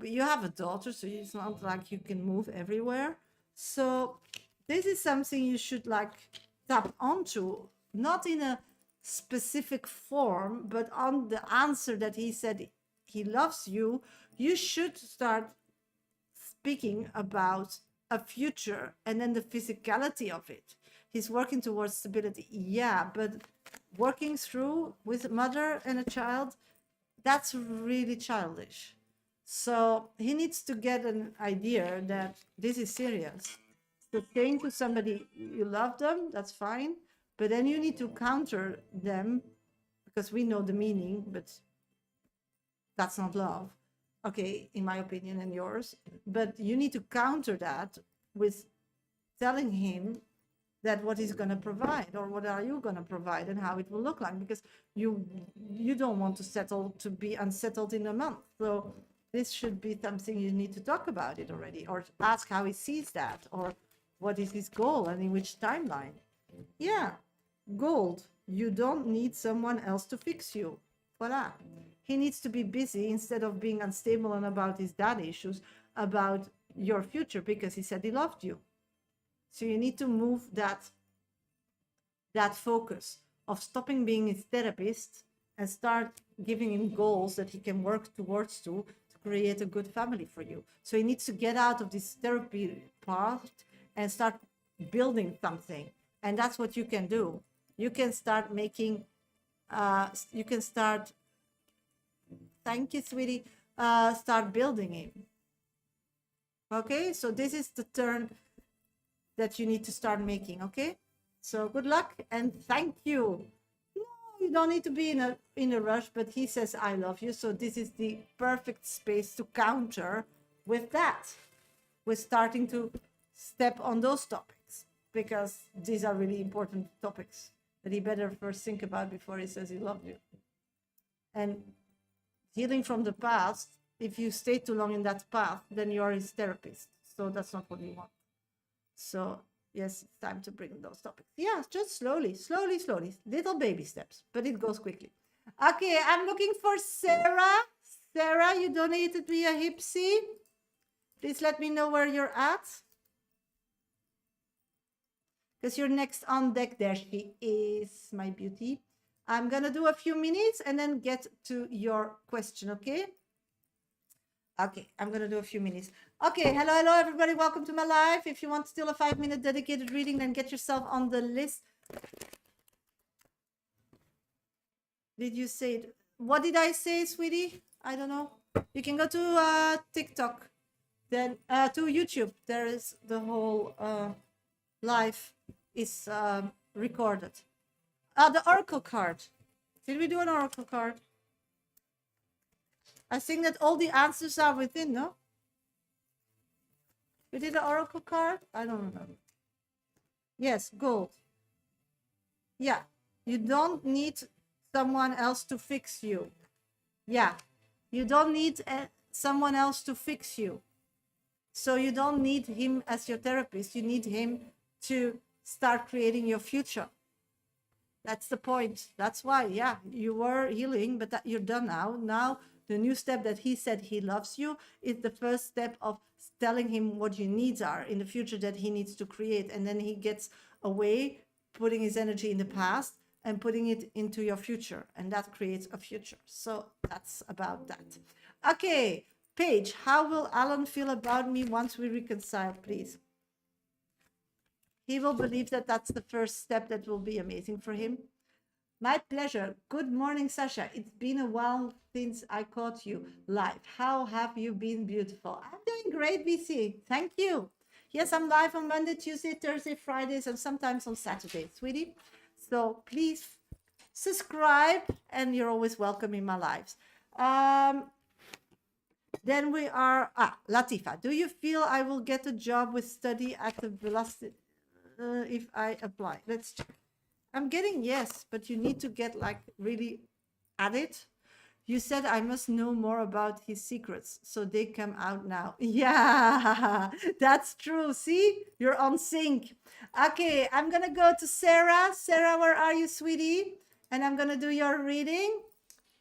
you have a daughter, so it's not like you can move everywhere. So this is something you should like tap onto, not in a specific form, but on the answer that he said he loves you. You should start speaking about a future and then the physicality of it. He's working towards stability. Yeah, but working through with mother and a child, that's really childish. So he needs to get an idea that this is serious. So saying to somebody you love them, that's fine, but then you need to counter them, because we know the meaning, but that's not love. Okay, in my opinion and yours. But you need to counter that with telling him that what he's going to provide, or what are you going to provide, and how it will look like, because you don't want to settle to be unsettled in a month. So this should be something you need to talk about it already, or ask how he sees that, or what is his goal and in which timeline. Yeah, gold. You don't need someone else to fix you. Voila. He needs to be busy instead of being unstable and about his dad issues, about your future, because he said he loved you. So you need to move that focus of stopping being his therapist and start giving him goals that he can work towards to create a good family for you. So he needs to get out of this therapy part and start building something. And that's what you can do. You can start making, you can start, thank you, sweetie, start building him. Okay, so this is the turn that you need to start making, okay? So good luck and thank you. No, you don't need to be in a rush, but he says I love you. So this is the perfect space to counter with that. We're starting to step on those topics because these are really important topics that he better first think about before he says he loves you. And healing from the past, if you stay too long in that path, then you're his therapist. So that's not what we want. So yes, it's time to bring those topics. Yeah, just slowly, little baby steps, but it goes quickly. Okay, I'm looking for Sarah. Sarah, you donated via Hipsy. Please let me know where you're at. Because you're next on deck. There she is, my beauty. I'm going to do a few minutes and then get to your question, okay? Okay, I'm going to do a few minutes. Okay, hello, everybody. Welcome to my live. If you want still a 5-minute dedicated reading, then get yourself on the list. Did you say it? What did I say, sweetie? I don't know. You can go to TikTok, then to YouTube. There is the whole live is recorded. The oracle card. Did we do an oracle card? I think that all the answers are within, no? We did an oracle card? I don't remember. Yes, gold. Yeah, you don't need someone else to fix you. Yeah, you don't need someone else to fix you. So you don't need him as your therapist. You need him to start creating your future. That's the point. That's why, yeah, you were healing, but that you're done now. Now, the new step that he said he loves you is the first step of telling him what your needs are in the future that he needs to create. And then he gets away, putting his energy in the past and putting it into your future. And that creates a future. So that's about that. Okay, Paige, how will Alan feel about me once we reconcile, please? He will believe that that's the first step that will be amazing for him. My pleasure. Good morning, Shasha. It's been a while since I caught you live. How have you been? Beautiful. I'm doing great, BC. Thank you. Yes, I'm live on Monday, Tuesday, Thursday, Fridays, and sometimes on Saturday, sweetie. So please subscribe, and you're always welcome in my lives. Then we are, Latifa. Do you feel I will get a job with study at the velocity if I apply? Let's check. I'm getting yes, but you need to get like really at it. You said I must know more about his secrets, so they come out now. Yeah, that's true. See, you're on sync. Okay, I'm gonna go to Sarah. Sarah, where are you, sweetie? And I'm gonna do your reading.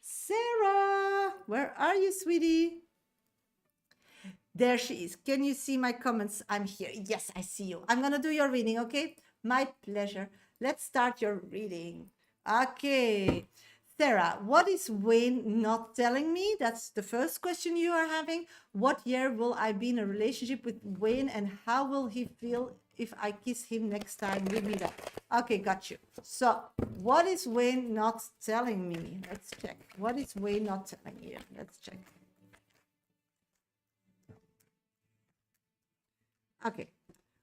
Sarah, where are you, sweetie? There she is. Can you see my comments? I'm here. Yes, I see you. I'm gonna do your reading, okay? My pleasure. Let's start your reading. Okay. Sarah, what is Wayne not telling me? That's the first question you are having. What year will I be in a relationship with Wayne and how will he feel if I kiss him next time we meet up? Okay, got you. So, what is Wayne not telling me? Let's check. What is Wayne not telling you? Let's check. Okay.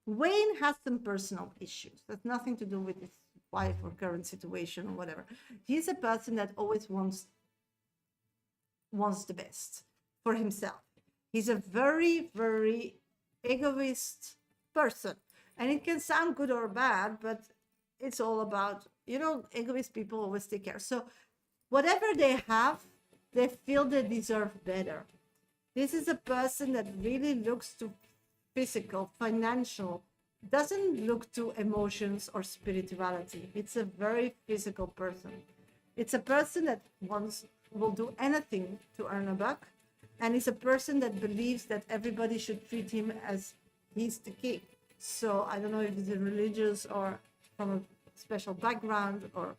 Wayne has some personal issues. That's nothing to do with his wife or current situation or whatever. He's a person that always wants the best for himself. He's a very, very egoist person. And it can sound good or bad, but it's all about, egoist people always take care. So whatever they have, they feel they deserve better. This is a person that really looks to physical, financial, doesn't look to emotions or spirituality. It's a very physical person. It's a person that will do anything to earn a buck, and it's a person that believes that everybody should treat him as he's the king. So I don't know if it's religious or from a special background or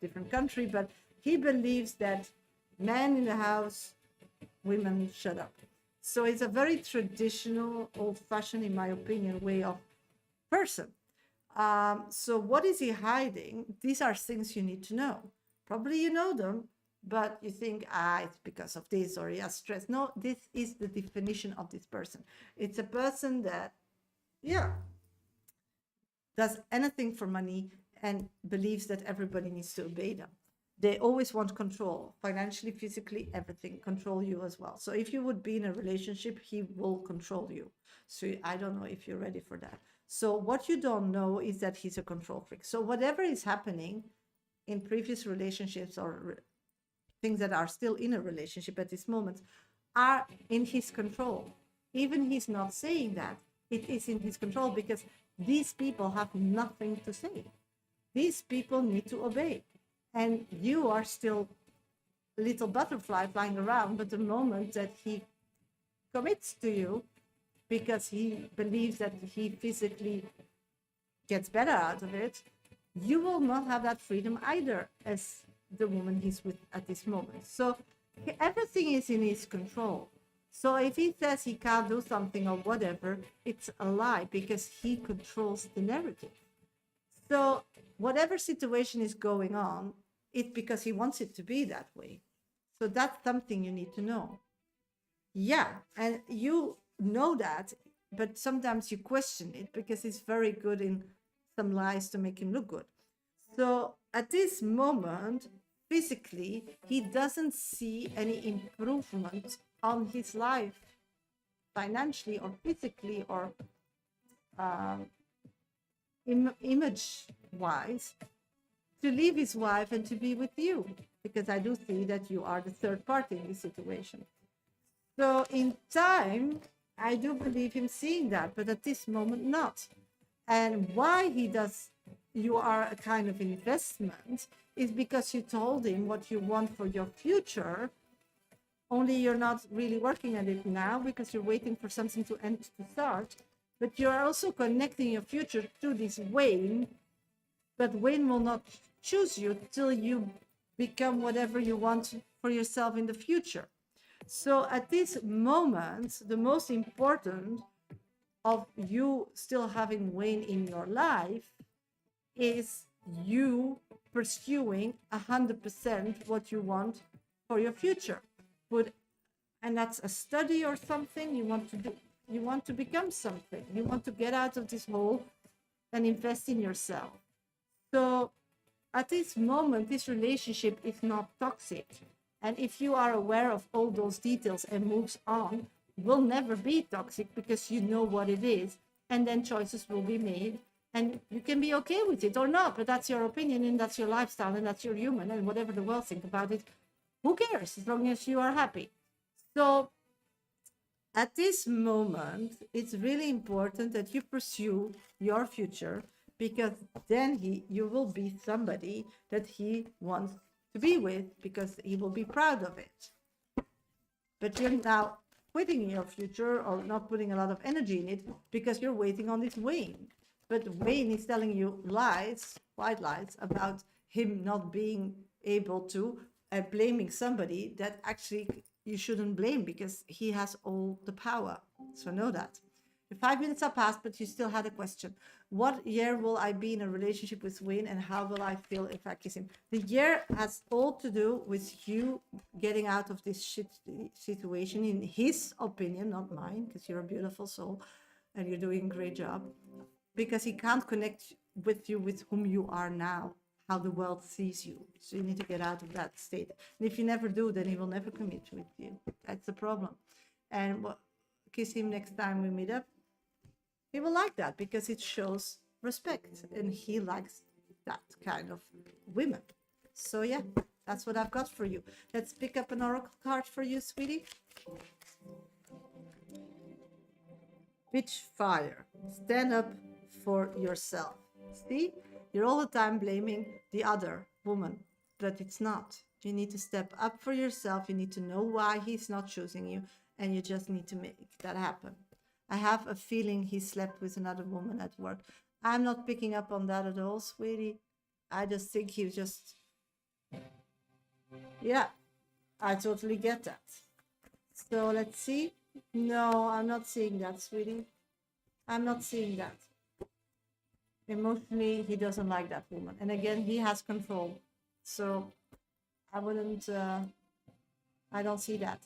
different country, but he believes that men in the house, women shut up. So it's a very traditional, old-fashioned, in my opinion, way of person. So what is he hiding? These are things you need to know. Probably you know them, but you think, it's because of this or he has stress. No, this is the definition of this person. It's a person that, yeah, does anything for money and believes that everybody needs to obey them. They always want control, financially, physically, everything, control you as well. So if you would be in a relationship, he will control you. So I don't know if you're ready for that. So what you don't know is that he's a control freak. So whatever is happening in previous relationships or things that are still in a relationship at this moment are in his control. Even he's not saying that, it is in his control because these people have nothing to say. These people need to obey. And you are still a little butterfly flying around, but the moment that he commits to you because he believes that he physically gets better out of it, you will not have that freedom either as the woman he's with at this moment. So everything is in his control. So if he says he can't do something or whatever, it's a lie because he controls the narrative. So whatever situation is going on, it's because he wants it to be that way. So that's something you need to know. Yeah, and you know that, but sometimes you question it because he's very good in some lies to make him look good. So at this moment, physically, he doesn't see any improvement on his life, financially or physically or image-wise, to leave his wife and to be with you, because I do see that you are the third party in this situation. So in time, I do believe him seeing that, but at this moment, not. And why he does, you are a kind of investment, is because you told him what you want for your future, only you're not really working at it now because you're waiting for something to end to start, but you're also connecting your future to this Wayne, but Wayne will not choose you till you become whatever you want for yourself in the future. So at this moment, the most important of you still having Wayne in your life is you pursuing 100% what you want for your future. And that's a study or something you want to do. You want to become something. You want to get out of this hole and invest in yourself. So at this moment, this relationship is not toxic. And if you are aware of all those details and moves on, it will never be toxic because you know what it is. And then choices will be made. And you can be okay with it or not, but that's your opinion and that's your lifestyle and that's your human, and whatever the world think about it, who cares as long as you are happy. So at this moment, it's really important that you pursue your future, because then you will be somebody that he wants to be with, because he will be proud of it. But you're now quitting your future or not putting a lot of energy in it because you're waiting on this Wayne. But Wayne is telling you lies, white lies, about him not being able to, blaming somebody that actually you shouldn't blame because he has all the power. So know that. The 5 minutes are passed, but you still had a question. What year will I be in a relationship with Wayne, and how will I feel if I kiss him? The year has all to do with you getting out of this shit situation, in his opinion, not mine, because you're a beautiful soul and you're doing a great job. Because he can't connect with you with whom you are now, how the world sees you. So you need to get out of that state. And if you never do, then he will never commit with you. That's the problem. And kiss him next time we meet up. He will like that because it shows respect, and he likes that kind of women. So yeah, that's what I've got for you. Let's pick up an oracle card for you, sweetie. Pitch fire. Stand up for yourself. See, you're all the time blaming the other woman, but it's not. You need to step up for yourself. You need to know why he's not choosing you, and you just need to make that happen. I have a feeling he slept with another woman at work. I'm not picking up on that at all, sweetie. I just think he was just, yeah, I totally get that. So let's see. No, I'm not seeing that, sweetie. I'm not seeing that. Emotionally, he doesn't like that woman. And again, he has control. So I wouldn't, I don't see that.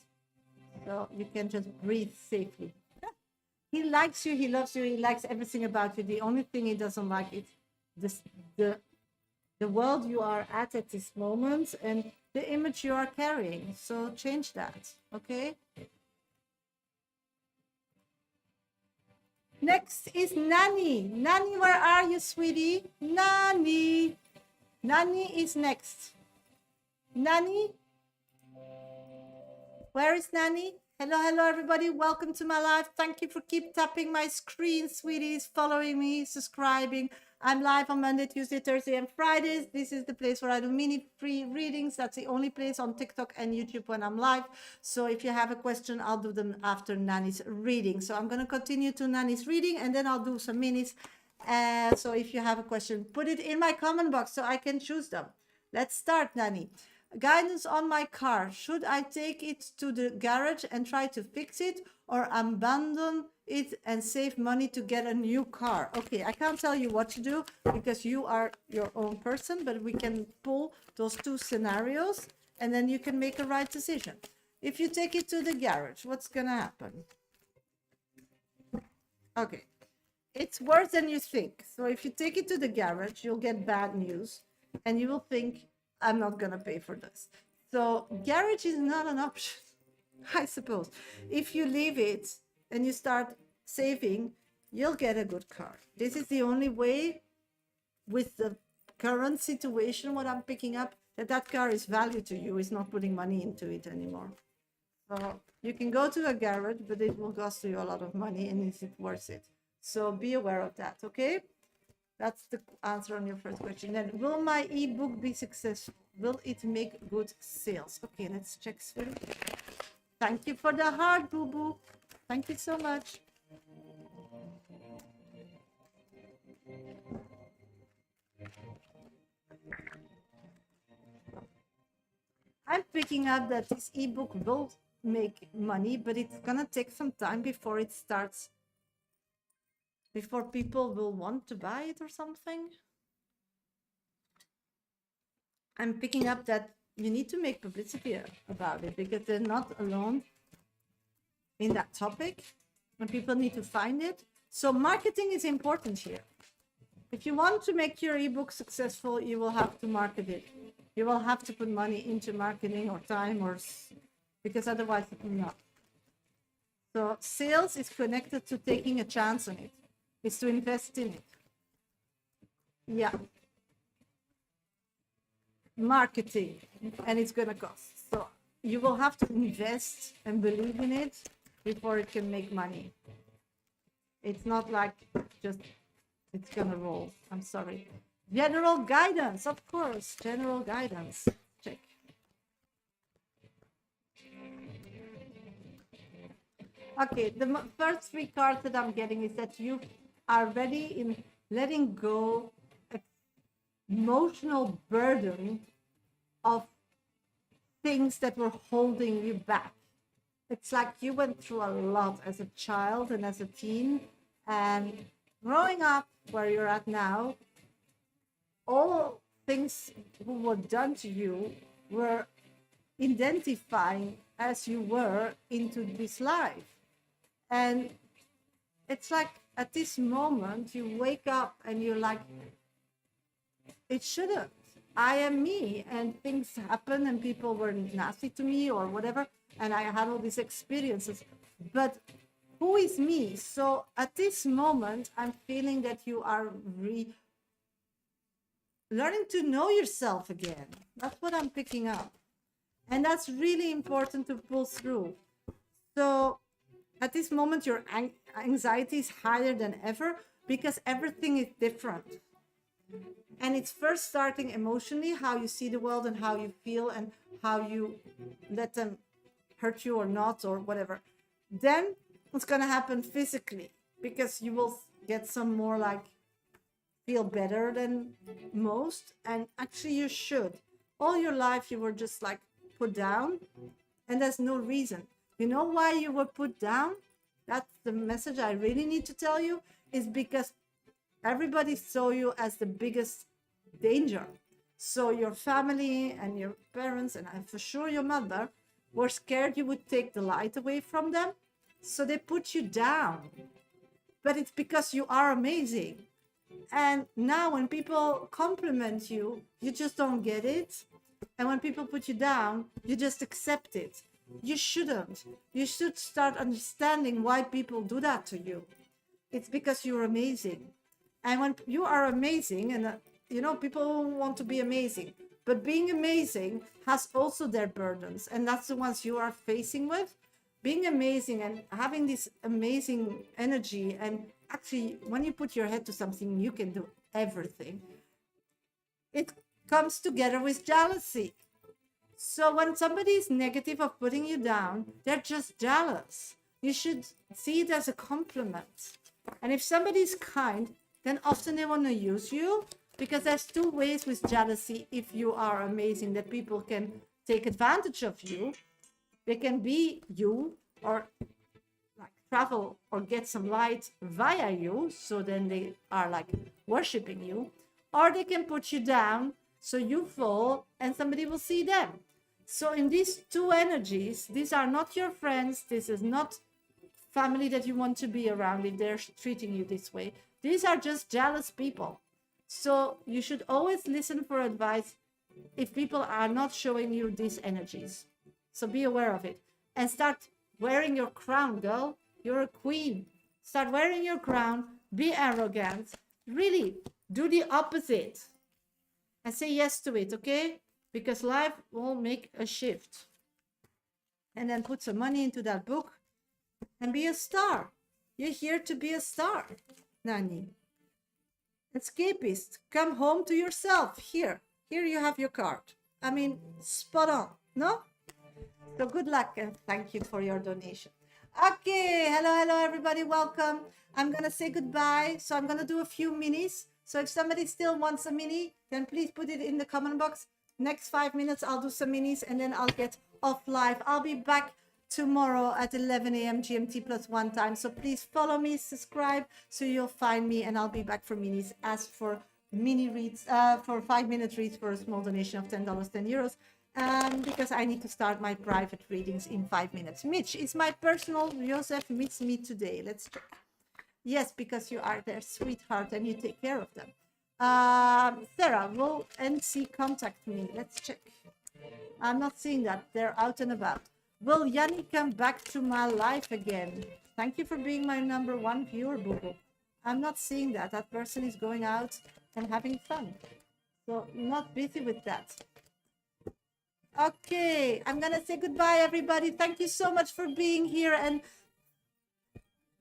So you can just breathe safely. He likes you, he loves you, he likes everything about you. The only thing he doesn't like is this, the world you are at this moment and the image you are carrying. So change that, okay? Next is Nani. Nani, where are you, sweetie? Nani. Nani is next. Nani? Where is Nani? Hello, hello, everybody. Welcome to my live. Thank you for keep tapping my screen, sweeties, following me, subscribing. I'm live on Monday, Tuesday, Thursday, and Fridays. This is the place where I do mini free readings. That's the only place on TikTok and YouTube when I'm live. So if you have a question, I'll do them after Nani's reading. So I'm going to continue to Nani's reading, and then I'll do some minis. So if you have a question, put it in my comment box so I can choose them. Let's start, Nani. Guidance on my car. Should I take it to the garage and try to fix it, or abandon it and save money to get a new car? Okay, I can't tell you what to do because you are your own person, but we can pull those two scenarios and then you can make a right decision. If you take it to the garage, what's gonna happen? Okay, it's worse than you think. So if you take it to the garage, you'll get bad news and you will think, I'm not gonna pay for this. So garage is not an option, I suppose. If you leave it and you start saving, you'll get a good car. This is the only way with the current situation, what I'm picking up, that car is value to you, is not putting money into it anymore. So you can go to a garage, but it will cost you a lot of money, and is it worth it? So be aware of that, okay? That's the answer on your first question. Then, will my ebook be successful? Will it make good sales? Okay, let's check. Thank you for the heart, boo boo. Thank you so much. I'm picking up that this ebook will make money, but it's gonna take some time before it starts, before people will want to buy it or something. I'm picking up that you need to make publicity about it because they're not alone in that topic and people need to find it. So marketing is important here. If you want to make your ebook successful, you will have to market it. You will have to put money into marketing or time, or because otherwise it will not. So sales is connected to taking a chance on it. It's to invest in it. Yeah. Marketing, and it's gonna cost. So you will have to invest and believe in it before it can make money. It's not like just it's gonna roll. I'm sorry. General guidance, of course. General guidance. Check. Okay, the first three cards that I'm getting is that you are ready in letting go emotional burden of things that were holding you back. It's like you went through a lot as a child and as a teen, and growing up where you're at now, all things who were done to you were identifying as you were into this life. And it's like at this moment you wake up and you're like, it shouldn't. I am me, and things happen and people were nasty to me or whatever, and I had all these experiences, but who is me? So at this moment I'm feeling that you are learning to know yourself again. That's what I'm picking up, and that's really important to pull through. So at this moment your anxiety is higher than ever because everything is different. And it's first starting emotionally, how you see the world and how you feel and how you let them hurt you or not or whatever. Then it's going to happen physically, because you will get some more like feel better than most. And actually you should. All your life you were just like put down, and there's no reason. You know why you were put down? That's the message I really need to tell you, is because everybody saw you as the biggest danger. So your family and your parents, and I'm for sure your mother, were scared you would take the light away from them. So they put you down. But it's because you are amazing. And now when people compliment you, you just don't get it. And when people put you down, you just accept it. You shouldn't. You should start understanding why people do that to you. It's because you're amazing. And when you are amazing, and people want to be amazing, but being amazing has also their burdens, and that's the ones you are facing with. Being amazing and having this amazing energy, and actually when you put your head to something, you can do everything. It comes together with jealousy. So when somebody is negative of putting you down, they're just jealous. You should see it as a compliment. And if somebody is kind, then often they want to use you, because there's two ways with jealousy. If you are amazing, that people can take advantage of you. They can be you, or like travel or get some light via you, so then they are like worshiping you, or they can put you down so you fall and somebody will see them. So in these two energies, these are not your friends. This is not family that you want to be around if they're treating you this way. These are just jealous people. So you should always listen for advice if people are not showing you these energies. So be aware of it and start wearing your crown, girl. You're a queen. Start wearing your crown. Be arrogant. Really do the opposite and say yes to it, okay? Because life will make a shift. And then put some money into that book and be a star. You're here to be a star, Nani. Escapist, come home to yourself. Here you have your card. I mean, spot on, no? So good luck and thank you for your donation. Okay, hello everybody, welcome. I'm gonna say goodbye, so I'm gonna do a few minis. So if somebody still wants a mini, then please put it in the comment box. Next 5 minutes I'll do some minis and then I'll get off live. I'll be back tomorrow at 11 a.m. GMT plus 1 time. So please follow me, subscribe, so you'll find me, and I'll be back for minis. As for mini reads, for 5-minute reads for a small donation of $10, €10, because I need to start my private readings in 5 minutes. Mitch, is my personal Joseph meets me today? Let's check. Yes, because you are their sweetheart and you take care of them. Sarah, will NC contact me? Let's check. I'm not seeing that. They're out and about. Will Yanni come back to my life again? Thank you for being my #1 viewer, Boo. I'm not seeing that. That person is going out and having fun. So not busy with that. Okay, I'm gonna say goodbye, everybody. Thank you so much for being here and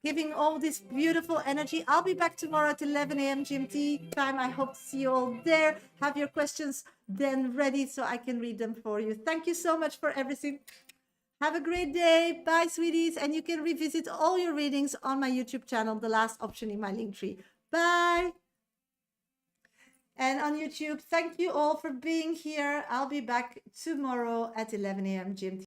giving all this beautiful energy. I'll be back tomorrow at 11 a.m. GMT time. I hope to see you all there. Have your questions then ready so I can read them for you. Thank you so much for everything. Have a great day. Bye, sweeties. And you can revisit all your readings on my YouTube channel, the last option in my link tree. Bye. And on YouTube, thank you all for being here. I'll be back tomorrow at 11 a.m. GMT.